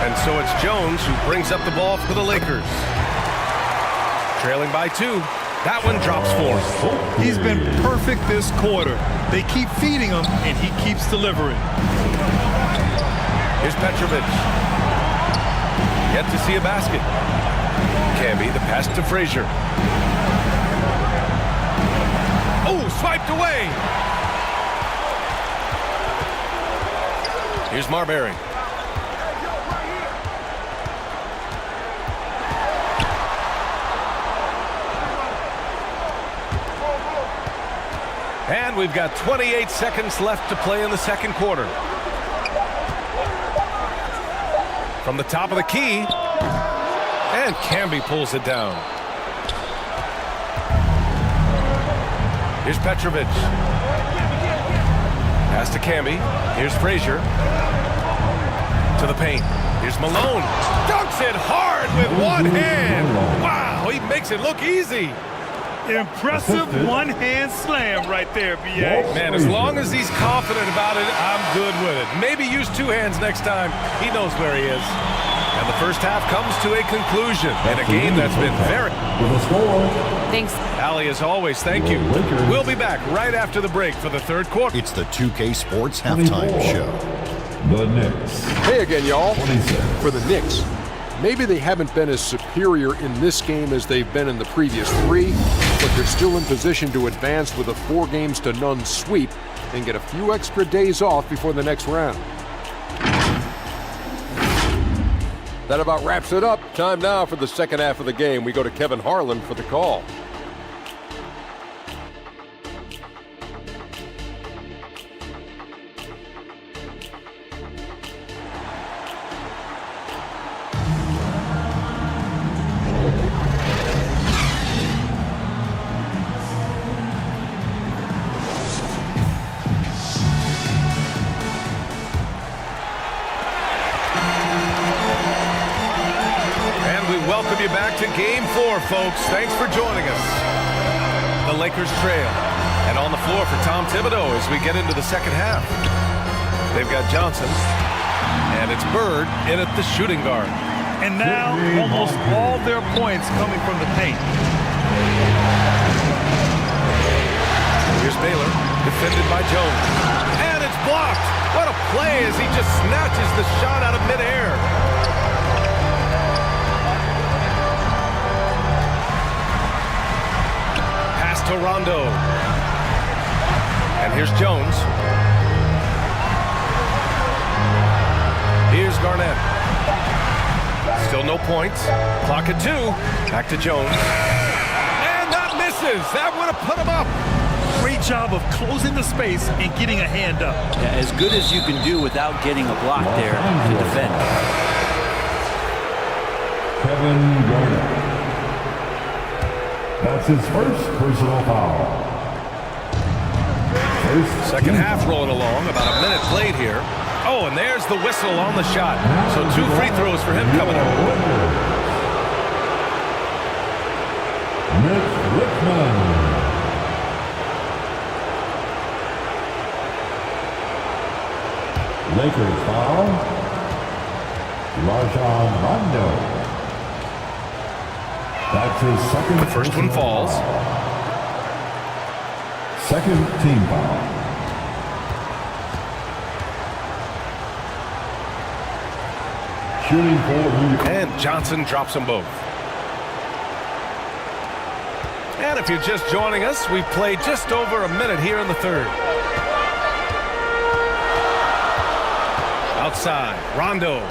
And so it's Jones who brings up the ball for the Lakers. Trailing by 2. That one drops 4. He's been perfect this quarter. They keep feeding him, and he keeps delivering. Here's Petrovic. Yet to see a basket. Camby, the pass to Frazier. Oh, swiped away. Here's Marbury. And we've got 28 seconds left to play in the second quarter. From the top of the key. And Camby pulls it down. Here's Petrovic. Pass to Camby. Here's Frazier. To the paint. Here's Malone. Dunks it hard with one hand. Wow, he makes it look easy. Impressive one-hand slam right there, B.A. Man, as long as he's confident about it, I'm good with it. Maybe use 2 hands next time. He knows where he is. And the first half comes to a conclusion in a game that's been very... Thanks. Allie, as always, thank you. We'll be back right after the break for the third quarter. It's the 2K Sports Halftime Show. The Knicks. Hey again, y'all. For the Knicks, maybe they haven't been as superior in this game as they've been in the previous 3, but they're still in position to advance with a 4-0 sweep and get a few extra days off before the next round. That about wraps it up. Time now for the second half of the game. We go to Kevin Harlan for the call. Welcome you back to Game 4, folks. Thanks for joining us. The Lakers trail. And on the floor for Tom Thibodeau as we get into the second half. They've got Johnson. And it's Bird in at the shooting guard. And now almost all their points coming from the paint. Here's Baylor, defended by Jones. And it's blocked. What a play as he just snatches the shot out of midair. To Rondo. And here's Jones. Here's Garnett. Still no points. Clock at 2. Back to Jones. And that misses. That would have put him up. Great job of closing the space and getting a hand up. Yeah, as good as you can do without getting a block there to defend. Kevin Garnett. That's his first personal foul. Second half rolling along, about a minute played here. Oh, and there's the whistle on the shot. So 2 free throws for him coming up. Mitch Richmond. Lakers foul. Rajon Rondo. That's his second. The first one falls. Second team foul. Shooting for and Johnson drops them both. And if you're just joining us, we've played just over a minute here in the third. Outside, Rondo.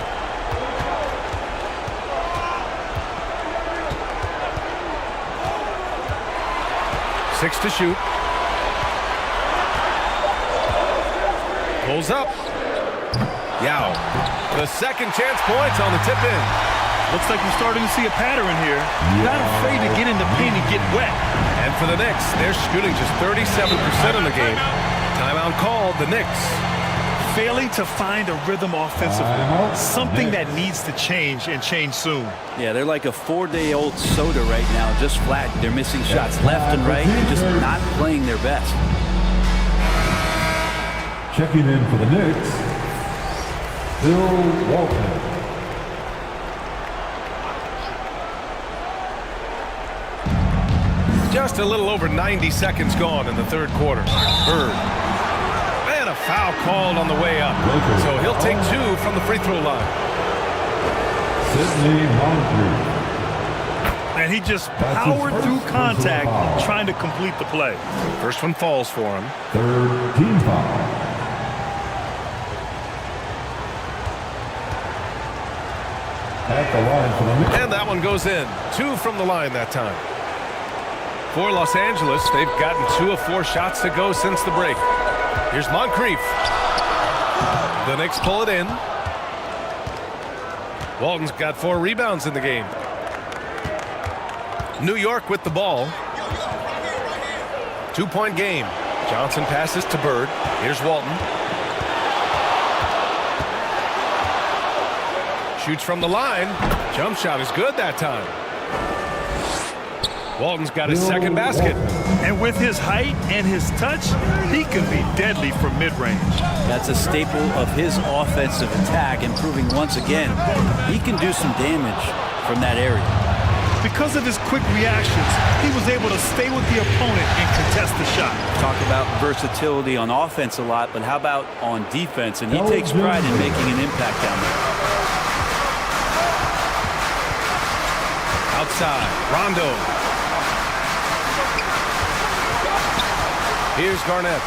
6 to shoot. Pulls up. Yao. The second chance points on the tip in. Looks like we're starting to see a pattern here. Not afraid to get in the paint and get wet. And for the Knicks, they're shooting just 37% in the game. Timeout called, the Knicks. Failing to find a rhythm offensively. Something that needs to change and change soon. Yeah, they're like a 4-day-old soda right now, just flat. They're missing shots left and right and just not playing their best. Checking in for the Knicks, Bill Walton. Just a little over 90 seconds gone in the third quarter. Bird. And a foul called on the way up. So he'll take 2 from the free throw line. Sidney Moncrief. And he just powered through contact trying to complete the play. First one falls for him. Third team foul. At the line for the Knicks. And that one goes in. 2 from the line that time. For Los Angeles, they've gotten 2 of 4 shots to go since the break. Here's Moncrief. The Knicks pull it in. Walton's got 4 rebounds in the game. New York with the ball. 2-point game. Johnson passes to Bird. Here's Walton. Shoots from the line. Jump shot is good that time. Walton's got his second basket. And with his height and his touch, he can be deadly from mid-range. That's a staple of his offensive attack, and proving once again he can do some damage from that area. Because of his quick reactions, he was able to stay with the opponent and contest the shot. Talk about versatility on offense a lot, but how about on defense? And he takes pride in making an impact down there. Outside, Rondo. Here's Garnett.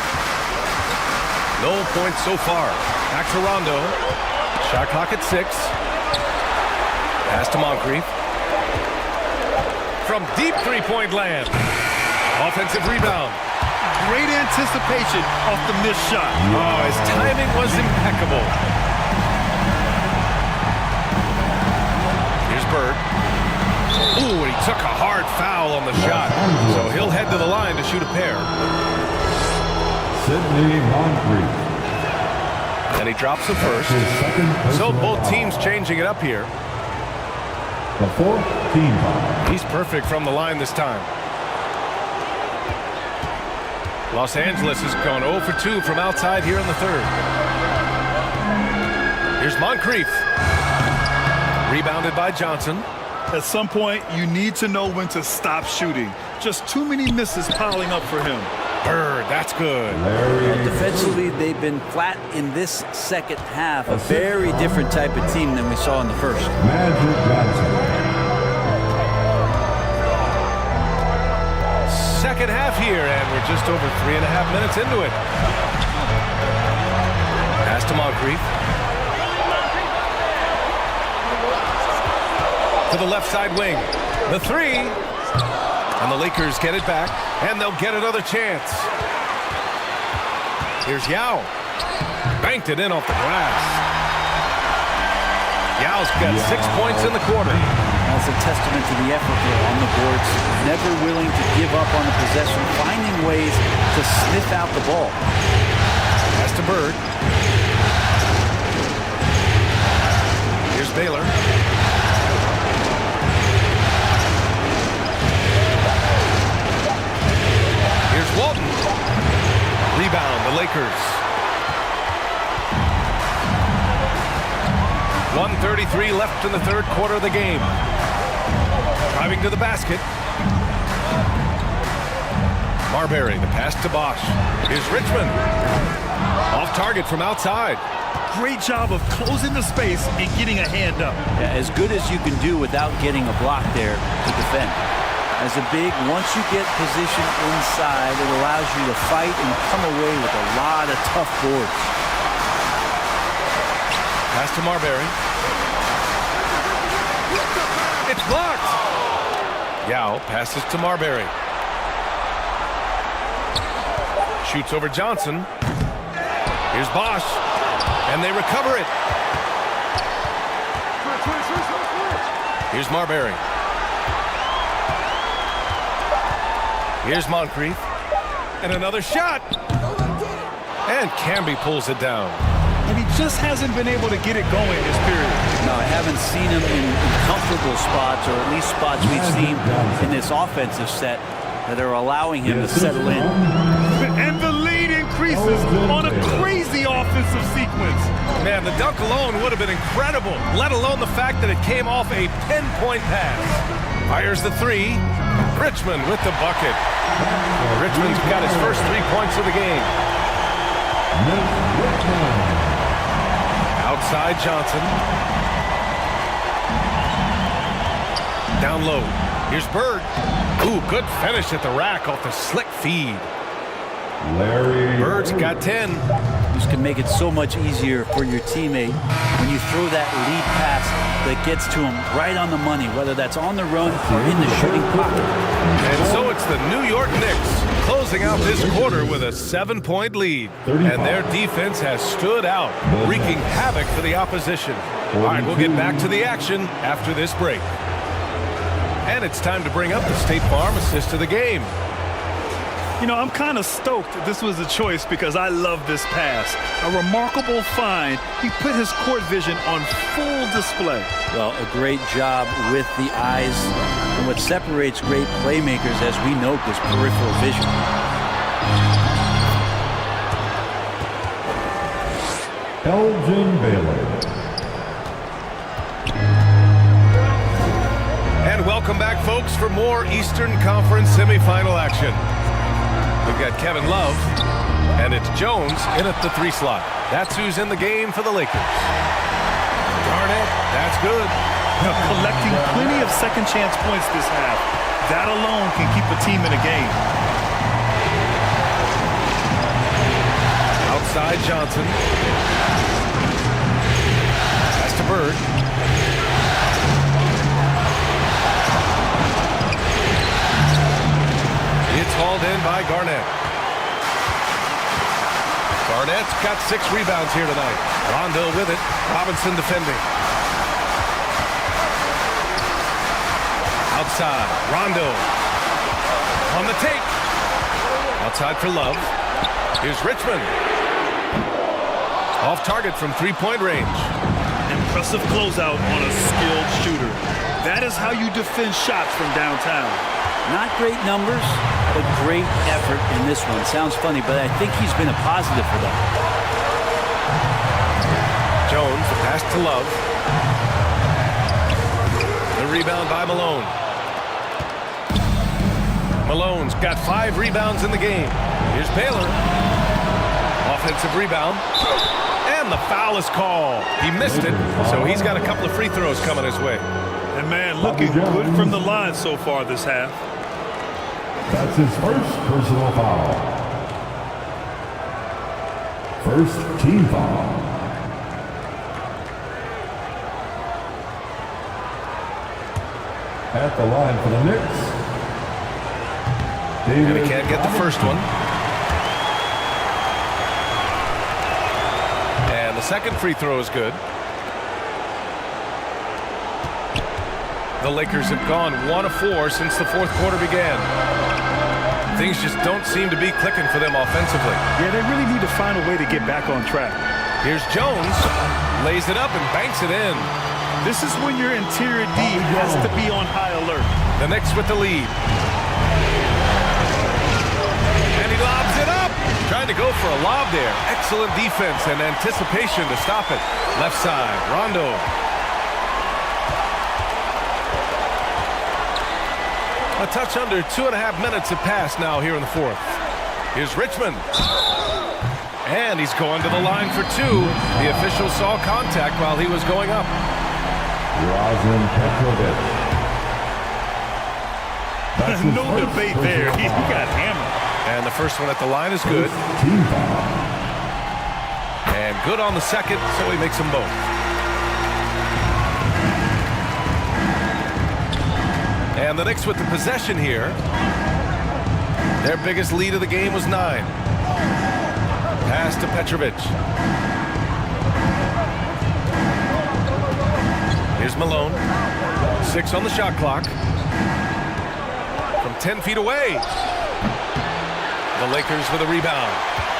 No points so far. Back to Rondo. Shot clock at 6. Pass to Moncrief. From deep three-point land. Offensive rebound. Great anticipation off the missed shot. Oh, his timing was impeccable. Here's Bird. Ooh, and he took a hard foul on the shot. So he'll head to the line to shoot a pair. Sidney Moncrief. And he drops the first. So both teams changing it up here. The fourth team foul. He's perfect from the line this time. Los Angeles has gone 0 for 2 from outside here in the third. Here's Moncrief. Rebounded by Johnson. At some point, you need to know when to stop shooting. Just too many misses piling up for him. Bird, that's good. Defensively, they've been flat in this second half. A very different type of team than we saw in the first. Magic Johnson. Second half here, and we're just over 3.5 minutes into it. Pass to Moncrief. To the left side wing. The 3. And the Lakers get it back, and they'll get another chance. Here's Yao. Banked it in off the glass. Yao's got 6 points in the quarter. That's a testament to the effort here on the boards. Never willing to give up on the possession, finding ways to sniff out the ball. Pass to Bird. Here's Baylor. Here's Walton. Rebound, the Lakers. 1:33 left in the third quarter of the game. Driving to the basket. Marbury, the pass to Bosch. Here's Richmond. Off target from outside. Great job of closing the space and getting a hand up. Yeah, as good as you can do without getting a block there to defend. As a big, once you get position inside, it allows you to fight and come away with a lot of tough boards. Pass to Marbury. It's blocked. Yao passes to Marbury. shoots over Johnson. Here's Bosch, and they recover it. Here's Marbury. Here's Moncrief. And another shot. And Camby pulls it down. And he just hasn't been able to get it going this period. No, I haven't seen him in comfortable spots, or at least spots we've seen in this offensive set that are allowing him to settle in. And the lead increases on a crazy offensive sequence. Man, the dunk alone would have been incredible, let alone the fact that it came off a pinpoint pass. Fires the three. Richmond with the bucket. Richmond's got his first 3 points of the game. Outside Johnson. Down low. Here's Bird. Ooh, good finish at the rack off the slick feed. Bird's got 10. This can make it so much easier for your teammate when you throw that lead pass that gets to him right on the money, whether that's on the run or in the shooting pocket. And so it's the New York Knicks closing out this quarter with a 7-point lead. And their defense has stood out, wreaking havoc for the opposition. All right, we'll get back to the action after this break. And it's time to bring up the State Farm assist of the game. You know, I'm kind of stoked this was a choice because I love this pass. A remarkable find. He put his court vision on full display. Well, a great job with the eyes. And what separates great playmakers, as we note, is peripheral vision. Elgin Baylor. And welcome back, folks, for more Eastern Conference semifinal action. We've got Kevin Love, and it's Jones in at the 3 slot. That's who's in the game for the Lakers. Garnett, that's good. Collecting plenty of second chance points this half. That alone can keep a team in a game. Outside Johnson. Pass to Bird. It's hauled in by Garnett. Garnett's got 6 rebounds here tonight. Rondo with it. Robinson defending. Outside. Rondo. On the take. Outside for Love. Here's Richmond. Off target from 3-point range. Impressive closeout on a skilled shooter. That is how you defend shots from downtown. Not great numbers, but great effort in this one. Sounds funny, but I think he's been a positive for them. Jones, the pass to Love. The rebound by Malone. Malone's got 5 rebounds in the game. Here's Baylor. Offensive rebound. And the foul is called. He missed it, so he's got a couple of free throws coming his way. And man, looking good from the line so far this half. That's his first personal foul. First team foul. At the line for the Knicks. And he can't get the first one. And the second free throw is good. The Lakers have gone 1 of 4 since the 4th quarter began. Things just don't seem to be clicking for them offensively. Yeah, they really need to find a way to get back on track. Here's Jones. Lays it up and banks it in. This is when your interior D has to be on high alert. The Knicks with the lead. And he lobs it up. Trying to go for a lob there. Excellent defense and anticipation to stop it. Left side, Rondo. A touch under 2.5 minutes have passed now here in the 4th. Here's Richmond. And he's going to the line for 2. The official saw contact while he was going up. Rosin Petrovic. No debate there. He got hammered. And the first one at the line is good. And good on the second, so he makes them both. And the Knicks with the possession here. Their biggest lead of the game was 9. Pass to Petrovic. Here's Malone. 6 on the shot clock. From 10 feet away. The Lakers with a rebound.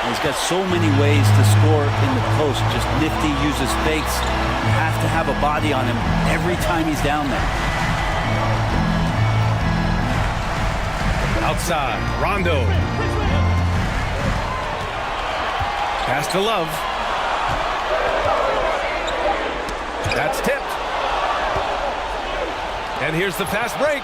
He's got so many ways to score in the post. Just nifty, uses fakes. You have to have a body on him every time he's down there. Outside, Rondo. Pass to Love. That's tipped. And here's the fast break.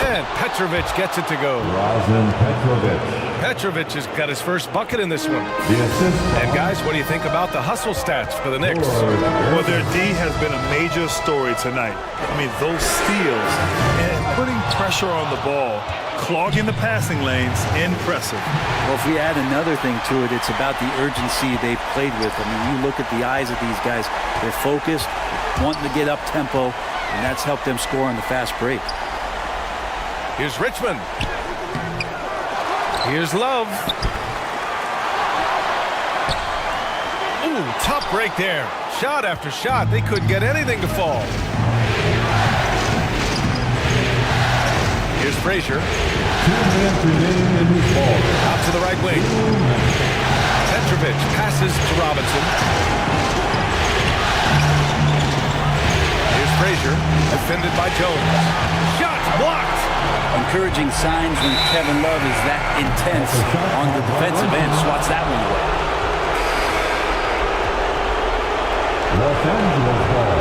And Petrovic gets it to go. Drazen Petrovic. Petrovic has got his first bucket in this one. The assist. And guys, what do you think about the hustle stats for the Knicks? Well, their D has been a major story tonight. I mean, those steals and putting pressure on the ball, clogging the passing lanes, impressive. Well, if we add another thing to it, it's about the urgency they've played with. I mean, you look at the eyes of these guys. They're focused, wanting to get up tempo, and that's helped them score on the fast break. Here's Richmond. Here's Love. Ooh, tough break there. Shot after shot. They couldn't get anything to fall. Here's Frazier. Out to the right wing. Petrovic passes to Robinson. Here's Frazier, defended by Jones. Shot blocked. Encouraging signs when Kevin Love is that intense on the defensive end. Swats that one away. Los Angeles ball.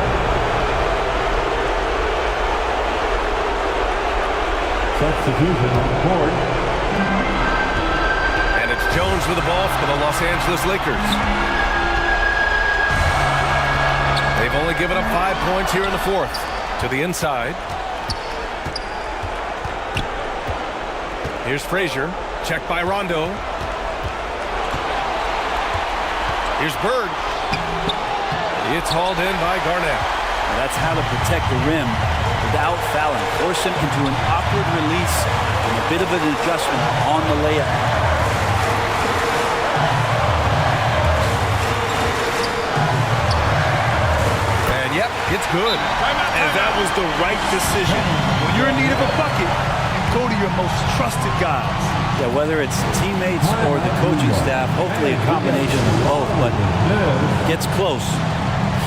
Substitution on the court. And it's Jones with the ball for the Los Angeles Lakers. They've only given up 5 points here in the fourth. To the inside. Here's Frazier, checked by Rondo. Here's Bird. It's hauled in by Garnett. Now that's how to protect the rim without fouling. Force him into an awkward release and a bit of an adjustment on the layup. And yep, it's good. And that was the right decision. When you're in need of a bucket, go to your most trusted guys. Yeah, whether it's teammates or the coaching staff, hopefully a combination of both, but gets close,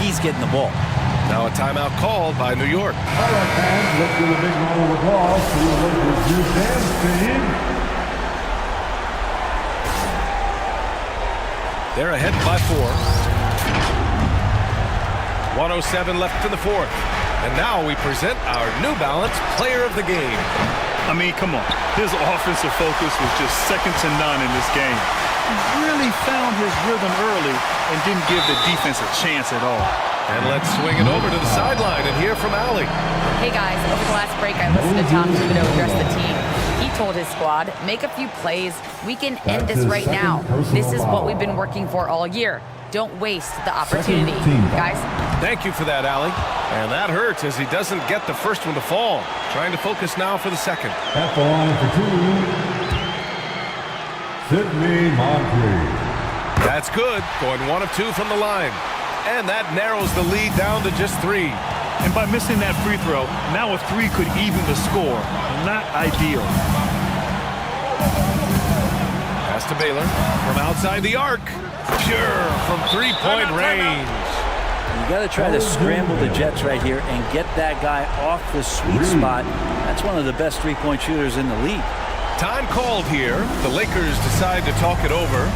he's getting the ball. Now a timeout called by New York. All right, fans, let's give a big round of applause to the Lakers youth dance team. They're ahead by 4. 1:07 left in the fourth. And now we present our New Balance Player of the Game. I mean, come on. His offensive focus was just second to none in this game. He really found his rhythm early and didn't give the defense a chance at all. And let's swing it over to the sideline and hear from Allie. Hey guys, over the last break I listened to Tom Thibodeau address the team. He told his squad, make a few plays. We can end this right now. This is what we've been working for all year. Don't waste the opportunity. Guys. Thank you for that, Allie. And that hurts as he doesn't get the first one to fall. Trying to focus now for the second. At the line for 2, Sidney Moncrief. That's good. Going 1 of 2 from the line. And that narrows the lead down to just 3. And by missing that free throw, now a 3 could even the score. Not ideal. Pass to Baylor from outside the arc. Pure from 3-point range. You got to try to scramble the Jets right here and get that guy off the sweet spot. That's one of the best three-point shooters in the league. Time called here. The Lakers decide to talk it over.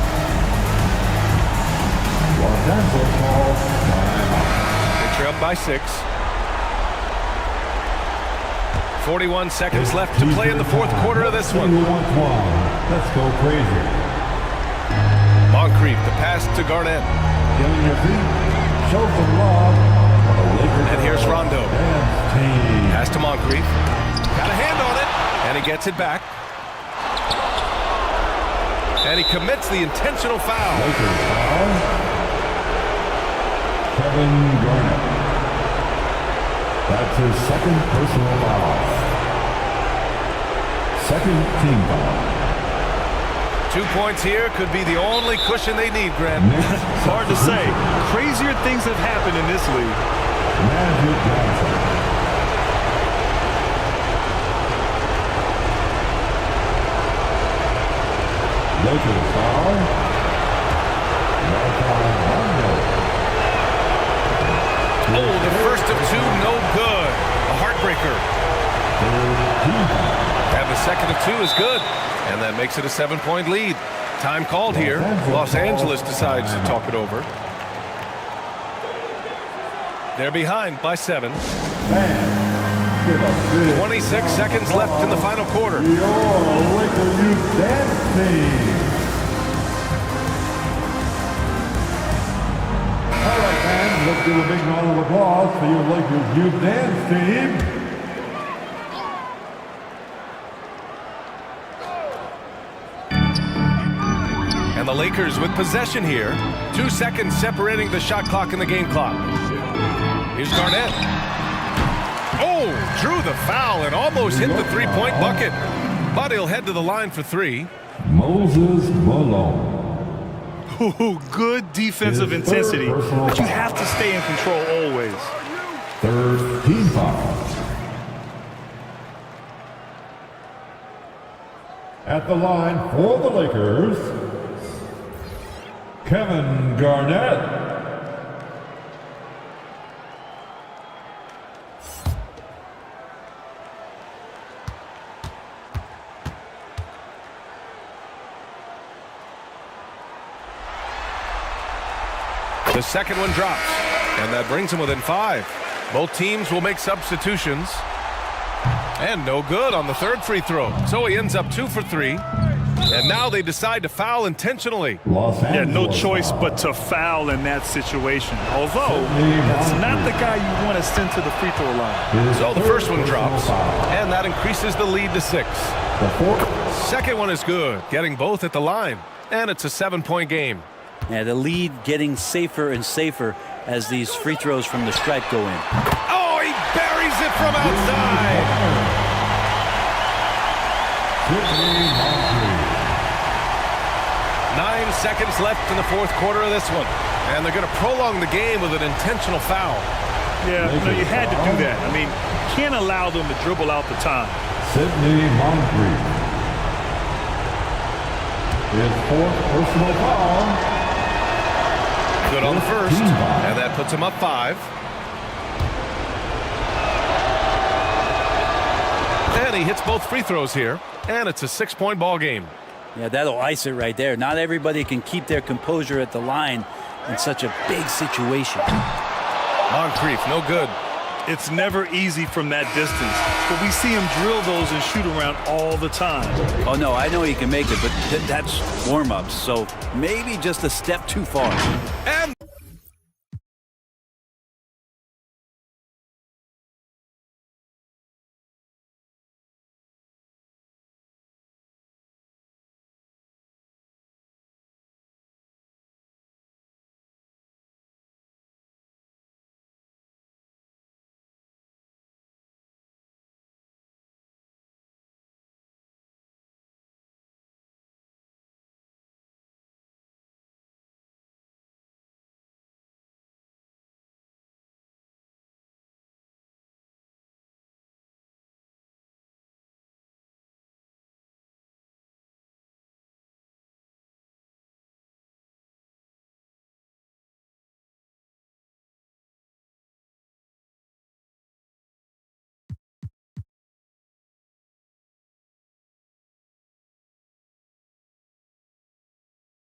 They trail by 6. 41 seconds left to play in the fourth quarter of this one. Let's go crazy. Moncrief, the pass to Garnett. Getting your feet. Show some love. And here's Rondo. Pass to Moncrief. Got a hand on it. And he gets it back. And he commits the intentional foul. Lakers foul. Kevin Garnett. That's his second personal foul. Second team foul. 2 points here could be the only cushion they need, Grant. It's hard to say. Crazier things have happened in this league. Magic Johnson. Lakers foul. Oh, the first of two, no good. A heartbreaker. And the second of two is good. And that makes it a 7-point lead. Time called here. Los Angeles decides to talk it over. They're behind by 7. 26 seconds left in the final quarter. Your Laker Youth Dance Team. All right, fans, let's give a big round of applause for your Lakers Youth Dance Team. And the Lakers with possession here. 2 seconds separating the shot clock and the game clock. Here's Garnett. Oh, drew the foul and almost hit the three-point bucket. But he'll head to the line for 3. Moses Malone. Ooh, good defensive intensity, but you have to stay in control always. Third team foul. At the line for the Lakers, Kevin Garnett. The second one drops, and that brings him within 5. Both teams will make substitutions. And no good on the third free throw. So he ends up 2 for 3. And now they decide to foul intentionally. Yeah, no choice but to foul in that situation. Although, that's not the guy you want to send to the free throw line. So the first one drops, and that increases the lead to 6. Second one is good, getting both at the line. And it's a 7-point game. Yeah, the lead getting safer and safer as these free throws from the stripe go in. Oh, he buries it from outside. 9 seconds left in the fourth quarter of this one. And they're going to prolong the game with an intentional foul. Yeah, you had to do that. I mean, can't allow them to dribble out the time. Sidney Moncrief. His 4th personal foul. Good on the first, and that puts him up 5. And he hits both free throws here, and it's a 6-point ball game. Yeah, that'll ice it right there. Not everybody can keep their composure at the line in such a big situation. Moncrief, no good. It's never easy from that distance, but we see him drill those and shoot around all the time. Oh, no, I know he can make it, but that's warm-ups, so maybe just a step too far. And